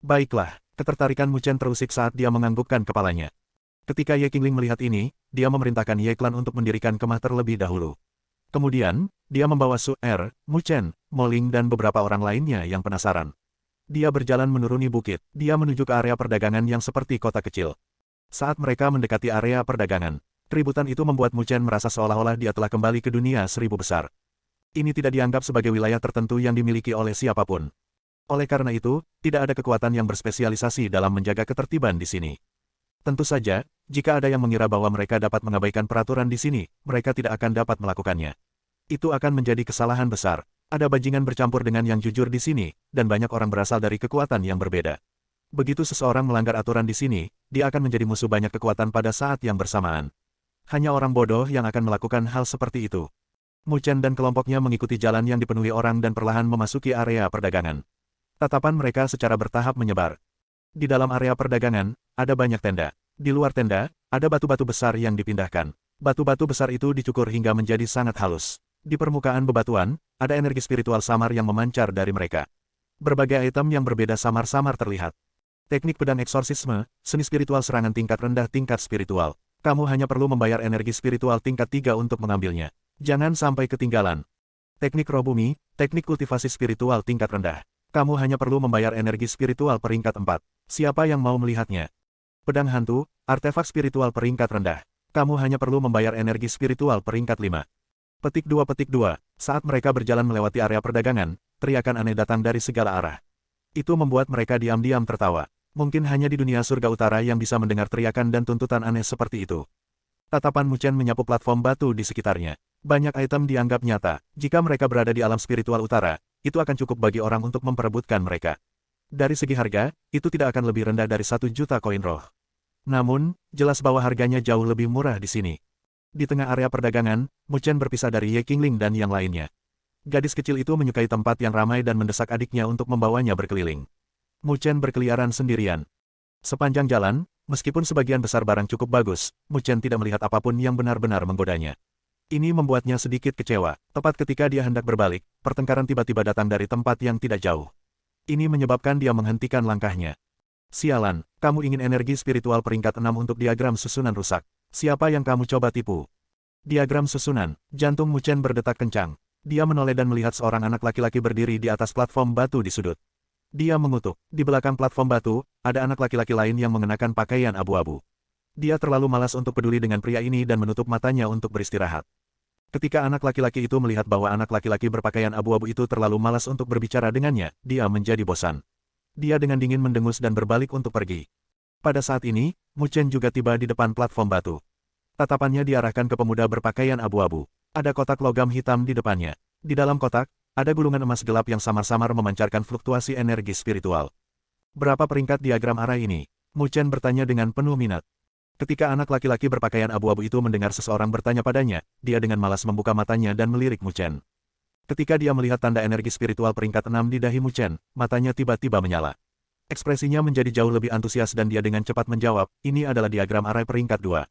Baiklah, ketertarikan Mu Chen terusik saat dia menganggukkan kepalanya. Ketika Ye Qingling melihat ini, dia memerintahkan Ye Clan untuk mendirikan kemah terlebih dahulu. Kemudian, dia membawa Su Er, Mu Chen, Mo Ling dan beberapa orang lainnya yang penasaran. Dia berjalan menuruni bukit, dia menuju ke area perdagangan yang seperti kota kecil. Saat mereka mendekati area perdagangan, keributan itu membuat Mu Chen merasa seolah-olah dia telah kembali ke dunia seribu besar. Ini tidak dianggap sebagai wilayah tertentu yang dimiliki oleh siapapun. Oleh karena itu, tidak ada kekuatan yang berspesialisasi dalam menjaga ketertiban di sini. Tentu saja, jika ada yang mengira bahwa mereka dapat mengabaikan peraturan di sini, mereka tidak akan dapat melakukannya. Itu akan menjadi kesalahan besar. Ada bajingan bercampur dengan yang jujur di sini, dan banyak orang berasal dari kekuatan yang berbeda. Begitu seseorang melanggar aturan di sini, dia akan menjadi musuh banyak kekuatan pada saat yang bersamaan. Hanya orang bodoh yang akan melakukan hal seperti itu. Mu Chen dan kelompoknya mengikuti jalan yang dipenuhi orang dan perlahan memasuki area perdagangan. Tatapan mereka secara bertahap menyebar. Di dalam area perdagangan, ada banyak tenda. Di luar tenda, ada batu-batu besar yang dipindahkan. Batu-batu besar itu dicukur hingga menjadi sangat halus. Di permukaan bebatuan, ada energi spiritual samar yang memancar dari mereka. Berbagai item yang berbeda samar-samar terlihat. Teknik pedang eksorsisme, seni spiritual serangan tingkat rendah tingkat spiritual. Kamu hanya perlu membayar energi spiritual tingkat 3 untuk mengambilnya. Jangan sampai ketinggalan. Teknik roh bumi, teknik kultivasi spiritual tingkat rendah. Kamu hanya perlu membayar energi spiritual peringkat 4. Siapa yang mau melihatnya? Pedang hantu, artefak spiritual peringkat rendah. Kamu hanya perlu membayar energi spiritual peringkat 5. Petik 2. Saat mereka berjalan melewati area perdagangan, teriakan aneh datang dari segala arah. Itu membuat mereka diam-diam tertawa. Mungkin hanya di dunia surga utara yang bisa mendengar teriakan dan tuntutan aneh seperti itu. Tatapan Mu Chen menyapu platform batu di sekitarnya. Banyak item dianggap nyata. Jika mereka berada di alam spiritual utara, itu akan cukup bagi orang untuk memperebutkan mereka. Dari segi harga, itu tidak akan lebih rendah dari 1 juta koin roh. Namun, jelas bahwa harganya jauh lebih murah di sini. Di tengah area perdagangan, Mu Chen berpisah dari Ye Qingling dan yang lainnya. Gadis kecil itu menyukai tempat yang ramai dan mendesak adiknya untuk membawanya berkeliling. Mu Chen berkeliaran sendirian. Sepanjang jalan, meskipun sebagian besar barang cukup bagus, Mu Chen tidak melihat apapun yang benar-benar menggodanya. Ini membuatnya sedikit kecewa. Tepat ketika dia hendak berbalik, pertengkaran tiba-tiba datang dari tempat yang tidak jauh. Ini menyebabkan dia menghentikan langkahnya. Sialan, kamu ingin energi spiritual peringkat 6 untuk diagram susunan rusak. Siapa yang kamu coba tipu? Diagram susunan, jantung Mu Chen berdetak kencang. Dia menoleh dan melihat seorang anak laki-laki berdiri di atas platform batu di sudut. Dia mengutuk. Di belakang platform batu, ada anak laki-laki lain yang mengenakan pakaian abu-abu. Dia terlalu malas untuk peduli dengan pria ini dan menutup matanya untuk beristirahat. Ketika anak laki-laki itu melihat bahwa anak laki-laki berpakaian abu-abu itu terlalu malas untuk berbicara dengannya, dia menjadi bosan. Dia dengan dingin mendengus dan berbalik untuk pergi. Pada saat ini, Mu Chen juga tiba di depan platform batu. Tatapannya diarahkan ke pemuda berpakaian abu-abu. Ada kotak logam hitam di depannya. Di dalam kotak, ada gulungan emas gelap yang samar-samar memancarkan fluktuasi energi spiritual. Berapa peringkat diagram arah ini? Mu Chen bertanya dengan penuh minat. Ketika anak laki-laki berpakaian abu-abu itu mendengar seseorang bertanya padanya, dia dengan malas membuka matanya dan melirik Mu Chen. Ketika dia melihat tanda energi spiritual peringkat 6 di dahi Mu Chen, matanya tiba-tiba menyala. Ekspresinya menjadi jauh lebih antusias dan dia dengan cepat menjawab, ini adalah diagram arah peringkat 2.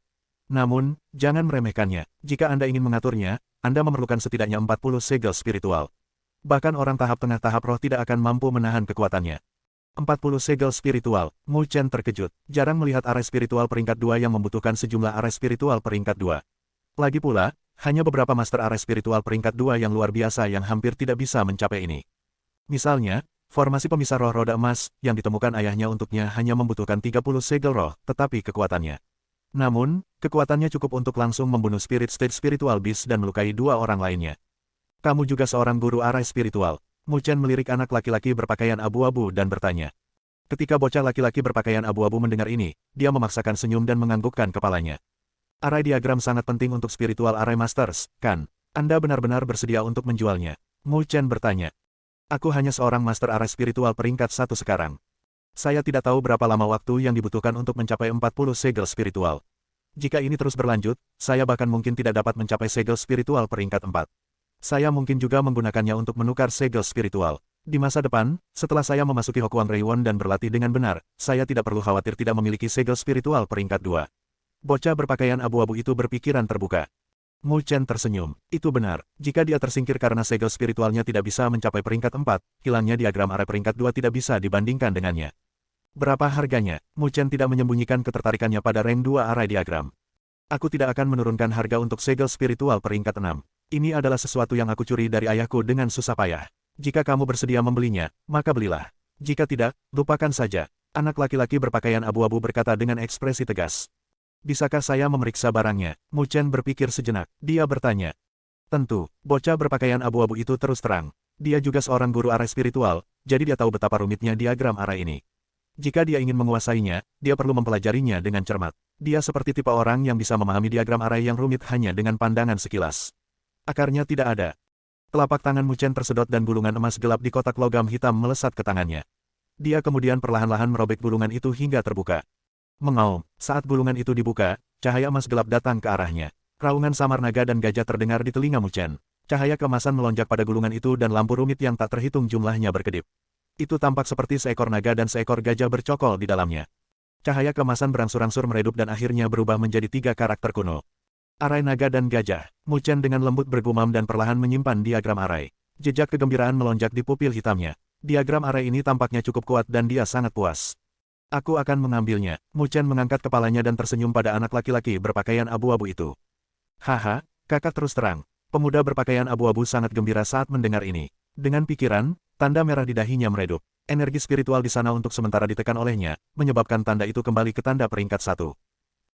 Namun, jangan meremehkannya. Jika Anda ingin mengaturnya, Anda memerlukan setidaknya 40 segel spiritual. Bahkan orang tahap tengah tahap roh tidak akan mampu menahan kekuatannya. 40 segel spiritual, Mu Chen terkejut. Jarang melihat arah spiritual peringkat 2 yang membutuhkan sejumlah arah spiritual peringkat 2. Lagi pula, hanya beberapa master arah spiritual peringkat 2 yang luar biasa yang hampir tidak bisa mencapai ini. Misalnya, formasi pemisah roh roda emas yang ditemukan ayahnya untuknya hanya membutuhkan 30 segel roh, tetapi kekuatannya. Namun, kekuatannya cukup untuk langsung membunuh spirit state spiritual beast dan melukai 2 orang lainnya. Kamu juga seorang guru arah spiritual. Mu Chen melirik anak laki-laki berpakaian abu-abu dan bertanya. Ketika bocah laki-laki berpakaian abu-abu mendengar ini, dia memaksakan senyum dan menganggukkan kepalanya. Array diagram sangat penting untuk spiritual array masters, kan? Anda benar-benar bersedia untuk menjualnya? Mu Chen bertanya. Aku hanya seorang master array spiritual peringkat 1 sekarang. Saya tidak tahu berapa lama waktu yang dibutuhkan untuk mencapai 40 segel spiritual. Jika ini terus berlanjut, saya bahkan mungkin tidak dapat mencapai segel spiritual peringkat 4. Saya mungkin juga menggunakannya untuk menukar segel spiritual. Di masa depan, setelah saya memasuki Hokuang Reiwon dan berlatih dengan benar, saya tidak perlu khawatir tidak memiliki segel spiritual peringkat 2. Bocah berpakaian abu-abu itu berpikiran terbuka. Mu Chen tersenyum. Itu benar, jika dia tersingkir karena segel spiritualnya tidak bisa mencapai peringkat 4, hilangnya diagram arai peringkat 2 tidak bisa dibandingkan dengannya. Berapa harganya? Mu Chen tidak menyembunyikan ketertarikannya pada rank 2 arai diagram. Aku tidak akan menurunkan harga untuk segel spiritual peringkat 6. Ini adalah sesuatu yang aku curi dari ayahku dengan susah payah. Jika kamu bersedia membelinya, maka belilah. Jika tidak, lupakan saja. Anak laki-laki berpakaian abu-abu berkata dengan ekspresi tegas. Bisakah saya memeriksa barangnya? Mu Chen berpikir sejenak. Dia bertanya. Tentu, bocah berpakaian abu-abu itu terus terang. Dia juga seorang guru arai spiritual, jadi dia tahu betapa rumitnya diagram arai ini. Jika dia ingin menguasainya, dia perlu mempelajarinya dengan cermat. Dia seperti tipe orang yang bisa memahami diagram arai yang rumit hanya dengan pandangan sekilas. Akarnya tidak ada. Telapak tangan Mu Chen tersedot dan gulungan emas gelap di kotak logam hitam melesat ke tangannya. Dia kemudian perlahan-lahan merobek gulungan itu hingga terbuka. Mengaum, saat gulungan itu dibuka, cahaya emas gelap datang ke arahnya. Raungan samar naga dan gajah terdengar di telinga Mu Chen. Cahaya keemasan melonjak pada gulungan itu dan lampu rumit yang tak terhitung jumlahnya berkedip. Itu tampak seperti seekor naga dan seekor gajah bercokol di dalamnya. Cahaya keemasan berangsur-angsur meredup dan akhirnya berubah menjadi 3 karakter kuno. Arai naga dan gajah. Mu Chen dengan lembut bergumam dan perlahan menyimpan diagram arai. Jejak kegembiraan melonjak di pupil hitamnya. Diagram arai ini tampaknya cukup kuat dan dia sangat puas. Aku akan mengambilnya. Mu Chen mengangkat kepalanya dan tersenyum pada anak laki-laki berpakaian abu-abu itu. Haha, kakak terus terang. Pemuda berpakaian abu-abu sangat gembira saat mendengar ini. Dengan pikiran, tanda merah di dahinya meredup. Energi spiritual di sana untuk sementara ditekan olehnya, menyebabkan tanda itu kembali ke tanda peringkat 1.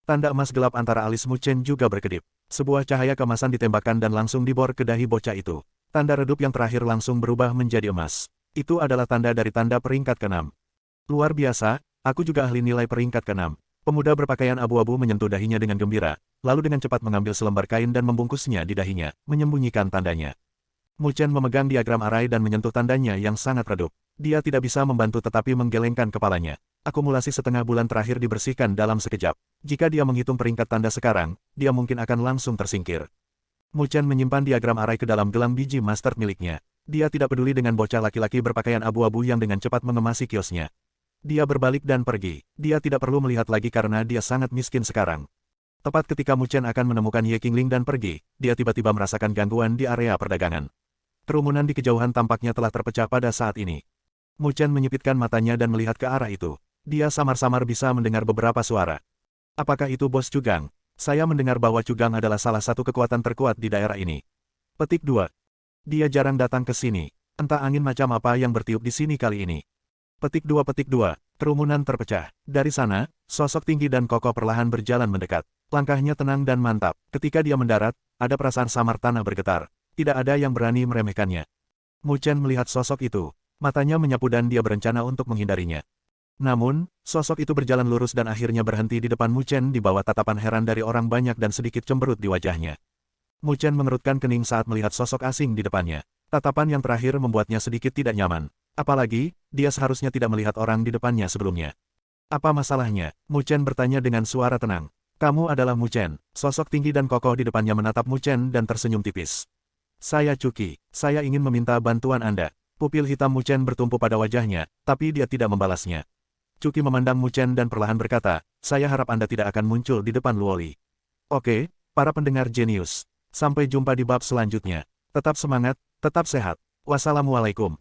Tanda emas gelap antara alis Mu Chen juga berkedip. Sebuah cahaya kemasan ditembakkan dan langsung dibor ke dahi bocah itu. Tanda redup yang terakhir langsung berubah menjadi emas. Itu adalah tanda dari tanda peringkat ke-6. Luar biasa, aku juga ahli nilai peringkat ke-6. Pemuda berpakaian abu-abu menyentuh dahinya dengan gembira, lalu dengan cepat mengambil selembar kain dan membungkusnya di dahinya, menyembunyikan tandanya. Mu Chen memegang diagram arai dan menyentuh tandanya yang sangat redup. Dia tidak bisa membantu tetapi menggelengkan kepalanya. Akumulasi setengah bulan terakhir dibersihkan dalam sekejap. Jika dia menghitung peringkat tanda sekarang, dia mungkin akan langsung tersingkir. Mu Chen menyimpan diagram arai ke dalam gelang biji master miliknya. Dia tidak peduli dengan bocah laki-laki berpakaian abu-abu yang dengan cepat mengemasi kiosnya. Dia berbalik dan pergi. Dia tidak perlu melihat lagi karena dia sangat miskin sekarang. Tepat ketika Mu Chen akan menemukan Ye Qingling dan pergi, dia tiba-tiba merasakan gangguan di area perdagangan. Kerumunan di kejauhan tampaknya telah terpecah pada saat ini. Mu Chen menyipitkan matanya dan melihat ke arah itu. Dia samar-samar bisa mendengar beberapa suara. Apakah itu Bos Cugang? Saya mendengar bahwa Cugang adalah salah satu kekuatan terkuat di daerah ini. Petik 2. Dia jarang datang ke sini. Entah angin macam apa yang bertiup di sini kali ini. Petik 2. Kerumunan terpecah. Dari sana, sosok tinggi dan kokoh perlahan berjalan mendekat. Langkahnya tenang dan mantap. Ketika dia mendarat, ada perasaan samar tanah bergetar. Tidak ada yang berani meremehkannya. Mu Chen melihat sosok itu. Matanya menyapu dan dia berencana untuk menghindarinya. Namun, sosok itu berjalan lurus dan akhirnya berhenti di depan Mu Chen di bawah tatapan heran dari orang banyak dan sedikit cemberut di wajahnya. Mu Chen mengerutkan kening saat melihat sosok asing di depannya. Tatapan yang terakhir membuatnya sedikit tidak nyaman. Apalagi, dia seharusnya tidak melihat orang di depannya sebelumnya. Apa masalahnya? Mu Chen bertanya dengan suara tenang. Kamu adalah Mu Chen. Sosok tinggi dan kokoh di depannya menatap Mu Chen dan tersenyum tipis. Saya Cuki. Saya ingin meminta bantuan Anda. Pupil hitam Mu Chen bertumpu pada wajahnya, tapi dia tidak membalasnya. Cuki memandang Mu Chen dan perlahan berkata, saya harap Anda tidak akan muncul di depan Luoli. Oke, para pendengar jenius. Sampai jumpa di bab selanjutnya. Tetap semangat, tetap sehat. Wassalamualaikum.